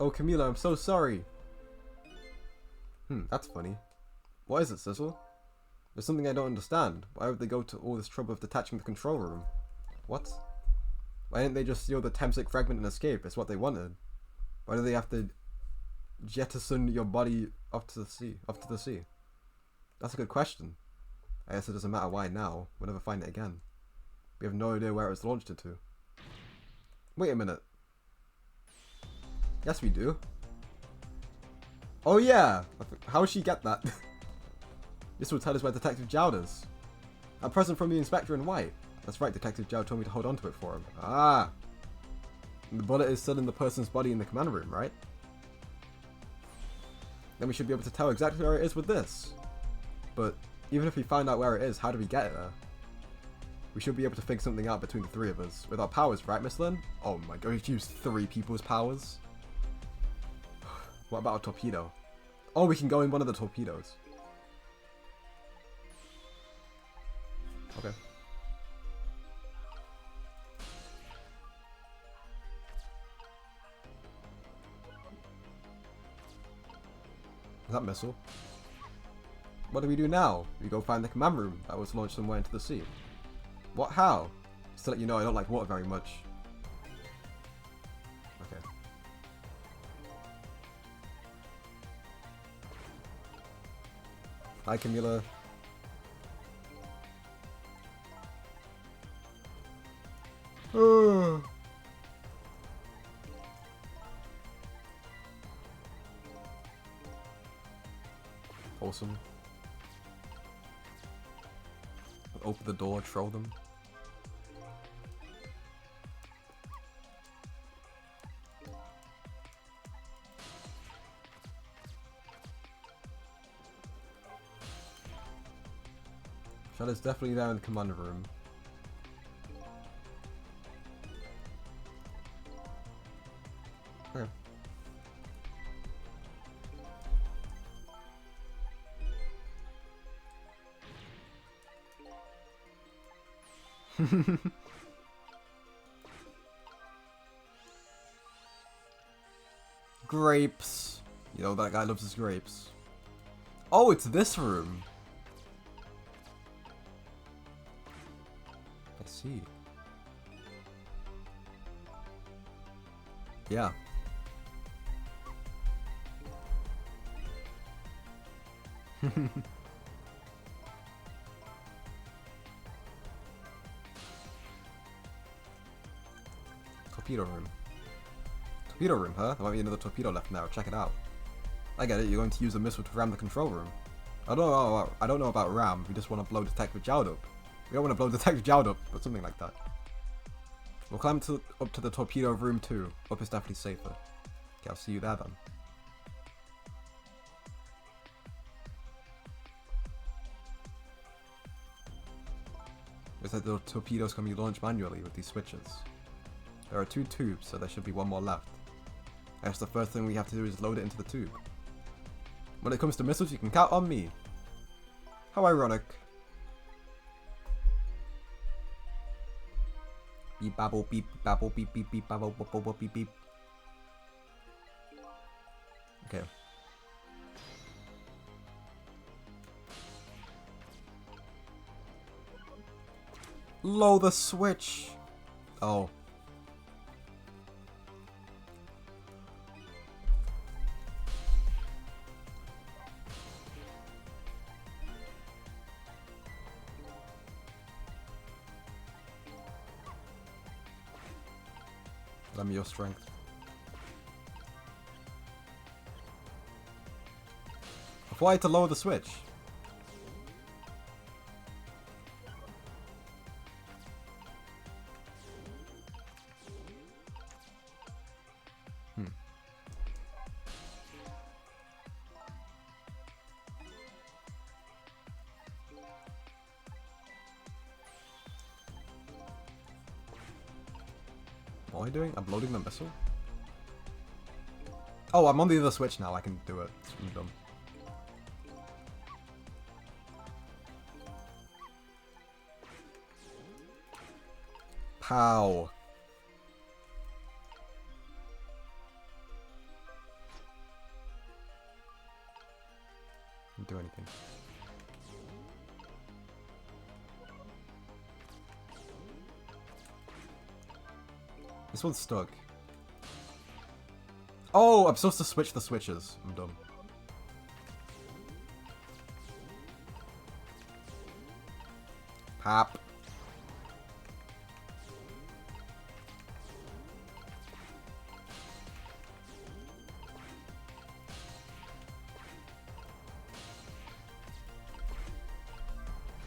Oh, Camila, I'm so sorry. That's funny. What is it, Sizzle? There's something I don't understand. Why would they go to all this trouble of detaching the control room? What? Why didn't they just steal the Temsik fragment and escape? It's what they wanted. Why do they have to jettison your body off to the sea? That's a good question. I guess it doesn't matter why now. We'll never find it again. We have no idea where it was launched into. Wait a minute. Yes, we do. Oh yeah! How would she get that? This will tell us where Detective Jowd is. A present from the inspector in white. That's right, Detective Jowd told me to hold on to it for him. Ah! And the bullet is still in the person's body in the command room, right? then we should be able to tell exactly where it is with this. But even if we find out where it is, how do we get there? We should be able to figure something out between the three of us. With our powers, right, Miss Lynn? Oh my god, we've used 3 people's powers. What about a torpedo? Oh, we can go in one of the torpedoes. Okay. Is that missile? What do we do now? We go find the command room that was launched somewhere into the sea. What? How? Just to let you know, I don't like water very much. Okay. Hi, Camila. Awesome. Open the door, troll them. Shadow's definitely there in the command room. Okay. Grapes. You know, that guy loves his grapes. Oh, it's this room. I see. Yeah. Torpedo room. Torpedo room, huh? There might be another torpedo left now. Check it out. I get it. You're going to use a missile to ram the control room. I don't know about ram. We just want to blow Detective Jowd up. We don't want to blow Detective Jowd up, but something like that. We'll climb up to the torpedo room too. Up is definitely safer. Okay, I'll see you there then. It said the torpedoes can be launched manually with these switches. There are 2 tubes, so there should be 1 more left. I guess the first thing we have to do is load it into the tube. When it comes to missiles, you can count on me. How ironic. Beep babble beep babble beep beep beep babble beep beep beep. Okay. Low the switch. Oh. Lend me your strength. Before I had to lower the switch. What am I doing? I'm loading the missile? Oh, I'm on the other switch now. I can do it. I'm dumb. Pow. Didn't do anything. This one's stuck. Oh, I'm supposed to switch the switches. I'm dumb. Pop.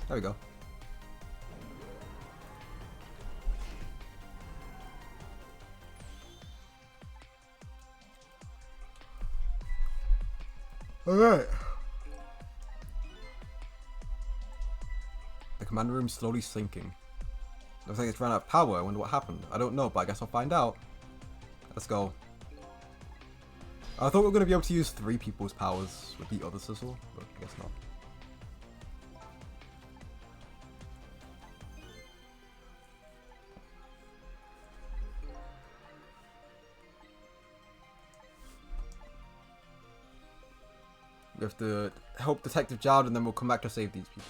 There we go. Alright. The command room's slowly sinking. Looks like it's run out of power. I wonder what happened. I don't know, but I guess I'll find out. Let's go. I thought we were going to be able to use 3 people's powers with the other sizzle, but I guess not. We have to help Detective Jowd and then we'll come back to save these people.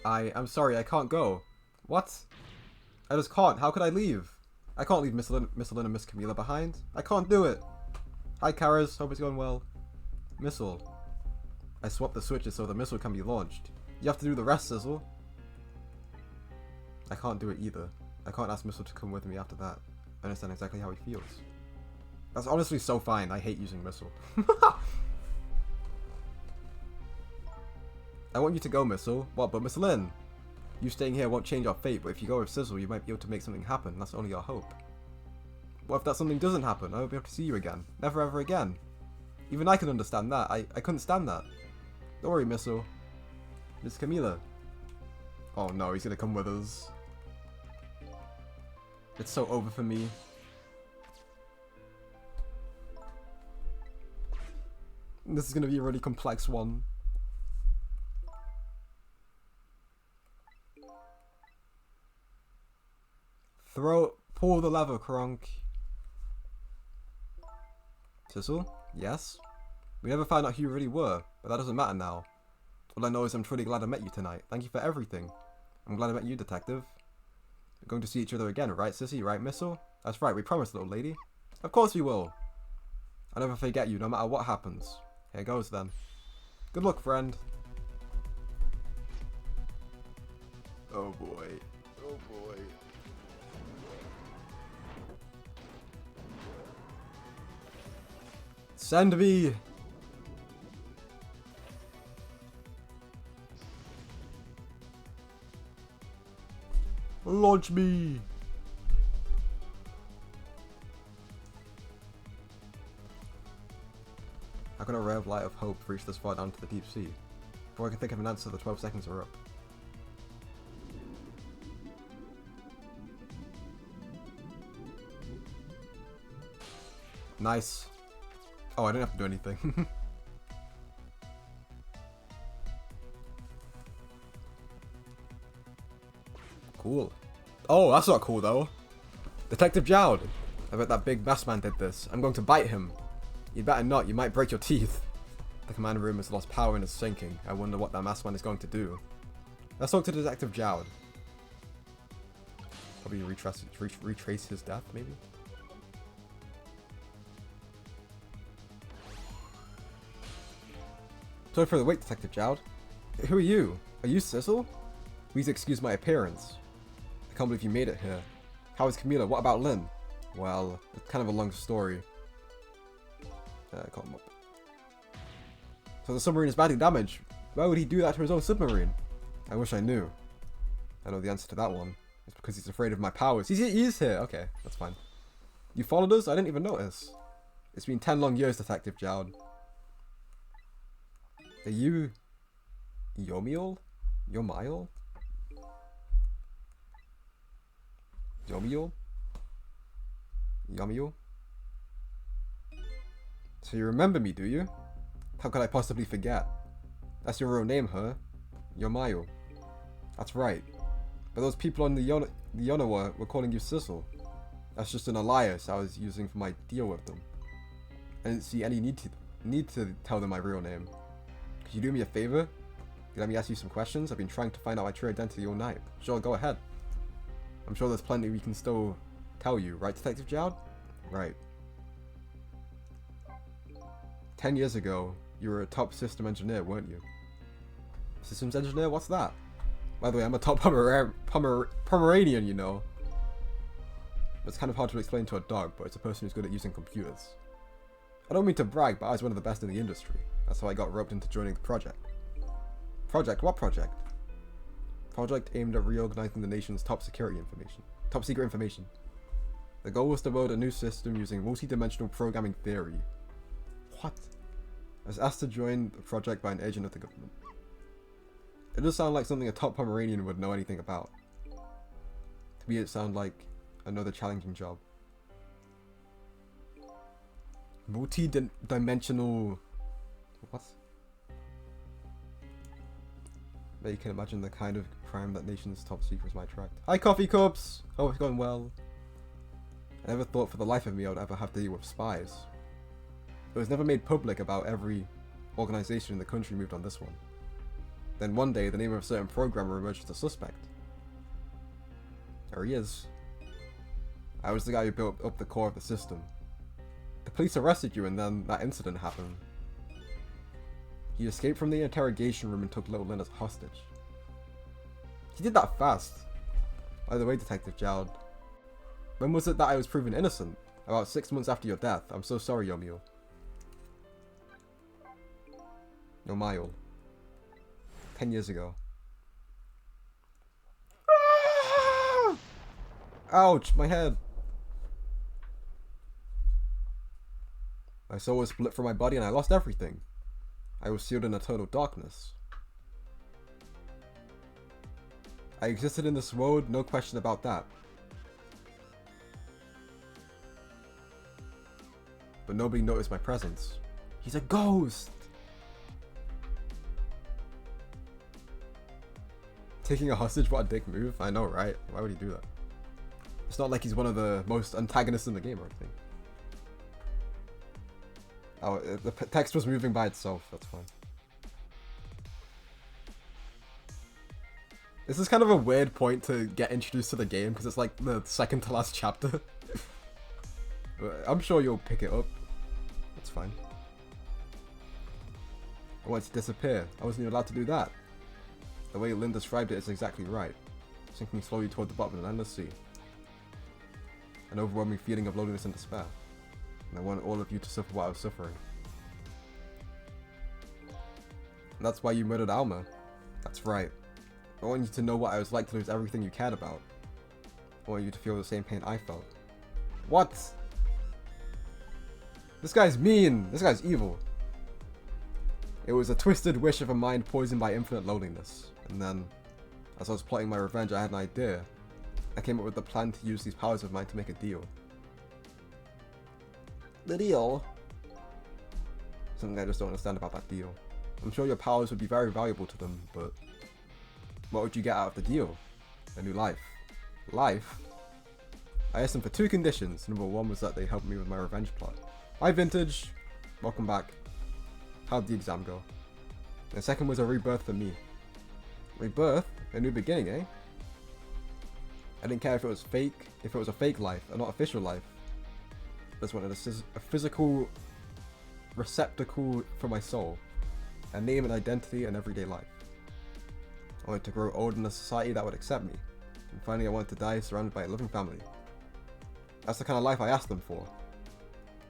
I'm sorry, I can't go. What? I just can't. How could I leave? I can't leave Miss Lynn and Miss Camila behind. I can't do it. Hi, Karas. Hope it's going well. Missile. I swapped the switches so the missile can be launched. You have to do the rest, Sizzle. I can't do it either. I can't ask Missile to come with me after that. I understand exactly how he feels. That's honestly so fine. I hate using Missile. I want you to go, Missile. What, but Miss Lynn? You staying here won't change our fate, but if you go with Sizzle, you might be able to make something happen. That's only our hope. What if that something doesn't happen? I won't be able to see you again. Never ever again. Even I can understand that. I couldn't stand that. Don't worry, Missile. Miss Camila. Oh no, he's gonna come with us. It's so over for me. This is gonna be a really complex one. Pull the lever, Kronk. Sizzle? Yes? We never found out who you really were, but that doesn't matter now. All I know is I'm truly glad I met you tonight. Thank you for everything. I'm glad I met you, Detective. We're going to see each other again, right, Sissy? Right, Missile? That's right, we promised, little lady. Of course we will. I'll never forget you, no matter what happens. Here goes, then. Good luck, friend. Oh, boy. Oh, boy. Send me! Launch me! How can a ray of light of hope reach this far down to the deep sea? Before I can think of an answer, the 12 seconds are up. Nice. Oh, I didn't have to do anything. Cool. Oh, that's not cool though. Detective Jowd. I bet that big masked man did this. I'm going to bite him. You'd better not, you might break your teeth. The command room has lost power and is sinking. I wonder what that masked man is going to do. Let's talk to Detective Jowd. Probably retrace his death, maybe? Sorry for the wait, Detective Jowd. Who are you? Are you Sizzle? Please excuse my appearance. I can't believe you made it here. How is Camila? What about Lynn? Well, it's kind of a long story. I caught him up. So the submarine is badly damaged. Why would he do that to his own submarine? I wish I knew. I know the answer to that one. It's because he's afraid of my powers. He is here. Okay, that's fine. You followed us? I didn't even notice. It's been 10 long years, Detective Jowd. Are you... Yomiel? Yomiel? Yomiel? Yomiel? So you remember me, do you? How could I possibly forget? That's your real name, huh? Yomiel. That's right. But those people on the Yonawa were calling you Sizzle. That's just an alias I was using for my deal with them. I didn't see any need to tell them my real name. Could you do me a favor? Could you let me ask you some questions? I've been trying to find out my true identity all night. Sure, go ahead. I'm sure there's plenty we can still tell you, right, Detective Jowd? Right. 10 years ago, you were a top system engineer, weren't you? Systems engineer? What's that? By the way, I'm a top Pomeranian, you know. It's kind of hard to explain to a dog, but it's a person who's good at using computers. I don't mean to brag, but I was one of the best in the industry. That's how I got roped into joining the project. Project? What project? Project aimed at reorganizing the nation's top secret information. The goal was to build a new system using multi-dimensional programming theory. What? I was asked to join the project by an agent of the government. It does sound like something a top Pomeranian would know anything about. To me, it sounded like another challenging job. Multi-dimensional... What? But you can imagine the kind of crime that nation's top secrets might attract. Hi, coffee cups! Oh, it's going well. I never thought for the life of me I would ever have to deal with spies. It was never made public about every organization in the country moved on this one. Then one day, the name of a certain programmer emerged as a suspect. There he is. I was the guy who built up the core of the system. The police arrested you and then that incident happened. He escaped from the interrogation room and took little Lynn as hostage. He did that fast. By the way, Detective Jowd. When was it that I was proven innocent? About 6 months after your death. I'm so sorry, Yomiel. Yomiel. 10 years ago. Ouch, my head. My soul was split from my body and I lost everything. I was sealed in eternal darkness. I existed in this world, no question about that. But nobody noticed my presence. He's a ghost! Taking a hostage, what a dick move. I know, right? Why would he do that? It's not like he's one of the most antagonists in the game or anything. Oh, the text was moving by itself. That's fine. This is kind of a weird point to get introduced to the game because it's like the second to last chapter. But I'm sure you'll pick it up. That's fine. I wanted to disappear. I wasn't even allowed to do that. The way Lynn described it is exactly right. Sinking slowly toward the bottom of an endless sea. An overwhelming feeling of loneliness and despair. And I wanted all of you to suffer what I was suffering. And that's why you murdered Alma. That's right. I want you to know what I was like to lose everything you cared about. I want you to feel the same pain I felt. What? This guy's mean! This guy's evil. It was a twisted wish of a mind poisoned by infinite loneliness. And then, as I was plotting my revenge, I had an idea. I came up with the plan to use these powers of mine to make a deal. The deal? Something I just don't understand about that deal. I'm sure your powers would be very valuable to them, but what would you get out of the deal? A new life. Life? I asked them for 2 conditions. Number 1 was that they helped me with my revenge plot. Hi Vintage! Welcome back. How'd the exam go? The second was a rebirth for me. Rebirth? A new beginning, eh? I didn't care if it was fake, if it was a fake life, a not official life. I just wanted a physical receptacle for my soul. A name and identity in everyday life. I wanted to grow old in a society that would accept me. And finally I wanted to die surrounded by a loving family. That's the kind of life I asked them for.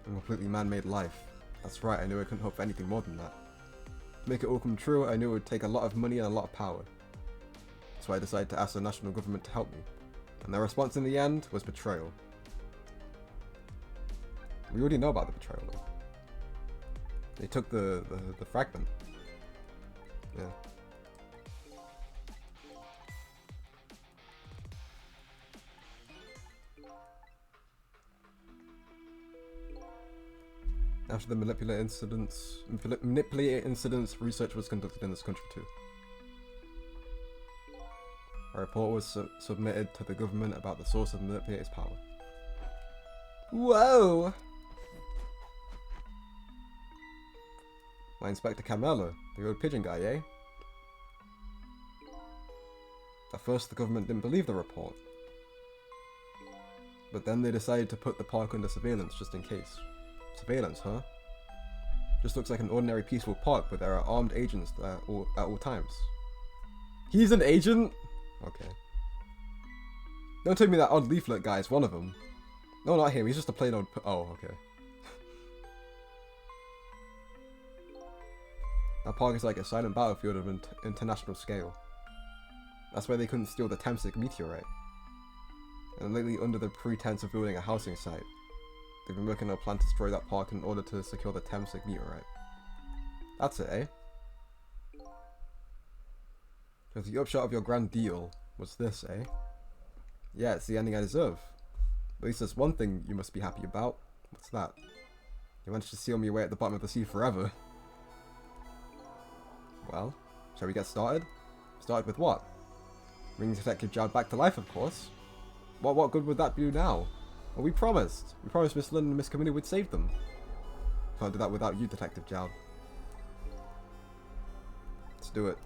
A completely man-made life. That's right, I knew I couldn't hope for anything more than that. To make it all come true, I knew it would take a lot of money and a lot of power. So I decided to ask the national government to help me. And their response in the end was betrayal. We already know about the betrayal though. They took the fragment. Yeah. After the manipulated incidents, research was conducted in this country too. A report was submitted to the government about the source of the manipulator's power. Whoa! My Inspector Carmelo, the old pigeon guy, eh? At first the government didn't believe the report. But then they decided to put the park under surveillance just in case. Surveillance, huh? Just looks like an ordinary peaceful park, but there are armed agents at all times. He's an agent? Okay. Don't tell me that odd leaflet guy is one of them. No, not him, he's just a plain old oh, okay. That park is like a silent battlefield of international scale. That's why they couldn't steal the Tamsic meteorite. and lately under the pretense of building a housing site. They've been working on a plan to destroy that park in order to secure the Temsik meteorite. That's it, eh? So the upshot of your grand deal was this, eh? Yeah, it's the ending I deserve. At least there's one thing you must be happy about. What's that? You managed to seal me away at the bottom of the sea forever. Well, shall we get started? Started with what? Bringing Detective Jowd back to life, of course. What good would that do now? Well, we promised. We promised Miss Lynn and Miss Camilla would save them. Can't do that without you, Detective Jowd. Let's do it.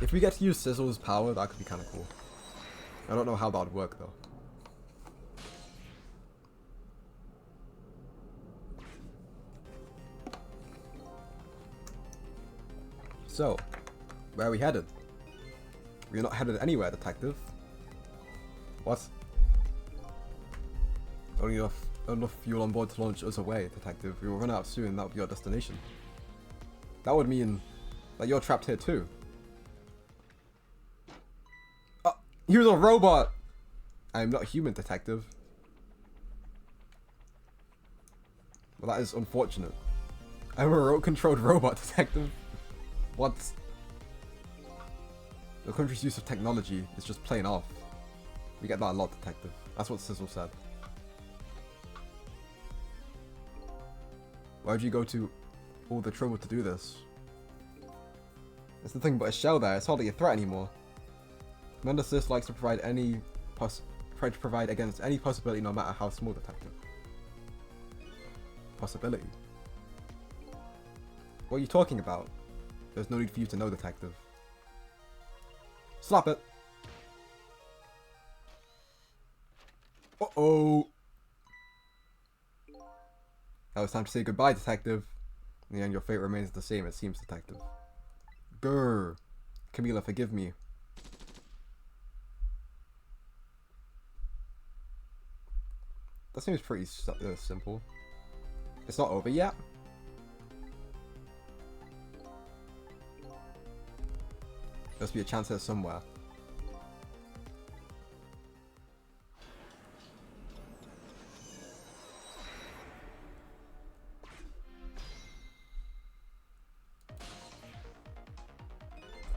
If we get to use Sizzle's power, that could be kind of cool. I don't know how that would work, though. So, where are we headed? We're not headed anywhere, Detective. What? Only enough fuel on board to launch us away, Detective. We will run out soon, that would be our destination. That would mean that you're trapped here too. Oh, he was a robot! I am not human, Detective. Well, that is unfortunate. I'm a remote-controlled robot, Detective. What? The country's use of technology is just plain off. We get that a lot, Detective. That's what Sizzle said. Why'd you go to all the trouble to do this? There's nothing but a shell there. It's hardly a threat anymore. Commander Sis likes to provide against any possibility, no matter how small, Detective. Possibility? What are you talking about? There's no need for you to know, Detective. Slap it! Uh-oh! Now it's time to say goodbye, Detective. In the end, your fate remains the same, it seems, Detective. Grrr. Camilla, forgive me. That seems pretty simple. It's not over yet. Must be a chance here somewhere.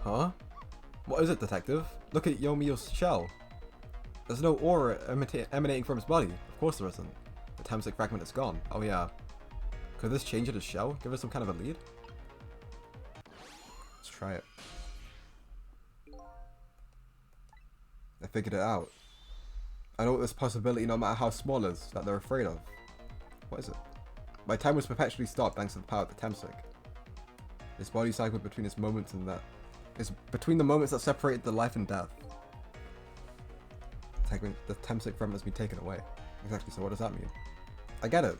Huh? What is it, Detective? Look at Yomio's shell. There's no aura emanating from his body. Of course there isn't. The Temsik fragment is gone. Oh yeah. Could this change it as shell? Give us some kind of a lead? Let's try it. I figured it out. I know what this possibility, no matter how small, is that they're afraid of. What is it? My time was perpetually stopped thanks to the power of the Temsik. This body cycled between its moments and that. It's between the moments that separated the life and death. The Temsik fragment has been taken away. Exactly, so what does that mean? I get it.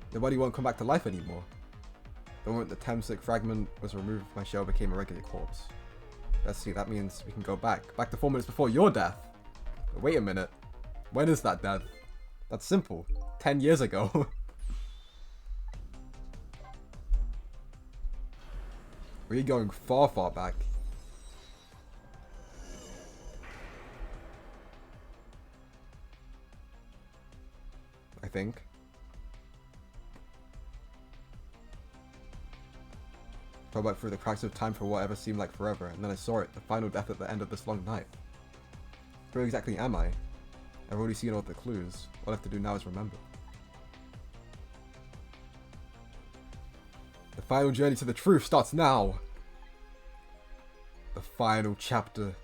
The body won't come back to life anymore. The moment the Temsik fragment was removed, my shell became a regular corpse. Let's see, that means we can go back to 4 minutes before your death. But wait a minute. When is that death? That's simple. 10 years ago. We're going far, far back. I think. Fell back through the cracks of time for whatever seemed like forever, and then I saw it, the final death at the end of this long night. Where exactly am I? I've already seen all the clues. All I have to do now is remember. The final journey to the truth starts now! The final chapter.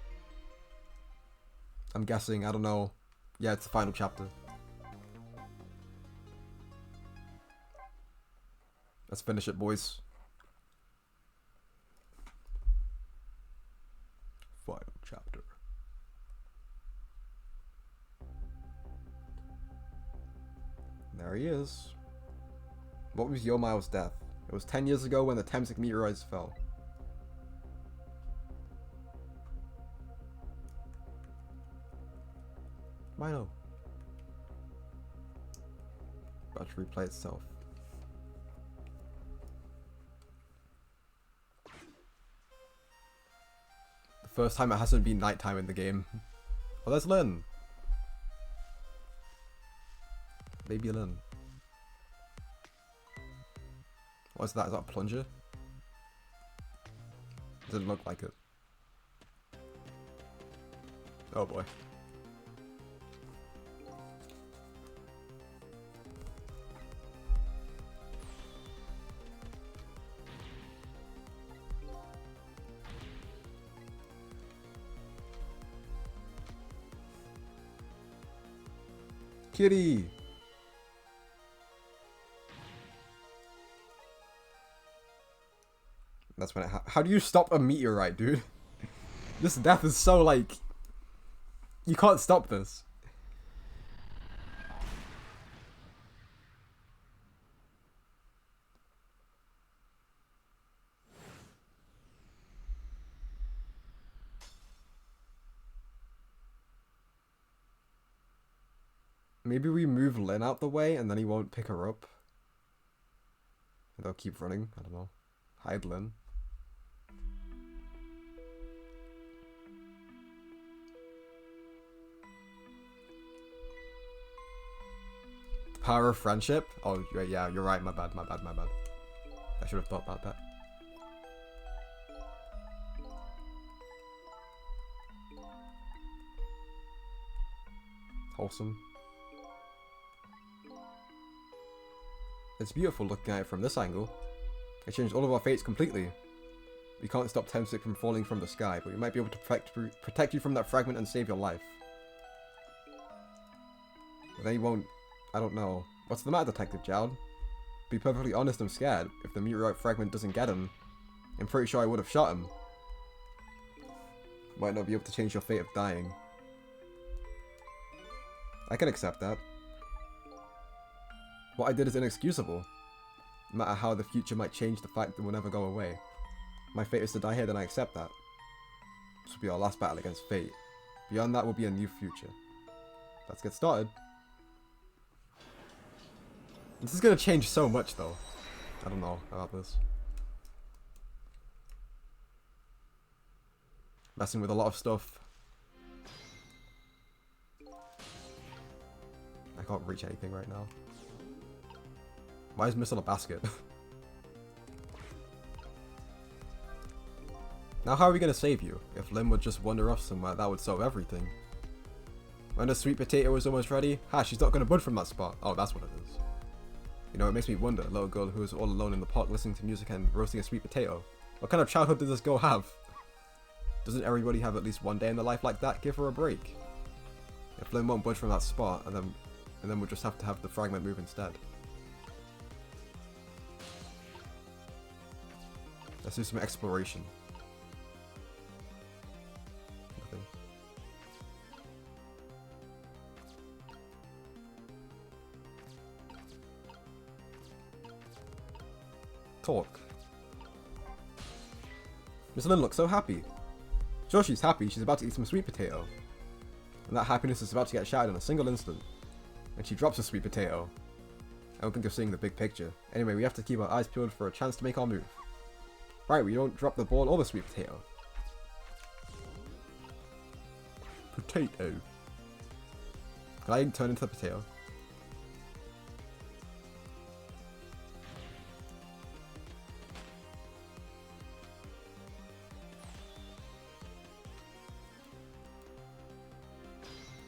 I'm guessing, I don't know. Yeah, it's the final chapter. Let's finish it, boys. Final chapter. There he is. What was Yomile's death? It was 10 years ago when the Temsik meteorites fell. Milo. About to replay itself. First time it hasn't been nighttime in the game. Oh, there's Lynn. Baby Lynn. What's that? Is that a plunger? Doesn't look like it. Oh boy. Kitty! That's when it how do you stop a meteorite, dude? This death is so, like... You can't stop this. Maybe we move Lynn out the way and then he won't pick her up. And they'll keep running. I don't know. Hide Lynn. The power of friendship? Oh, yeah, you're right. My bad. I should have thought about that. Wholesome. It's beautiful looking at it from this angle. It changed all of our fates completely. We can't stop Temsic from falling from the sky, but we might be able to protect you from that fragment and save your life. But then he won't... I don't know. What's the matter, Detective Jowd? To be perfectly honest, I'm scared. If the meteorite fragment doesn't get him, I'm pretty sure I would have shot him. Might not be able to change your fate of dying. I can accept that. What I did is inexcusable. No matter how the future might change, the fact that we'll never go away. My fate is to die here, then I accept that. This will be our last battle against fate. Beyond that will be a new future. Let's get started. This is gonna change so much though. I don't know about this. Messing with a lot of stuff. I can't reach anything right now. Why is missing a basket? Now how are we gonna save you? If Lynn would just wander off somewhere, that would solve everything. When the sweet potato was almost ready, she's not gonna budge from that spot. Oh, that's what it is. You know, it makes me wonder, a little girl who was all alone in the park listening to music and roasting a sweet potato. What kind of childhood did this girl have? Doesn't everybody have at least one day in their life like that? Give her a break. If Lynn won't budge from that spot, and then we'll just have to have the fragment move instead. Let's do some exploration. Nothing. Talk. Miss Lynn looks so happy. Sure, she's happy. She's about to eat some sweet potato. And that happiness is about to get shattered in a single instant. And she drops a sweet potato. I don't think they're seeing the big picture. Anyway, we have to keep our eyes peeled for a chance to make our move. Right, we don't drop the ball or the sweet potato. Potato. Can I turn into the potato?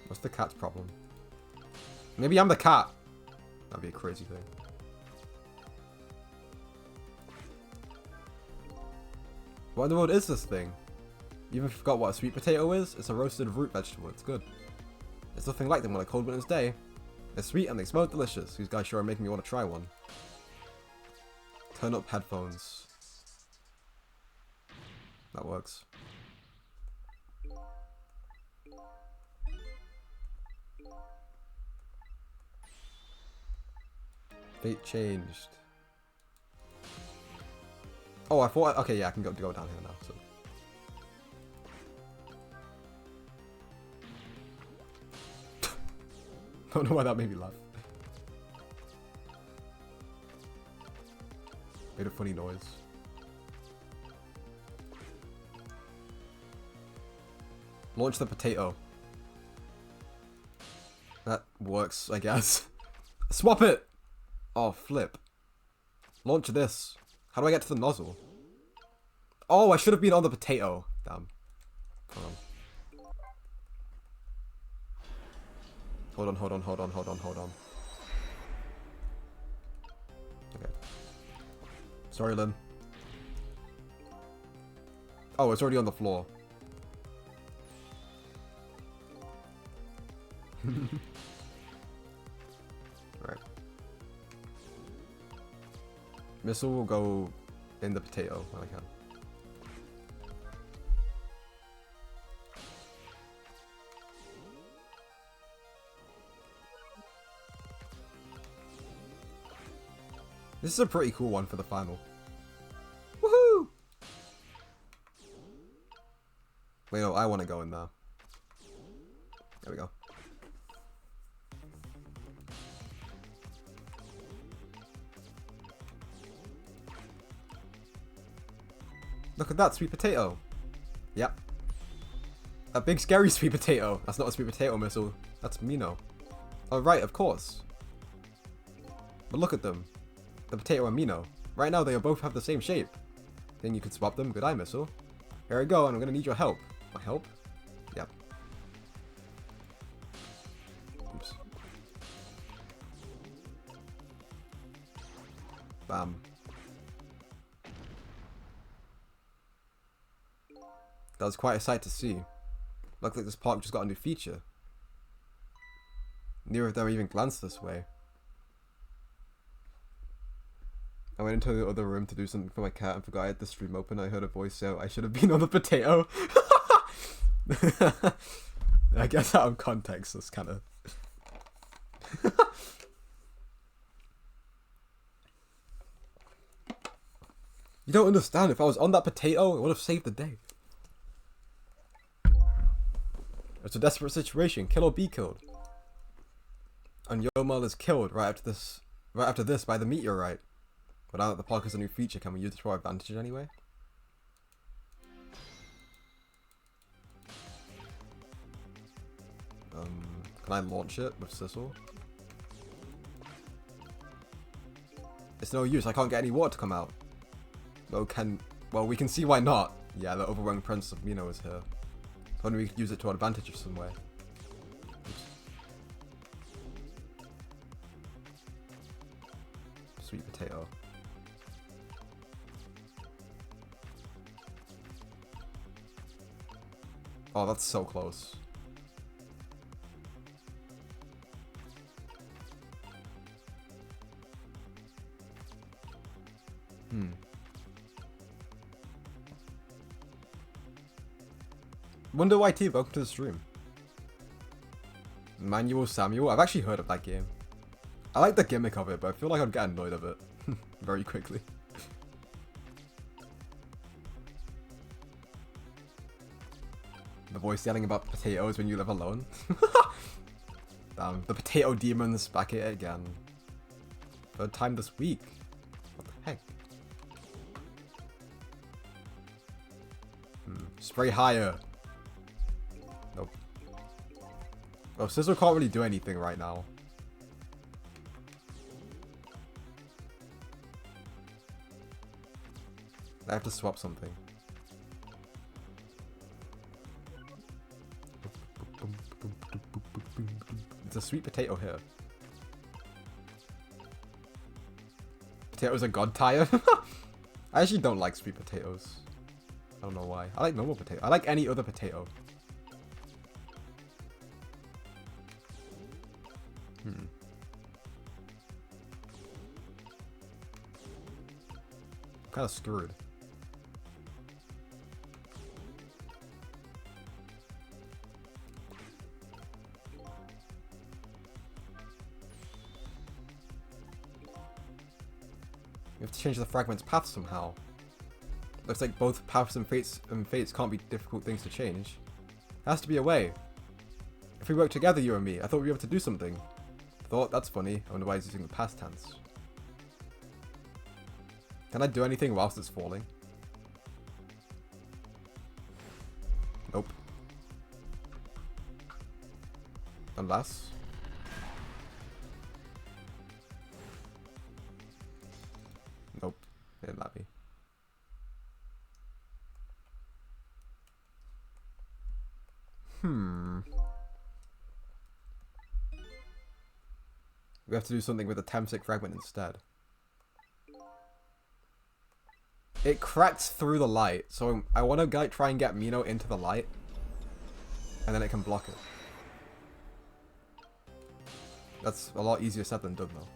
What's the cat's problem? Maybe I'm the cat. That'd be a crazy thing. What in the world is this thing? You even forgot what a sweet potato is? It's a roasted root vegetable. It's good. It's nothing like them on a cold winter's day. They're sweet and they smell delicious. These guys sure are making me want to try one. Turn up headphones. That works. Fate changed. Oh, I thought... Okay, yeah, I can go down here now, so... Don't know why that made me laugh. Made a funny noise. Launch the potato. That works, I guess. Swap it! Oh, flip. Launch this. How do I get to the nozzle? Oh, I should have been on the potato. Damn. Hold on. Hold on. Okay. Sorry, Lynn. Oh, it's already on the floor. Alright. Missile will go in the potato when I can. This is a pretty cool one for the final. Woohoo! Wait, no, I want to go in there. There we go. Look at that sweet potato. Yep. A big scary sweet potato. That's not a sweet potato missile. That's Mino. Oh, right, of course. But look at them. The potato and Mino. Right now, they both have the same shape. Then you could swap them. Good eye, missile. Here we go, and I'm gonna need your help. My help? Yep. Oops. Bam. That was quite a sight to see. Looks like this park just got a new feature. Neither of them even glanced this way. I went into the other room to do something for my cat and forgot I had the stream open. I heard a voice say, I should have been on the potato. I guess out of context, that's kind of... You don't understand. If I was on that potato, it would have saved the day. It's a desperate situation. Kill or be killed. And Yomal is killed right after this by the meteorite. But now that the park has a new feature, can we use it to our advantage anyway? Can I launch it with Sizzle? It's no use, I can't get any water to come out. Well, we can see why not. Yeah, the overwhelming presence of Mino is here. If only we could use it to our advantage of some way. Oops. Sweet potato. Oh, that's so close. Wonder YT, welcome to the stream. Manual Samuel, I've actually heard of that game. I like the gimmick of it, but I feel like I'd get annoyed of it very quickly. The voice yelling about potatoes when you live alone. Damn, the potato demon's back at it again. Third time this week. What the heck? Spray higher. Nope. Well, Sizzle can't really do anything right now. I have to swap something. It's a sweet potato here. Potatoes are god tier. I actually don't like sweet potatoes. I don't know why. I like normal potato. I like any other potato. Kind of screwed. We have to change the fragment's path somehow. Looks like both paths and fates can't be difficult things to change. There has to be a way. If we work together, you and me, I thought we'd be able to do something. Thought, that's funny. I wonder why he's using the past tense. Can I do anything whilst it's falling? Nope. Unless... Nope. Didn't let me. We have to do something with the Temsic fragment instead. It cracks through the light, so I want to try and get Mino into the light, and then it can block it. That's a lot easier said than done, though.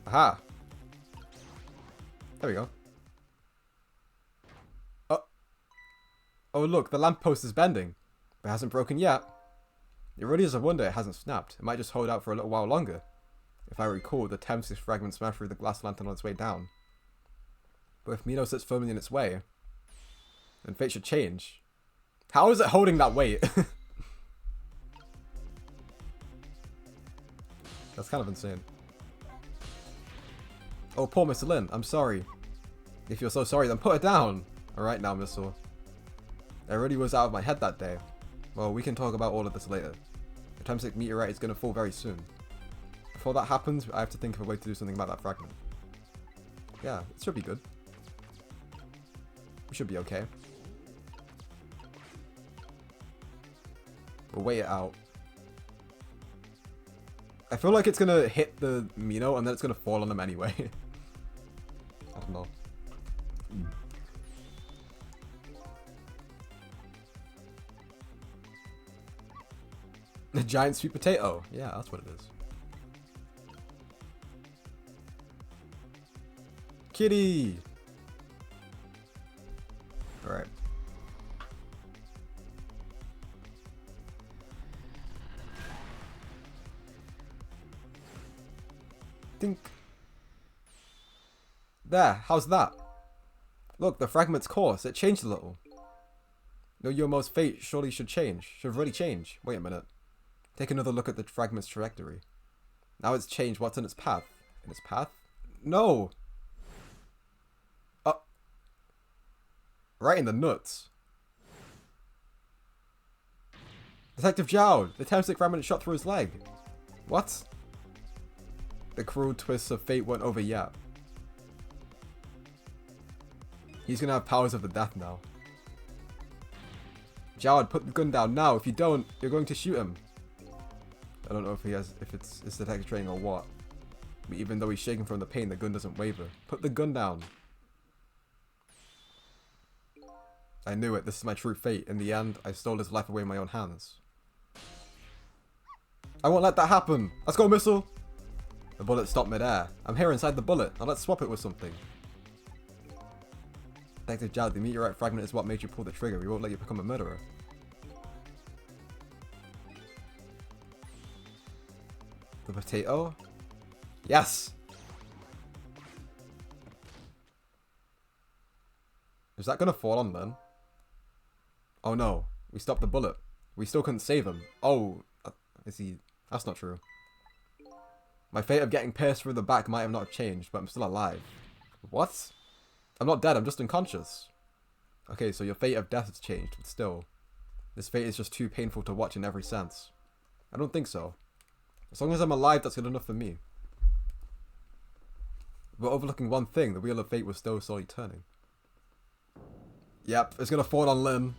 Aha! There we go. Oh! Oh look, the lamppost is bending. But it hasn't broken yet. It really is a wonder it hasn't snapped. It might just hold out for a little while longer. If I recall, the Temsic fragment smashed through the glass lantern on its way down. But if Mino sits firmly in its way, then fate should change. How is it holding that weight? That's kind of insane. Oh, poor Mr. Lin, I'm sorry. If you're so sorry, then put it down. Alright now, Missile. I really was out of my head that day. Well, we can talk about all of this later. The Temsic meteorite is going to fall very soon. Before that happens, I have to think of a way to do something about that fragment. Yeah, it should be good. We should be okay. We'll wait it out. I feel like it's going to hit the Mino and then it's going to fall on him anyway. I don't know. A giant sweet potato. Yeah, that's what it is. Kitty! Alright. Think. There, how's that? Look, the fragment's course. It changed a little. No, your most fate surely should change. Should really change. Wait a minute. Take another look at the fragment's trajectory. Now it's changed. What's in its path? In its path? No! Right in the nuts. Detective Jowd! The Temsic fragment shot through his leg. What? The cruel twists of fate weren't over yet. He's gonna have powers of the death now. Jowd, put the gun down now. If you don't, you're going to shoot him. I don't know if it's detective training or what. But even though he's shaking from the pain, the gun doesn't waver. Put the gun down. I knew it. This is my true fate. In the end, I stole his life away in my own hands. I won't let that happen. Let's go, Missile. The bullet stopped midair. I'm here inside the bullet. Now let's swap it with something. Detective Jowd, the meteorite fragment is what made you pull the trigger. We won't let you become a murderer. The potato? Yes! Is that gonna fall on then? Oh no. We stopped the bullet. We still couldn't save him. Oh. Is he... That's not true. My fate of getting pierced through the back might have not changed, but I'm still alive. What? I'm not dead, I'm just unconscious. Okay, so your fate of death has changed, but still. This fate is just too painful to watch in every sense. I don't think so. As long as I'm alive, that's good enough for me. We're overlooking one thing, the wheel of fate was still slowly turning. Yep, it's gonna fall on Lin.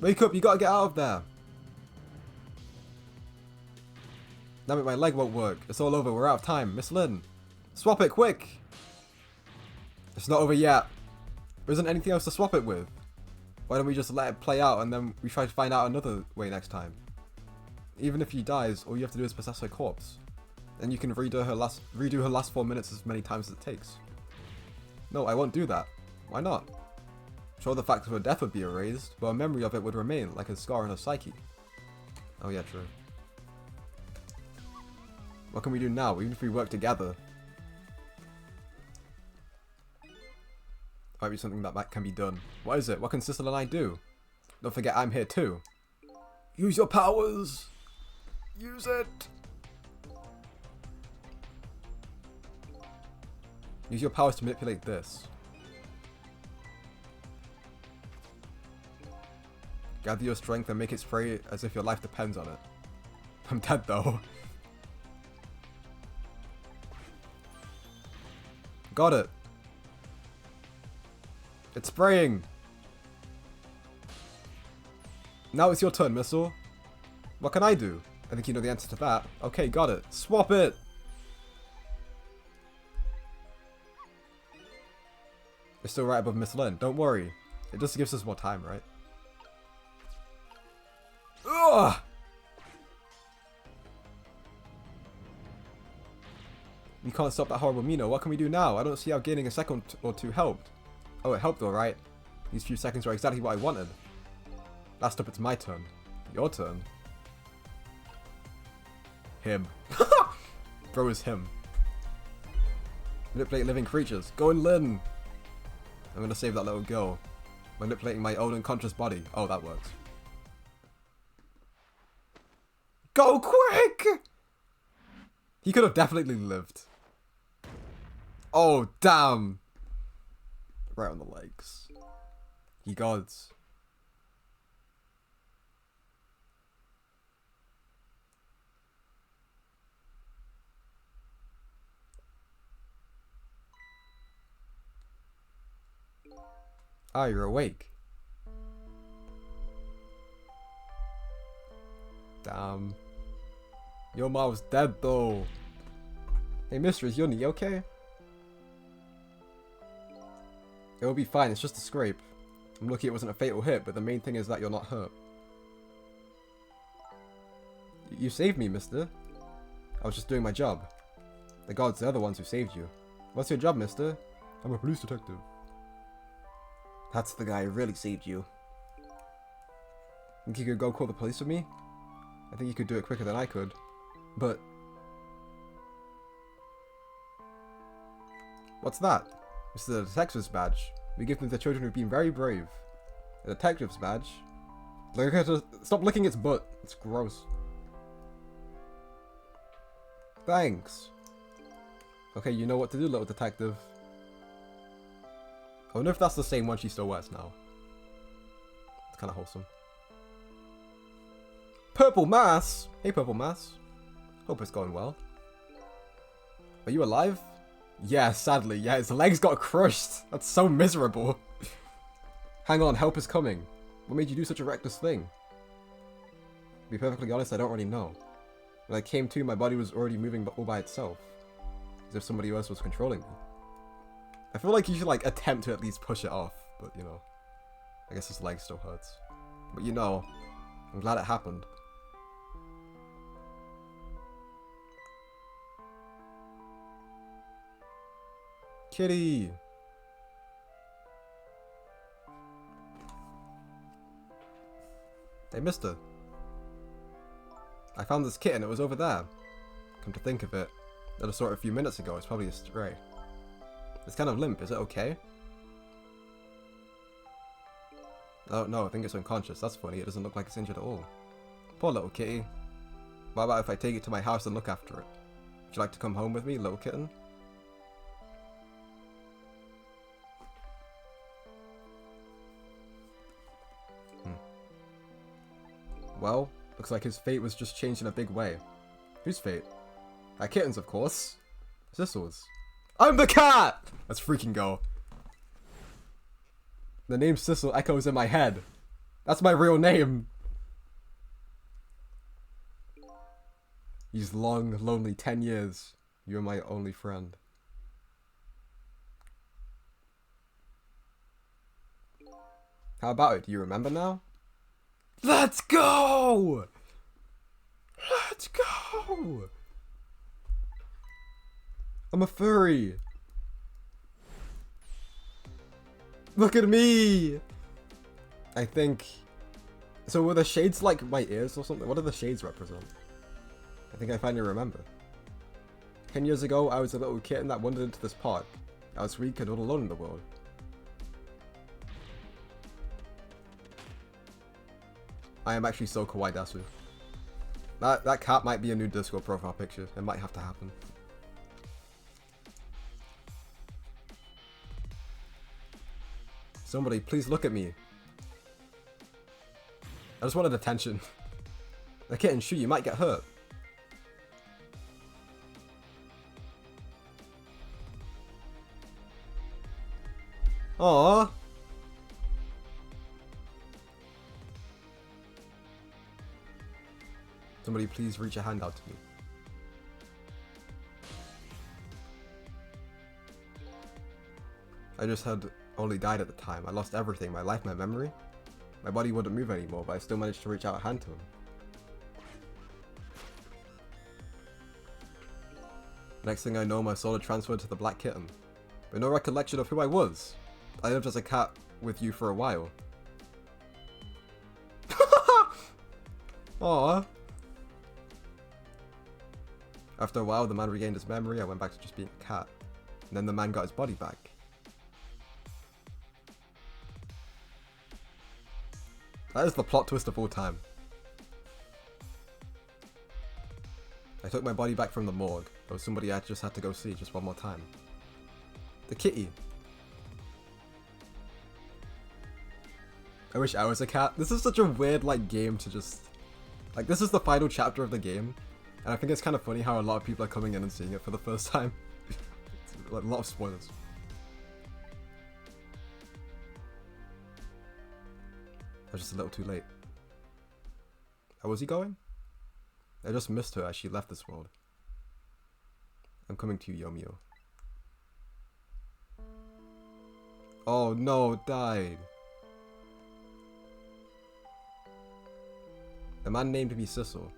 Wake up, you gotta get out of there. Damn it, my leg won't work. It's all over, we're out of time. Miss Lin, swap it, quick! It's not over yet. There isn't anything else to swap it with. Why don't we just let it play out and then we try to find out another way next time? Even if he dies, all you have to do is possess her corpse. Then you can redo her last 4 minutes as many times as it takes. No, I won't do that. Why not? Sure, the fact of her death would be erased, but a memory of it would remain, like a scar in her psyche. Oh yeah, true. What can we do now, even if we work together? Might be something that can be done. What is it? What can Sissel and I do? Don't forget I'm here too. Use your powers! Use it! Use your powers to manipulate this. Gather your strength and make it spray as if your life depends on it. I'm dead though. Got it. It's spraying. Now it's your turn, Missile. What can I do? I think you know the answer to that. Okay, got it. Swap it. It's still right above Miss Lynn. Don't worry. It just gives us more time, right? Ugh! We can't stop that horrible Mino. What can we do now? I don't see how gaining a second or two helped. Oh, it helped alright. These few seconds were exactly what I wanted. Last up, it's my turn. Your turn. Him. Bro is him. Manipulate living creatures. Go in, Lynn! I'm gonna save that little girl. Manipulating my own unconscious body. Oh, that works. Go quick! He could have definitely lived. Oh, damn. Right on the legs. Ye gods. Ah, you're awake. Damn. Your mom's dead though. Hey mistress, you okay? It'll be fine, it's just a scrape. I'm lucky it wasn't a fatal hit, but the main thing is that you're not hurt. You saved me, mister. I was just doing my job. The gods, they're the ones who saved you. What's your job, mister? I'm a police detective. That's the guy who really saved you. Think you could go call the police with me? I think you could do it quicker than I could. But... What's that? It's the detective's badge. We give them to the children who've been very brave. A detective's badge? Look at her. Stop licking its butt. It's gross. Thanks. Okay, you know what to do, little detective. I wonder if that's the same one she still wears now. It's kind of wholesome. Purple Mass! Hey, Purple Mass. Hope it's going well. Are you alive? Yeah, sadly. Yeah, his legs got crushed. That's so miserable. Hang on, help is coming. What made you do such a reckless thing? To be perfectly honest, I don't really know. When I came to, my body was already moving all by itself. As if somebody else was controlling me. I feel like you should, like, attempt to at least push it off. But, you know, I guess his leg still hurts. But, you know, I'm glad it happened. Kitty! Hey, mister. I found this kitten, it was over there. Come to think of it, I just saw it a few minutes ago, it's probably a stray. It's kind of limp, is it okay? Oh no, I think it's unconscious, that's funny, it doesn't look like it's injured at all. Poor little kitty. What about if I take it to my house and look after it? Would you like to come home with me, little kitten? Well, looks like his fate was just changed in a big way. Whose fate? That kitten's, of course. Sissel's. I'm the cat! Let's freaking go. The name Sissel echoes in my head. That's my real name. These long, lonely 10 years. You're my only friend. How about it? Do you remember now? Let's go! Let's go! I'm a furry. Look at me! I think... So were the shades like my ears or something? What do the shades represent? I think I finally remember. 10 years ago, I was a little kitten that wandered into this park. I was weak and all alone in the world. I am actually so kawaii dasu. That cat might be a new Discord profile picture. It might have to happen. Somebody, please look at me. I just wanted attention. The kitten, shoot, you might get hurt. Aww. Somebody please reach a hand out to me. I just had only died at the time. I lost everything, my life, my memory. My body wouldn't move anymore, but I still managed to reach out a hand to him. Next thing I know, my soul had transferred to the black kitten. But no recollection of who I was. I lived as a cat with you for a while. Aww. After a while, the man regained his memory. I went back to just being a cat. And then the man got his body back. That is the plot twist of all time. I took my body back from the morgue. There was somebody I just had to go see just one more time. The kitty. I wish I was a cat. This is such a weird, like, game to just... Like, this is the final chapter of the game. And I think it's kind of funny how a lot of people are coming in and seeing it for the first time. A lot of spoilers. I was just a little too late. How was he going? I just missed her as she left this world. I'm coming to you, Yomio. Oh no, died. The man named me Sissel.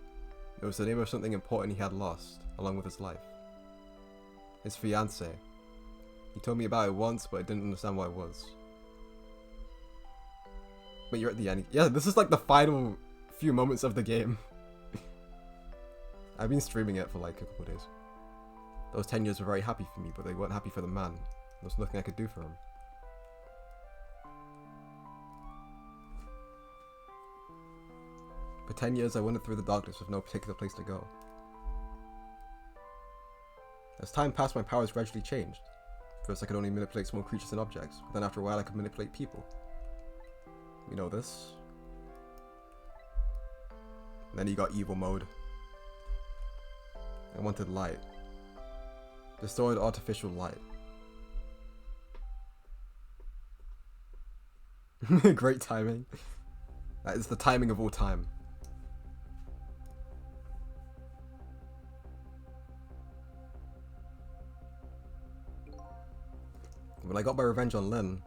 It was the name of something important he had lost, along with his life. His fiancée. He told me about it once, but I didn't understand what it was. But you're at the end. Yeah, this is like the final few moments of the game. I've been streaming it for like a couple of days. Those 10 years were very happy for me, but they weren't happy for the man. There was nothing I could do for him. For 10 years I wandered through the darkness with no particular place to go. As time passed, my powers gradually changed. First I could only manipulate small creatures and objects, but then after a while I could manipulate people. You know this? And then he got evil mode. I wanted light. Distorted artificial light. Great timing. That is the timing of all time. When I got my revenge on Lynn,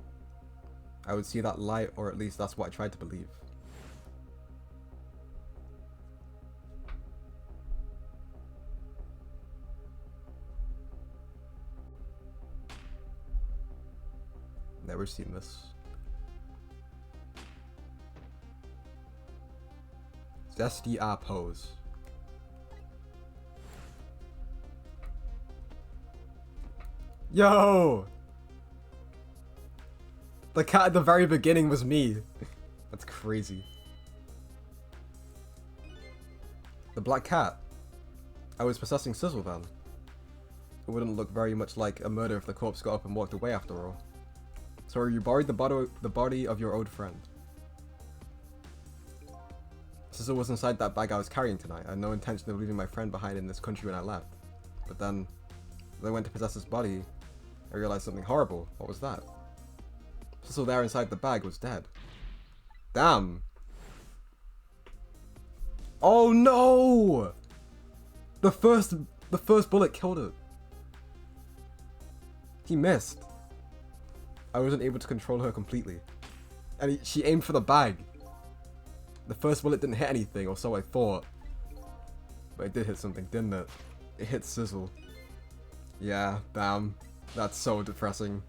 I would see that light, or at least that's what I tried to believe. Never seen this. SDR pose. Yo! The cat at the very beginning was me. That's crazy. The black cat. I was possessing Sizzle then. It wouldn't look very much like a murder if the corpse got up and walked away after all. So you buried the body of your old friend. Sizzle was inside that bag I was carrying tonight. I had no intention of leaving my friend behind in this country when I left. But then, when I went to possess his body, I realized something horrible. What was that? Sizzle there inside the bag was dead. Damn! Oh no! The first bullet killed it. He missed. I wasn't able to control her completely. And she aimed for the bag. The first bullet didn't hit anything, or so I thought. But it did hit something, didn't it? It hit Sizzle. Yeah, damn. That's so depressing.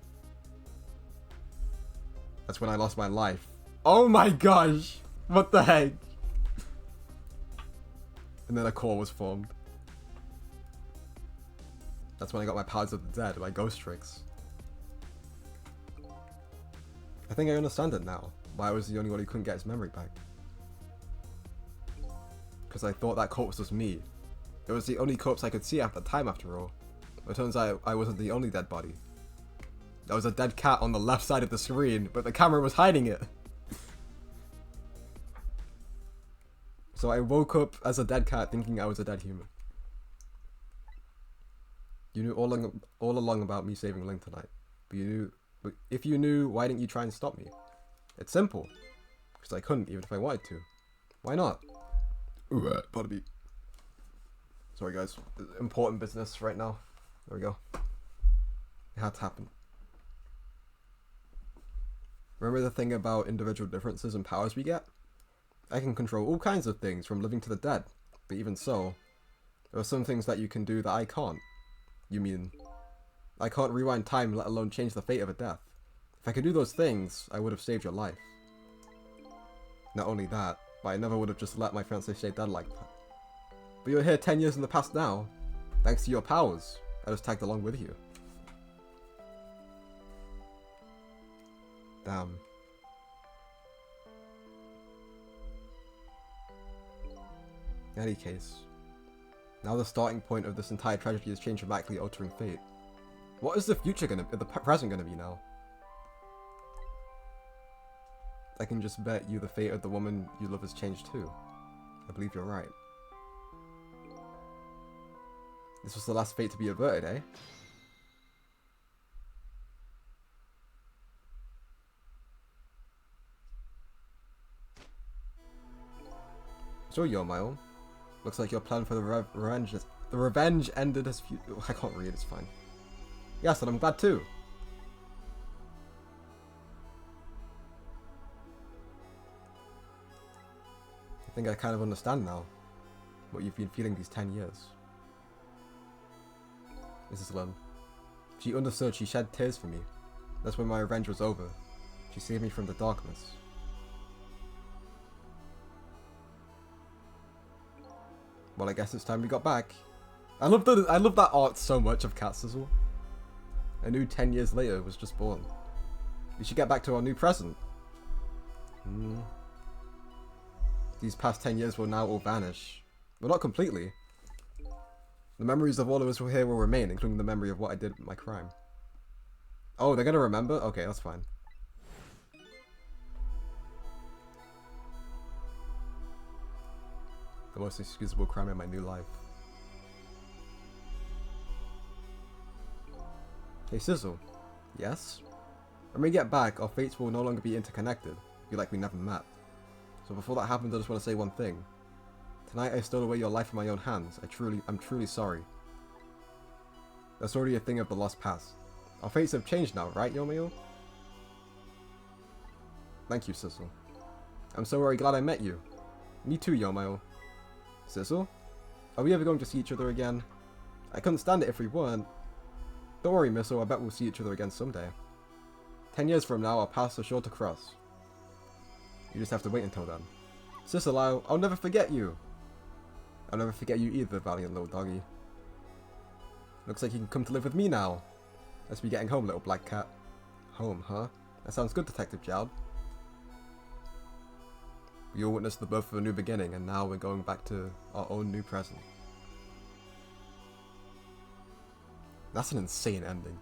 That's when I lost my life. Oh my gosh! What the heck? And then a core was formed. That's when I got my powers of the dead, my ghost tricks. I think I understand it now. Why I was the only one who couldn't get his memory back. Because I thought that corpse was me. It was the only corpse I could see at the time, after all. But it turns out I wasn't the only dead body. There was a dead cat on the left side of the screen, but the camera was hiding it. So I woke up as a dead cat thinking I was a dead human. You knew all along about me saving Link tonight. But if you knew, why didn't you try and stop me? It's simple. Because I couldn't, even if I wanted to. Why not? Ooh, pardon me. Sorry guys, important business right now. There we go. It had to happen. Remember the thing about individual differences and powers we get? I can control all kinds of things, from living to the dead. But even so, there are some things that you can do that I can't. You mean, I can't rewind time, let alone change the fate of a death. If I could do those things, I would have saved your life. Not only that, but I never would have just let my fiancé stay dead like that. But you're here 10 years in the past now. Thanks to your powers, I just tagged along with you. Damn. In any case, now the starting point of this entire tragedy has changed dramatically, altering fate. What is the future the present gonna be now? I can just bet you the fate of the woman you love has changed too. I believe you're right. This was the last fate to be averted, eh? So Yomail, looks like your plan for the revenge ended as I can't read, it's fine. Yes, and I'm glad too. I think I kind of understand now what you've been feeling these 10 years. Mrs. Lin. She understood, she shed tears for me. That's when my revenge was over. She saved me from the darkness. Well, I guess it's time we got back. I love that art so much of Cat Sizzle. I knew 10 years later was just born. We should get back to our new present. These past 10 years will now all vanish. But not completely. The memories of all of us here will remain, including the memory of what I did with my crime. Oh, they're gonna remember? Okay, that's fine. The most excusable crime in my new life. Hey Sizzle. Yes? When we get back, our fates will no longer be interconnected. It'll be like we never met. So before that happens, I just want to say one thing. Tonight I stole away your life from my own hands. I'm truly sorry. That's already a thing of the lost past. Our fates have changed now, right, Yomail? Thank you, Sizzle. I'm so very glad I met you. Me too, Yomail. Sizzle? Are we ever going to see each other again? I couldn't stand it if we weren't. Don't worry, Missile, I bet we'll see each other again someday. 10 years from now, our paths are sure to cross. You just have to wait until then. Sizzle, I'll never forget you. I'll never forget you either, valiant little doggy. Looks like you can come to live with me now. Let's be getting home, little black cat. Home, huh? That sounds good, Detective Jowd. We all witnessed the birth of a new beginning, and now we're going back to our own new present. That's an insane ending.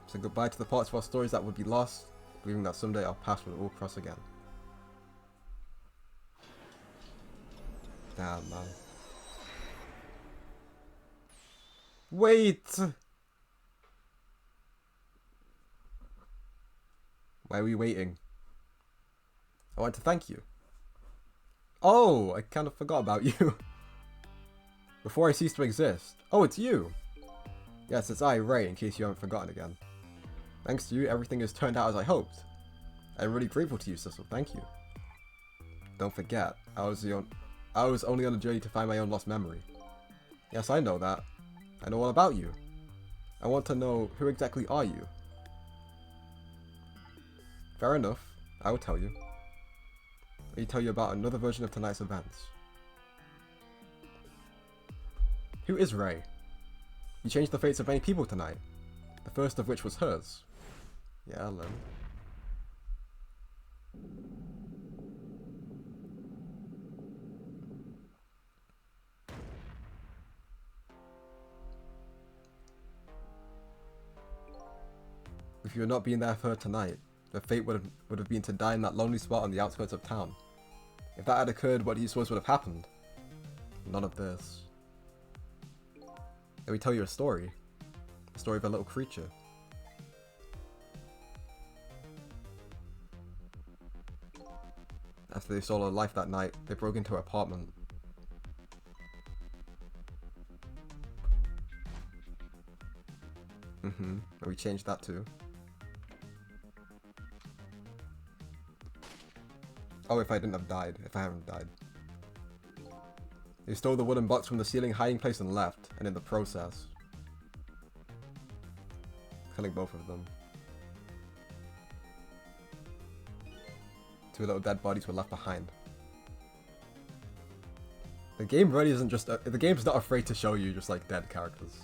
So goodbye to the parts of our stories that would be lost, believing that someday our paths will all cross again. Damn, man. Wait! Why are we waiting? I want to thank you. Oh, I kind of forgot about you. Before I cease to exist. Oh, it's you! Yes, it's I, Ray, in case you haven't forgotten again. Thanks to you, everything has turned out as I hoped. I'm really grateful to you, Sizzle, thank you. Don't forget, I was only on a journey to find my own lost memory. Yes, I know that. I know all about you. I want to know, who exactly are you? Fair enough. I will tell you. Let me tell you about another version of tonight's events. Who is Ray? You changed the fates of many people tonight. The first of which was hers. Yeah, Ellen. If you had not been there for her tonight, her fate would have been to die in that lonely spot on the outskirts of town. If that had occurred, what do you suppose would have happened? None of this. Let me tell you a story. A story of a little creature. After they saw her life that night, they broke into her apartment. And we changed that too. Oh, if I didn't have died. If I haven't died. They stole the wooden box from the ceiling hiding place and left, and in the process, killing both of them. 2 little dead bodies were left behind. The game really isn't just the game's not afraid to show you just like dead characters.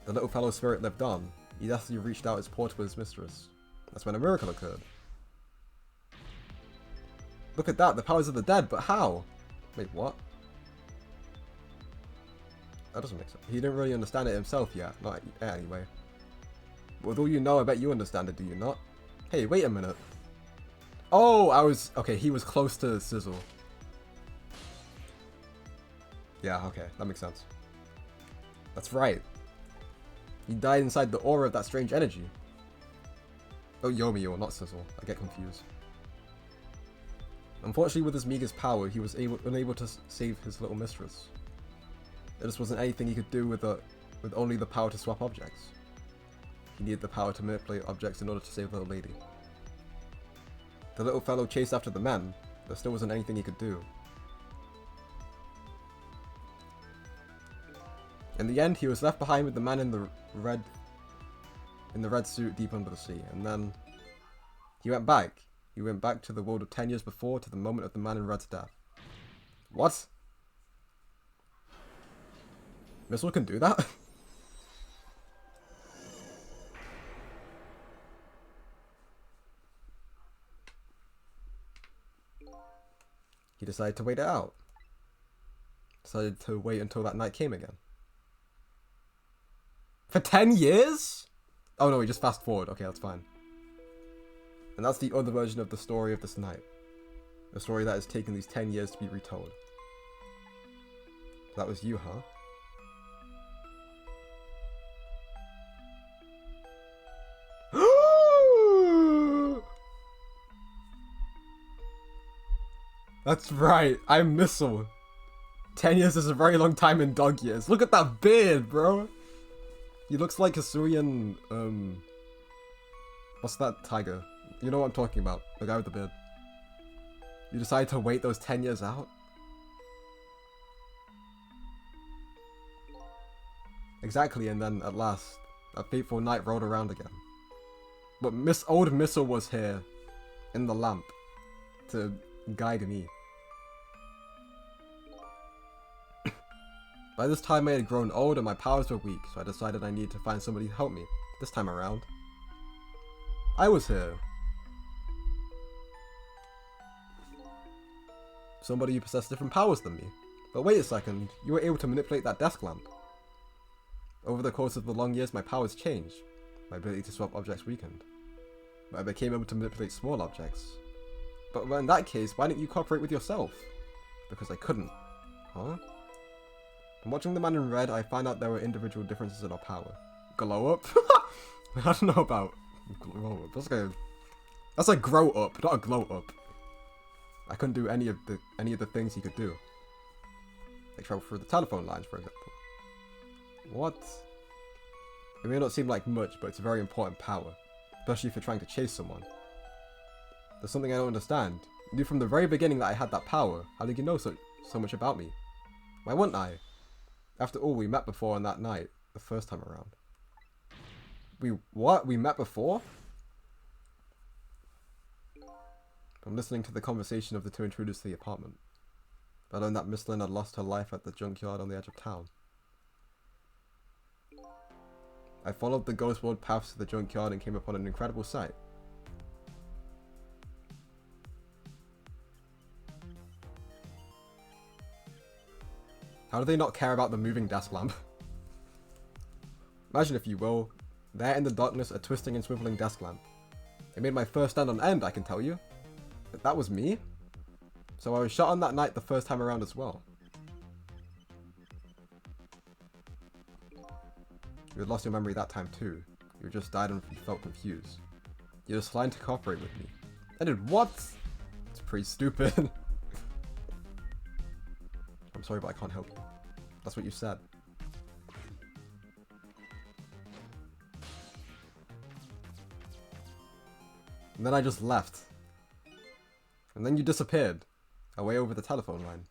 The little fellow's spirit lived on. He definitely reached out his paw to his mistress. That's when a miracle occurred. Look at that, the powers of the dead, but how? Wait, what? That doesn't make sense. He didn't really understand it himself yet. Not anyway. But with all you know, I bet you understand it, do you not? Hey, wait a minute. Oh, okay, he was close to Sizzle. Yeah, okay, that makes sense. That's right. He died inside the aura of that strange energy. Oh, Yomi, or not Sizzle. I get confused. Unfortunately, with his meager power, he was unable to save his little mistress. There just wasn't anything he could do with only the power to swap objects. He needed the power to manipulate objects in order to save the little lady. The little fellow chased after the men. There still wasn't anything he could do. In the end, he was left behind with the man in the red suit deep under the sea, and then he went back. He went back to the world of 10 years before, to the moment of the man in red's death. What? Missile can do that? He decided to wait it out. Decided to wait until that night came again. For 10 years? Oh no, we just fast forward. Okay, that's fine. And that's the other version of the story of this night. The story that has taken these 10 years to be retold. That was you, huh? That's right, I'm Missile. 10 years is a very long time in dog years. Look at that beard, bro. He looks like Hisuian, what's that tiger? You know what I'm talking about. The guy with the beard. You decided to wait those 10 years out? Exactly, and then at last, that fateful night rolled around again. But old Missile was here, in the lamp, to guide me. By this time I had grown old and my powers were weak, so I decided I needed to find somebody to help me, this time around. I was here. Somebody who possessed different powers than me. But wait a second, you were able to manipulate that desk lamp. Over the course of the long years, my powers changed. My ability to swap objects weakened. But I became able to manipulate small objects. But in that case, why didn't you cooperate with yourself? Because I couldn't. Huh? From watching the man in red, I find out there were individual differences in our power. Glow up? I don't know about glow up. That's like grow up, not a glow up. I couldn't do any of the things he could do. Like travel through the telephone lines, for example. What? It may not seem like much, but it's a very important power. Especially if you're trying to chase someone. There's something I don't understand. You knew from the very beginning that I had that power. How did you know so much about me? Why wouldn't I? After all, we met before on that night, the first time around. What? We met before? from listening to the conversation of the two intruders to the apartment. I learned that Miss Lynn had lost her life at the junkyard on the edge of town. I followed the ghost world paths to the junkyard and came upon an incredible sight. How do they not care about the moving desk lamp? Imagine, if you will, there in the darkness a twisting and swiveling desk lamp. It made my first stand on end, I can tell you. But that was me? So I was shot on that night the first time around as well. You had lost your memory that time too. You had just died and you felt confused. You declined to cooperate with me. I did what? It's pretty stupid. I'm sorry, but I can't help you. That's what you said. And then I just left. And then you disappeared. Away over the telephone line.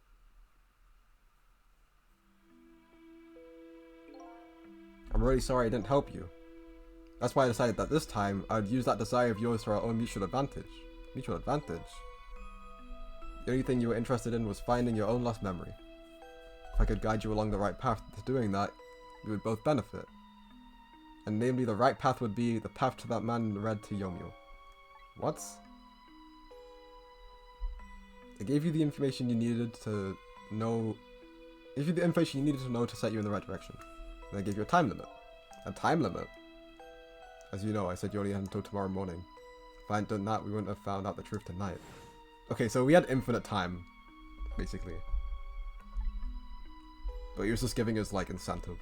I'm really sorry I didn't help you. That's why I decided that this time, I'd use that desire of yours for our own mutual advantage. Mutual advantage? The only thing you were interested in was finding your own lost memory. If I could guide you along the right path to doing that, we would both benefit. And namely, the right path would be the path to that man in red to Yomio. What? I gave you the information you needed to know. I gave you the information you needed to know to set you in the right direction. And I gave you a time limit. A time limit? As you know, I said you only had until tomorrow morning. If I hadn't done that, we wouldn't have found out the truth tonight. Okay, so we had infinite time, basically. But he was just giving us, like, incentive.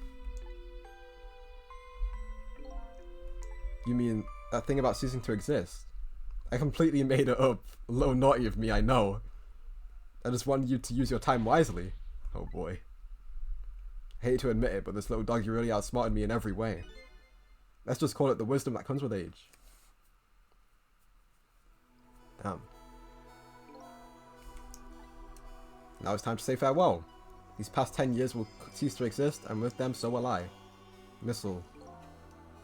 You mean that thing about ceasing to exist? I completely made it up. A little naughty of me, I know. I just wanted you to use your time wisely. Oh boy. I hate to admit it, but this little doggy really outsmarted me in every way. Let's just call it the wisdom that comes with age. Damn. Now it's time to say farewell. These past 10 years will cease to exist, and with them, so will I. Missile,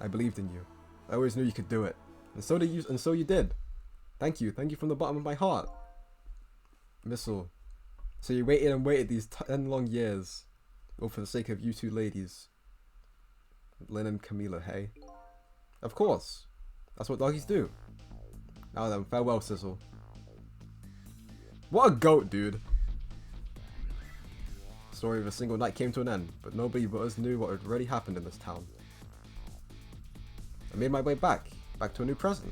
I believed in you. I always knew you could do it. And so did you, and so you did. Thank you from the bottom of my heart. Missile, so you waited and waited these 10 long years, all for the sake of you two ladies. Lynn and Camila, hey? Of course. That's what doggies do. Now then, farewell, Sizzle. What a goat, dude. The story of a single night came to an end, but nobody but us knew what had already happened in this town. I made my way back to a new present.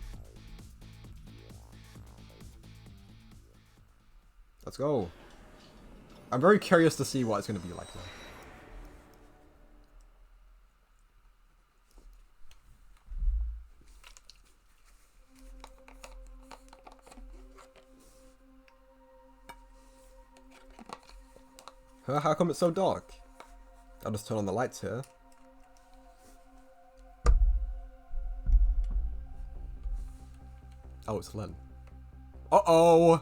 Let's go. I'm very curious to see what it's going to be like now. Huh? How come it's so dark? I'll just turn on the lights here. Oh, it's Len. Uh-oh!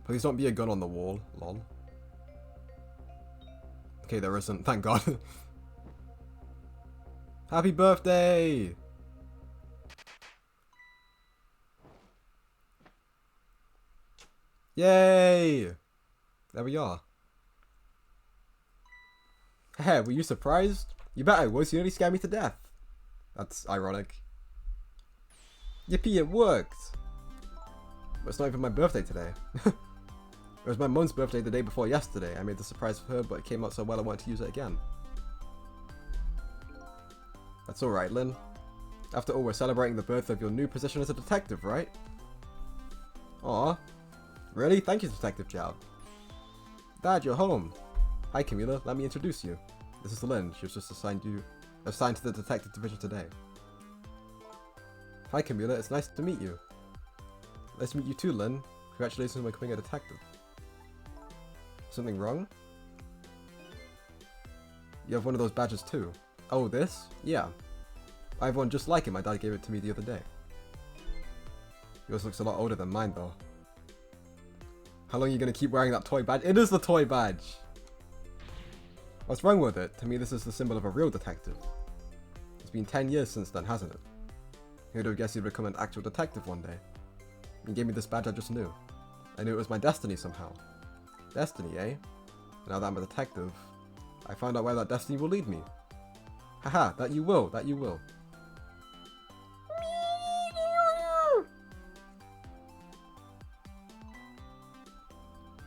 Please don't be a gun on the wall, lol. Okay, there isn't, thank God. Happy birthday! Yay! There we are. Hey, were you surprised? You bet I was, you nearly scared me to death. That's ironic. Yippee, it worked! But it's not even my birthday today. It was my mum's birthday the day before yesterday. I made the surprise for her, but it came out so well I wanted to use it again. That's alright, Lynn. After all, we're celebrating the birth of your new position as a detective, right? Aw. Really? Thank you, Detective Chow. Dad, you're home. Hi, Camila. Let me introduce you. This is Lynn. She was just assigned to the detective division today. Hi, Camila. It's nice to meet you. Nice to meet you too, Lynn. Congratulations on becoming a detective. Something wrong? You have one of those badges too. Oh, this? Yeah. I have one just like it. My dad gave it to me the other day. Yours looks a lot older than mine, though. How long are you going to keep wearing that toy badge? It is the toy badge! What's wrong with it? To me, this is the symbol of a real detective. It's been 10 years since then, hasn't it? Who'd have guessed you'd become an actual detective one day? You gave me this badge I just knew. I knew it was my destiny somehow. Destiny, eh? Now that I'm a detective, I found out where that destiny will lead me. Haha, that you will, that you will.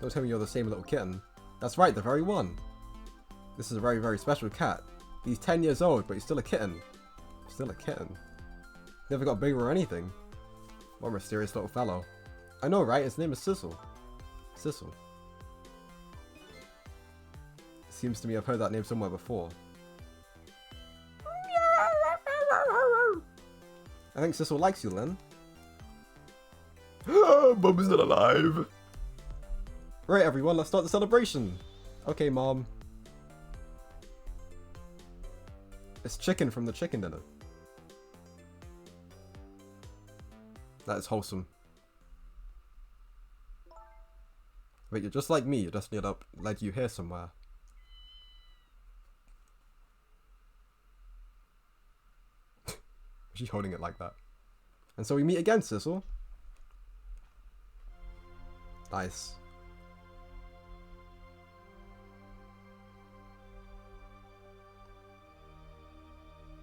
Don't tell me you're the same little kitten. That's right, the very one. This is a very, very special cat. He's 10 years old, but he's still a kitten. Still a kitten. Never got bigger or anything. What a mysterious little fellow. I know, right? His name is Sissel. Sissel. Seems to me I've heard that name somewhere before. I think Sissel likes you, Lynn. Mum is not alive. Right, everyone, let's start the celebration. Okay, Mom. It's chicken from the chicken dinner. That is wholesome. Wait, you're just like me. Your destiny led you here somewhere. She's holding it like that. And so we meet again, Sissel. Nice.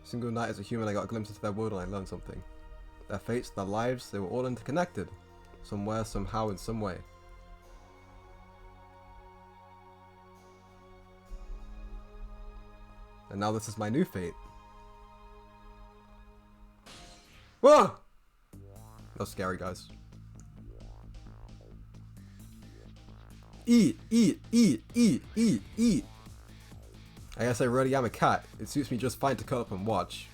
Single night as a human, I got a glimpse into their world and I learned something. Their fates, their lives, they were all interconnected. Somewhere, somehow, in some way. And now this is my new fate. Whoa! That's scary, guys. Eat, eat, eat, eat, eat, eat. I guess I really am a cat. It suits me just fine to curl up and watch.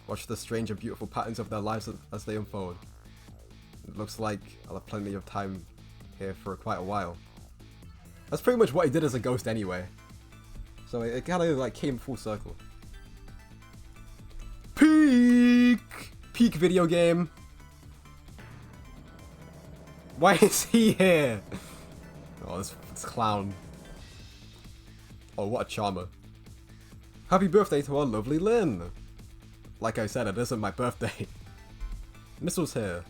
Watch the strange and beautiful patterns of their lives as they unfold. It looks like I'll have plenty of time here for quite a while. That's pretty much what he did as a ghost anyway. So it kind of like came full circle. Peak video game. Why is he here? Oh, this clown. Oh, what a charmer. Happy birthday to our lovely Lynn. Like I said, it isn't my birthday. Missel's here.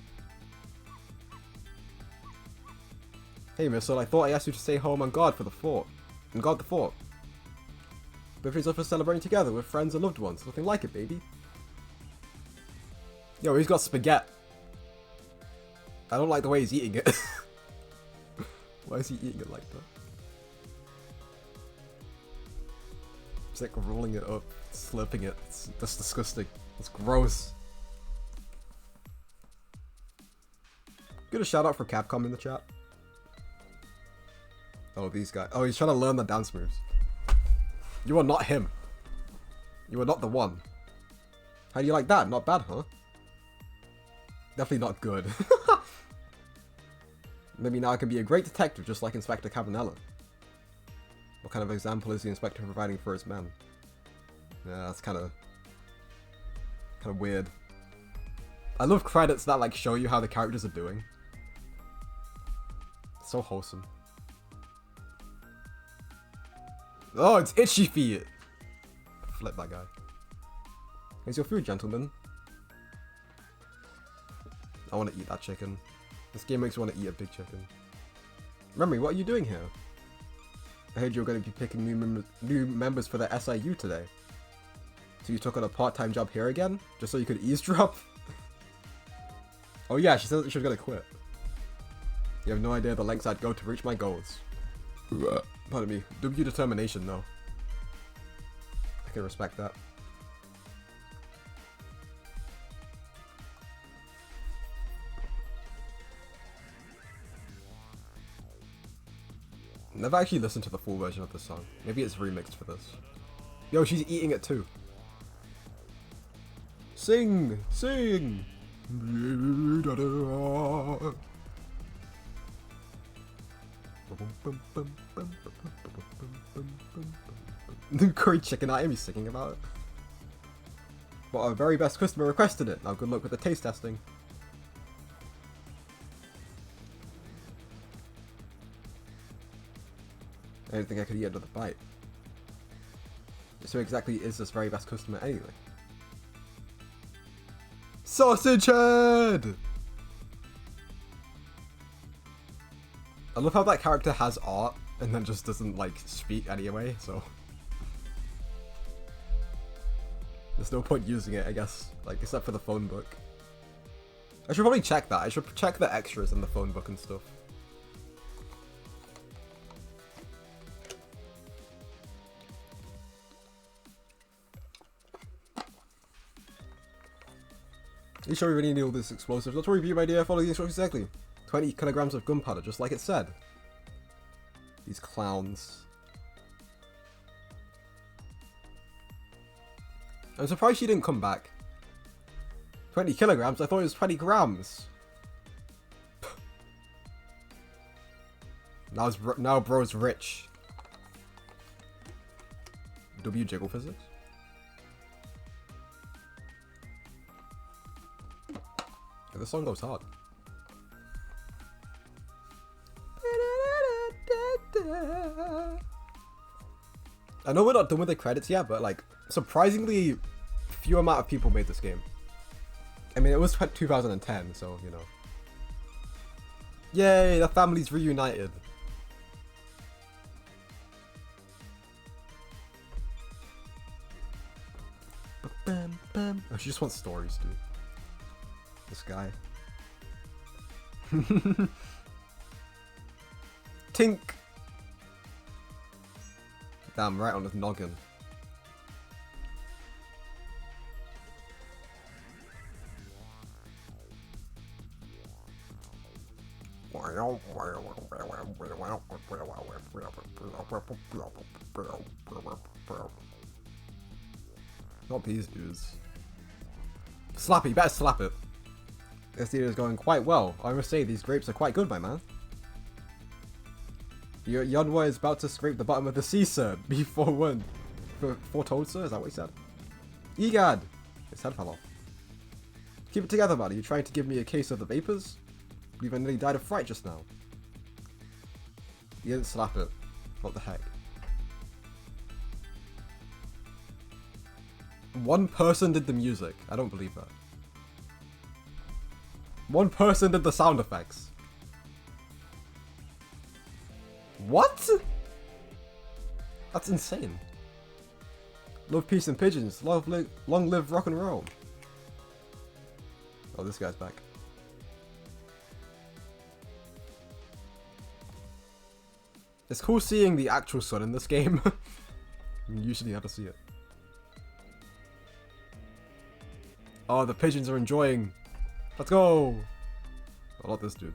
Hey Missile, I thought I asked you to stay home on guard for the fort. And guard the fort. Birthdays are for celebrating together with friends and loved ones. Nothing like it, baby. Yo, he's got spaghetti. I don't like the way he's eating it. Why is he eating it like that? He's like rolling it up, slurping it. That's disgusting. It's gross. Get a shout out for Capcom in the chat. Oh, these guys. Oh, he's trying to learn the dance moves. You are not him. You are not the one. How do you like that? Not bad, huh? Definitely not good. Maybe now I can be a great detective just like Inspector Cabanella. What kind of example is the inspector providing for his men? Yeah, that's kind of weird. I love credits that like show you how the characters are doing. It's so wholesome. Oh, it's Itchy Feet! Flip that guy. Here's your food, gentlemen. I want to eat that chicken. This game makes me want to eat a big chicken. Memory, what are you doing here? I heard you were going to be picking new members for the SIU today. So you took on a part-time job here again? Just so you could eavesdrop? Oh yeah, she said that she was going to quit. You have no idea the lengths I'd go to reach my goals. Pardon me. W determination, though. I can respect that. Never actually listened to the full version of this song. Maybe it's remixed for this. Yo, she's eating it too. Sing! Sing! The curry chicken item, he's singing about it. But our very best customer requested it. Now good luck with the taste testing. I didn't think I could eat another bite. So exactly is this very best customer anyway? Sausage head! love how that character has art and then just doesn't like speak anyway, so there's no point using it, I guess, like except for the phone book. I should probably check that. I should check the extras in the phone book and stuff. You sure we really need all this explosives? Not to review my idea, follow the instructions exactly. 20 kilograms of gunpowder, just like it said. These clowns. I'm surprised she didn't come back. 20 kilograms? I thought it was 20 grams. Now bro's rich. W jiggle physics? Yeah, this song goes hard. I know we're not done with the credits yet, but like surprisingly few amount of people made this game. I mean, it was 2010, so you know. Yay, the family's reunited. Oh, she just wants stories, dude. This guy. Tink. Damn, right on his noggin. Not these dudes. Slap it, you better slap it. This theater is going quite well. I must say, these grapes are quite good, my man. Your Yunwa is about to scrape the bottom of the sea, sir. Before when? Foretold, sir? Is that what he said? Egad! His head fell off. Keep it together, man. Are you trying to give me a case of the vapors? I believe I nearly died of fright just now. You didn't slap it. What the heck? One person did the music. I don't believe that. One person did the sound effects. What? That's insane. Love, peace, and pigeons. Long live rock and roll. Oh, this guy's back. It's cool seeing the actual sun in this game. You usually never see it. Oh, the pigeons are enjoying. Let's go. I love this dude.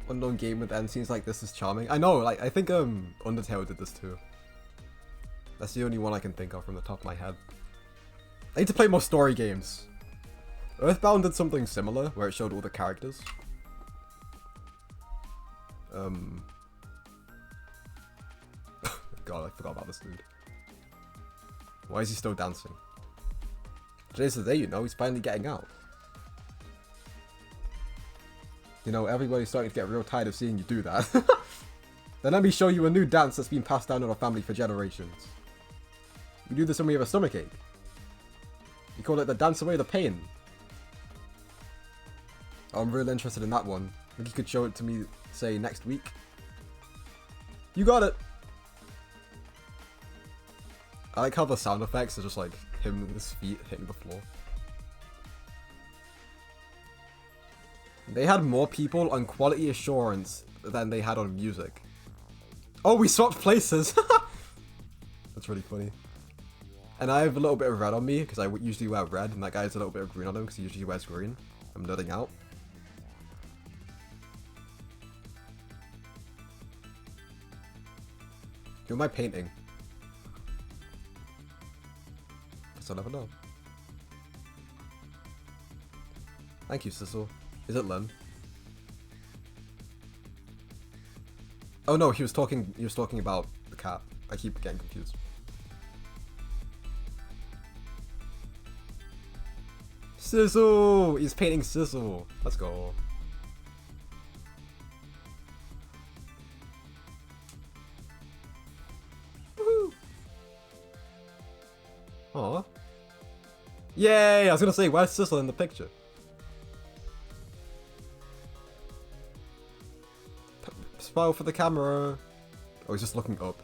Unknown game with end scenes like this is charming. I know, like I think Undertale did this too. That's the only one I can think of from the top of my head. I need to play more story games. Earthbound did something similar where it showed all the characters. God, I forgot about this dude. Why is he still dancing? Today's the day, you know, he's finally getting out. You know, everybody's starting to get real tired of seeing you do that. Then let me show you a new dance that's been passed down in our family for generations. We do this when we have a stomachache. We call it the dance away the pain. Oh, I'm really interested in that one. I think you could show it to me, say, next week. You got it! I like how the sound effects are just like him with his feet hitting the floor. They had more people on quality assurance than they had on music. Oh, we swapped places! That's really funny. And I have a little bit of red on me, because I usually wear red, and that guy has a little bit of green on him, because he usually wears green. I'm nerding out. Who am I painting? Guess I'll never know. Thank you, Sissel. Is it Len? Oh no, he was talking about the cat. I keep getting confused. Sizzle! He's painting Sizzle. Let's go. Woohoo! Aw. Yay! I was gonna say, where's Sissel in the picture? Smile for the camera. Oh, he's just looking up.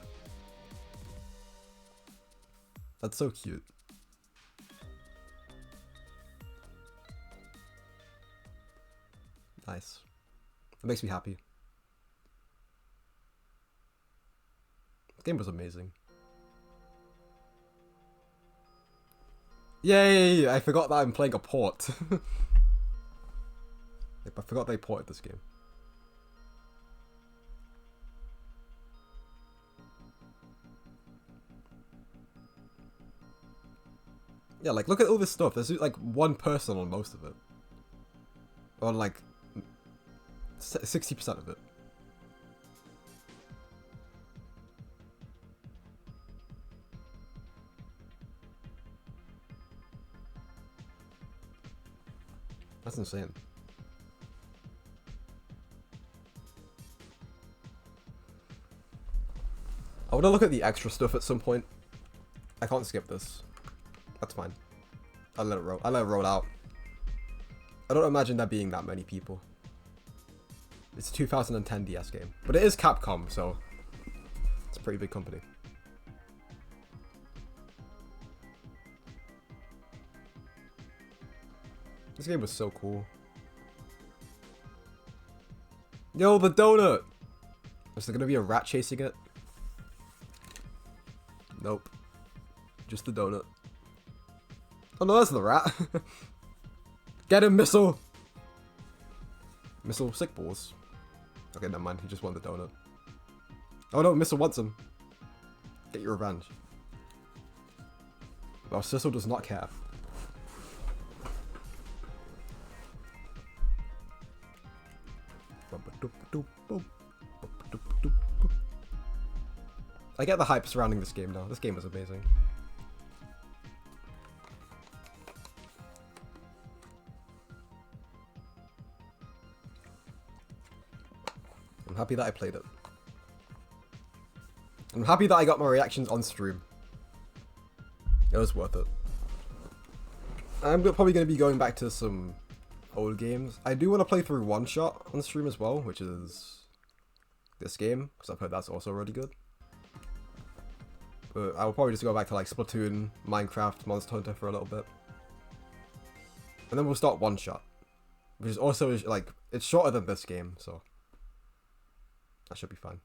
That's so cute. Nice. It makes me happy. The game was amazing. Yay! I forgot that I'm playing a port. I forgot they ported this game. Yeah, like, look at all this stuff. There's, like, one person on most of it. On, like, 60% of it. That's insane. I want to look at the extra stuff at some point. I can't skip this. That's fine. I'll let it roll. I'll let it roll out. I don't imagine there being that many people. It's a 2010 DS game. But it is Capcom, so it's a pretty big company. This game was so cool. Yo, the donut! Is there gonna be a rat chasing it? Nope. Just the donut. Oh no, that's the rat. Get him, Missile! Missile, sick balls. Okay, never mind. He just won the donut. Oh no, Missile wants him. Get your revenge. Well, Sissel does not care. I get the hype surrounding this game now. This game is amazing. I'm happy that I played it. I'm happy that I got my reactions on stream. It was worth it. I'm probably going to be going back to some old games. I do want to play through One Shot on stream as well, which is this game, because I've heard that's also really good. But I will probably just go back to like Splatoon, Minecraft, Monster Hunter for a little bit. And then we'll start One Shot, which is also like, it's shorter than this game, so that should be fine.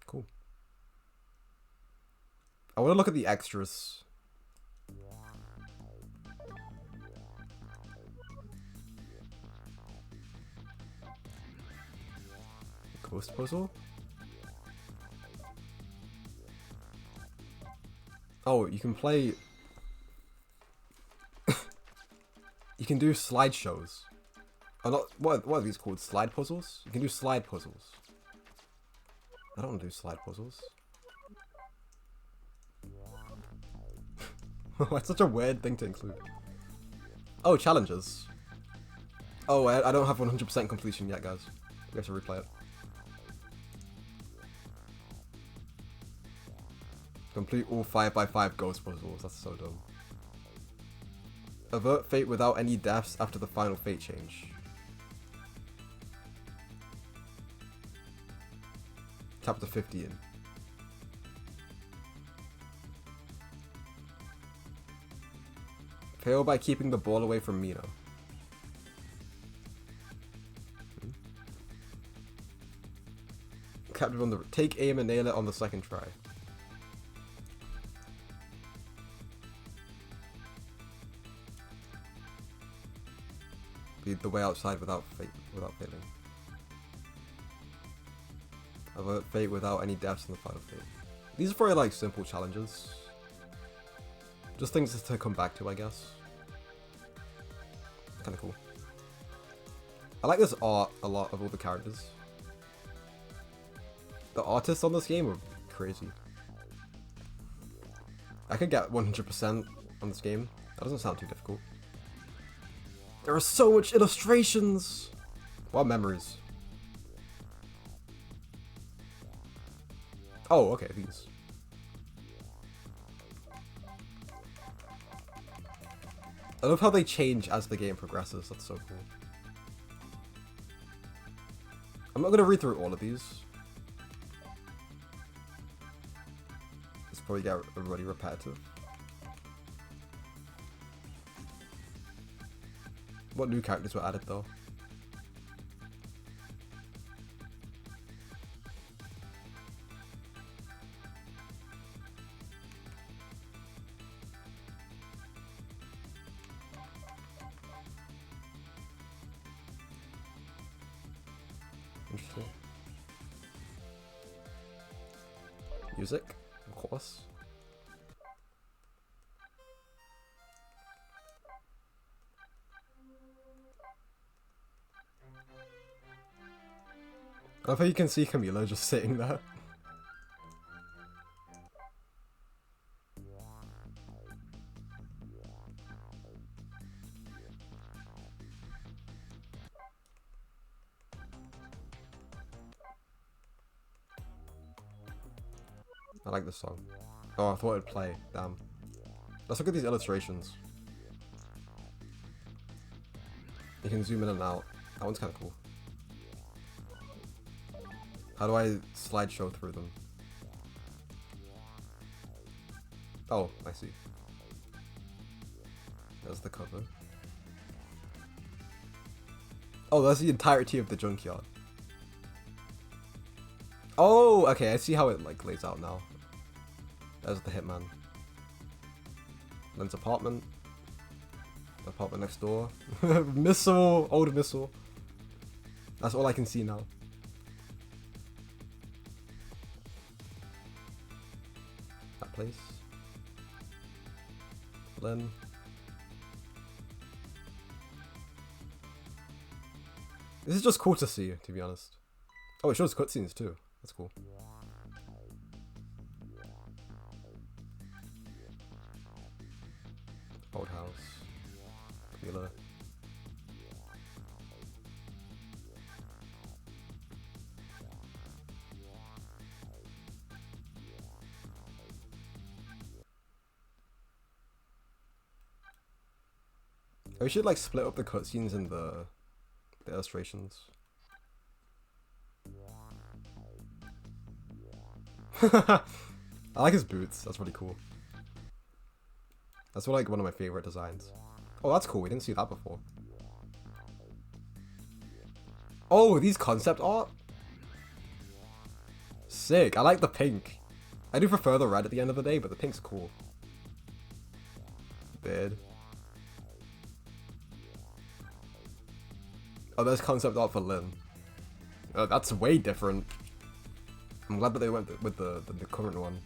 Cool. I want to look at the extras. Ghost puzzle? Oh, you can play... You can do slideshows. Oh, not, what are these called? Slide puzzles? You can do slide puzzles. I don't want to do slide puzzles. That's such a weird thing to include. Oh, challenges. Oh, I don't have 100% completion yet, guys. We have to replay it. Complete all 5x5 ghost puzzles. That's so dumb. Avert fate without any deaths after the final fate change. Chapter 15. Fail by keeping the ball away from Mina. Captured on the... Take aim and nail it on the second try. Lead the way outside without failing. Avert fate without any deaths in the final fate. These are probably like simple challenges. Just things to come back to, I guess. Kinda cool. I like this art a lot of all the characters. The artists on this game are crazy. I could get 100% on this game. That doesn't sound too difficult. There are so much illustrations! What memories? Oh, okay, these. I love how they change as the game progresses. That's so cool. I'm not going to read through all of these. It's probably get everybody repetitive. What new characters were added though? Interesting. Music, of course. I think you can see Camila just sitting there. I like this song. Oh, I thought it'd play. Damn. Let's look at these illustrations. You can zoom in and out. That one's kind of cool. How do I slideshow through them? Oh, I see. There's the cover. Oh, that's the entirety of the junkyard. Oh, okay, I see how it like lays out now. There's the hitman. Lynn's apartment. The apartment next door. Missile, old missile. That's all I can see now. That place. Lynn. This is just cool to see, to be honest. Oh, it shows cutscenes too. That's cool. Old house. Camila. We should like split up the cutscenes and the illustrations. I like his boots. That's really cool. That's like one of my favorite designs. Oh, that's cool. We didn't see that before. Oh, these concept art. Sick. I like the pink. I do prefer the red at the end of the day, but the pink's cool. Beard. Oh, there's concept art for Lynn. That's way different. I'm glad that they went with the current one.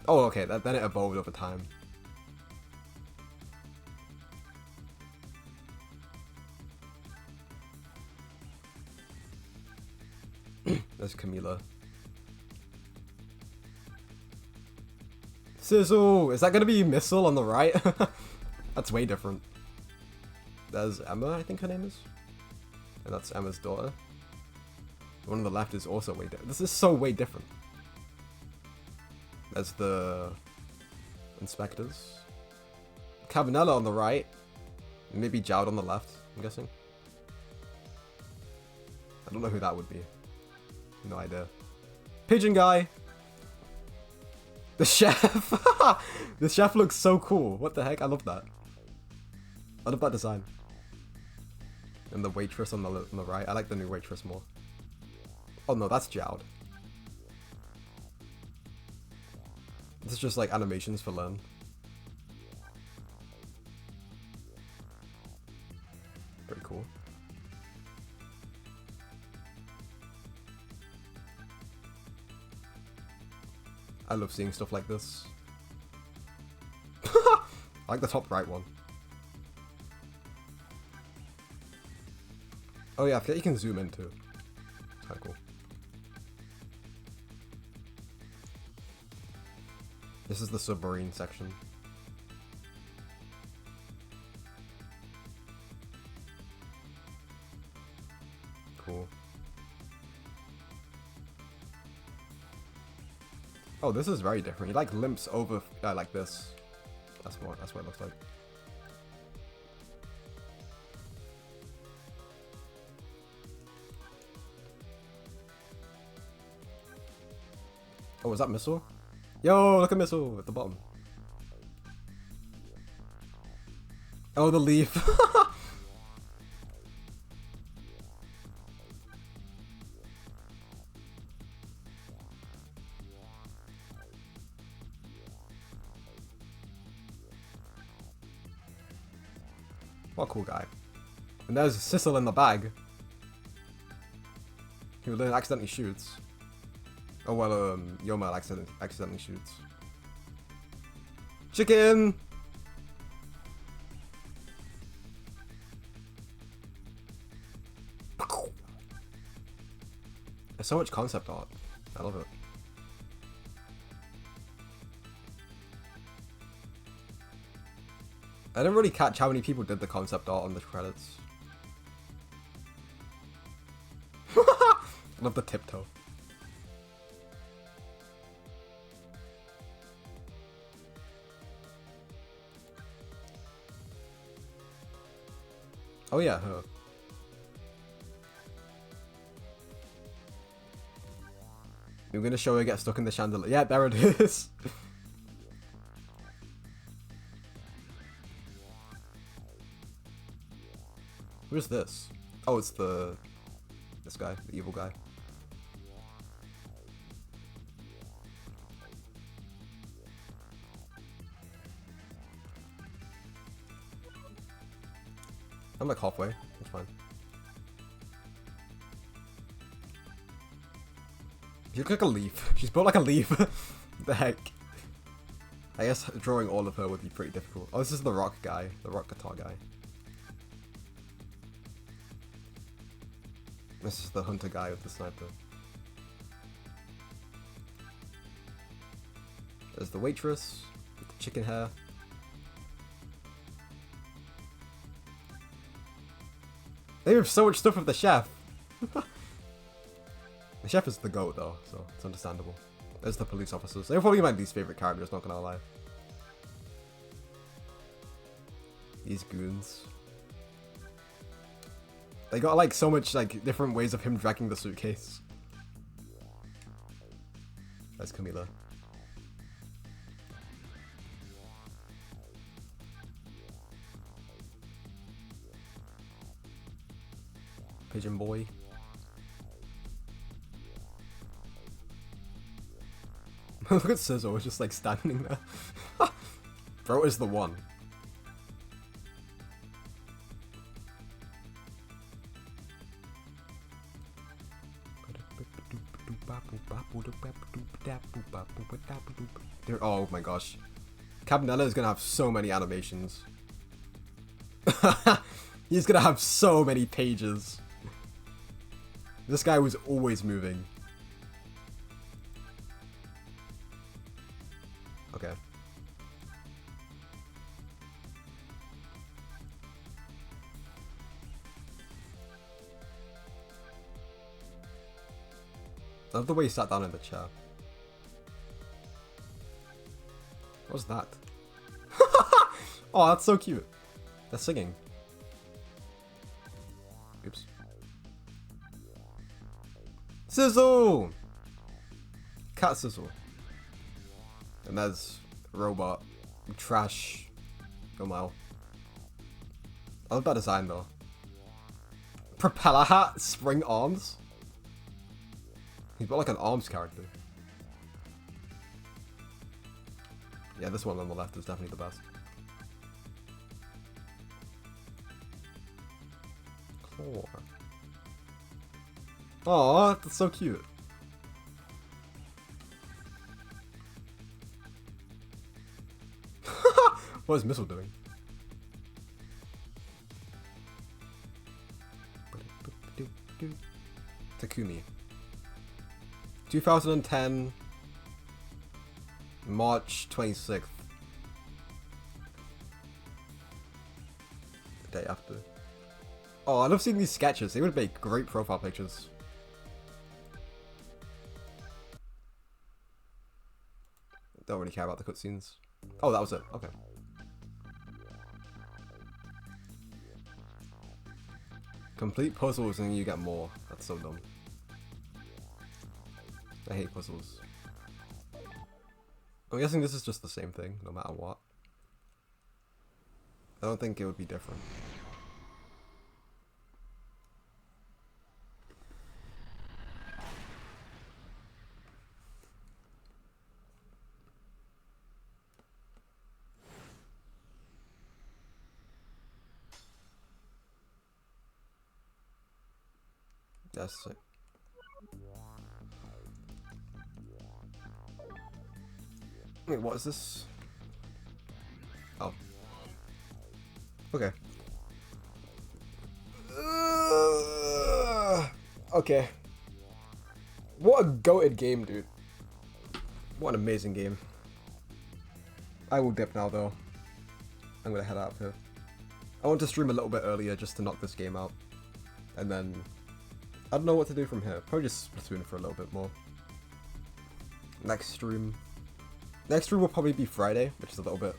Oh, okay, then it evolved over time. There's Camila. Sizzle! Is that gonna be Missile on the right? That's way different. There's Emma, I think her name is. And that's Emma's daughter. The one on the left is also way different. This is so way different. There's the inspectors. Cabanella on the right. Maybe Jowd on the left, I'm guessing. I don't know who that would be. No idea. Pigeon guy! The chef! The chef looks so cool. What the heck? I love that. I love that design. And the waitress on the right. I like the new waitress more. Oh no, that's Jowd. This is just like animations for Lynn. Pretty cool. I love seeing stuff like this. I like the top right one. Oh yeah, I forget you can zoom in too. It's kinda cool. This is the submarine section. Cool. Oh, this is very different. He like limps over like this. That's what it looks like. Oh, was that missile? Yo, look at missile at the bottom. Oh, the leaf. What a cool guy. And there's Sissel in the bag. Who then accidentally shoots. Oh well, Yoma accidentally shoots. Chicken! There's so much concept art. I love it. I didn't really catch how many people did the concept art on the credits. Love the tiptoe. Oh yeah, her. I'm gonna show her get stuck in the chandelier. Yeah, there it is. Who's this? Oh, it's this guy, the evil guy. I'm like halfway. It's fine. You look like a leaf. She's built like a leaf. What the heck? I guess drawing all of her would be pretty difficult. Oh, this is the rock guy. The rock guitar guy. This is the hunter guy with the sniper. There's the waitress with the chicken hair. They have so much stuff with the chef. The chef is the goat though, so it's understandable. There's the police officers. They're probably my least favorite characters, not gonna lie. These goons. They got like so much like different ways of him dragging the suitcase. That's Camila. Pigeon boy. Look at Sizzle, just like standing there. Bro is the one. Oh my gosh. Cabanella is gonna have so many animations. He's gonna have so many pages. This guy was always moving. Okay. I love the way he sat down in the chair. What's that? Oh, that's so cute. They're singing. Oops. Sizzle! Cat Sizzle. And there's robot. Trash. Oh wow. I love that design though. Propeller hat, spring arms. He's got like an arms character. Yeah, this one on the left is definitely the best. Claw. Aw, that's so cute. What is Missile doing? Takumi. 2010 March 26th. The day after. Oh, I love seeing these sketches. They would make great profile pictures. Don't really care about the cutscenes. Oh, that was it. Okay. Complete puzzles and you get more. That's so dumb. I hate puzzles. I'm guessing this is just the same thing, no matter what. I don't think it would be different. That's it. Wait, what is this? Oh. Okay. Okay. What a goated game, dude. What an amazing game. I will dip now, though. I'm gonna head out of here. I want to stream a little bit earlier just to knock this game out. And then I don't know what to do from here. Probably just Splatoon for a little bit more. Next stream will probably be Friday, which is a little bit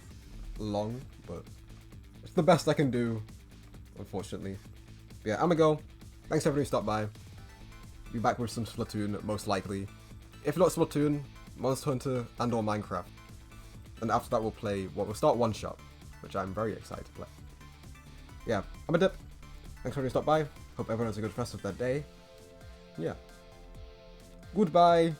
long, but it's the best I can do, unfortunately. But yeah, I'm gonna go. Thanks everyone who stopped by. Be back with some Splatoon, most likely. If not Splatoon, Monster Hunter and or Minecraft. And after that we'll play, we'll start One Shot, which I'm very excited to play. Yeah, I'm a dip. Thanks everyone who stopped by. Hope everyone has a good rest of their day. Yeah. Goodbye.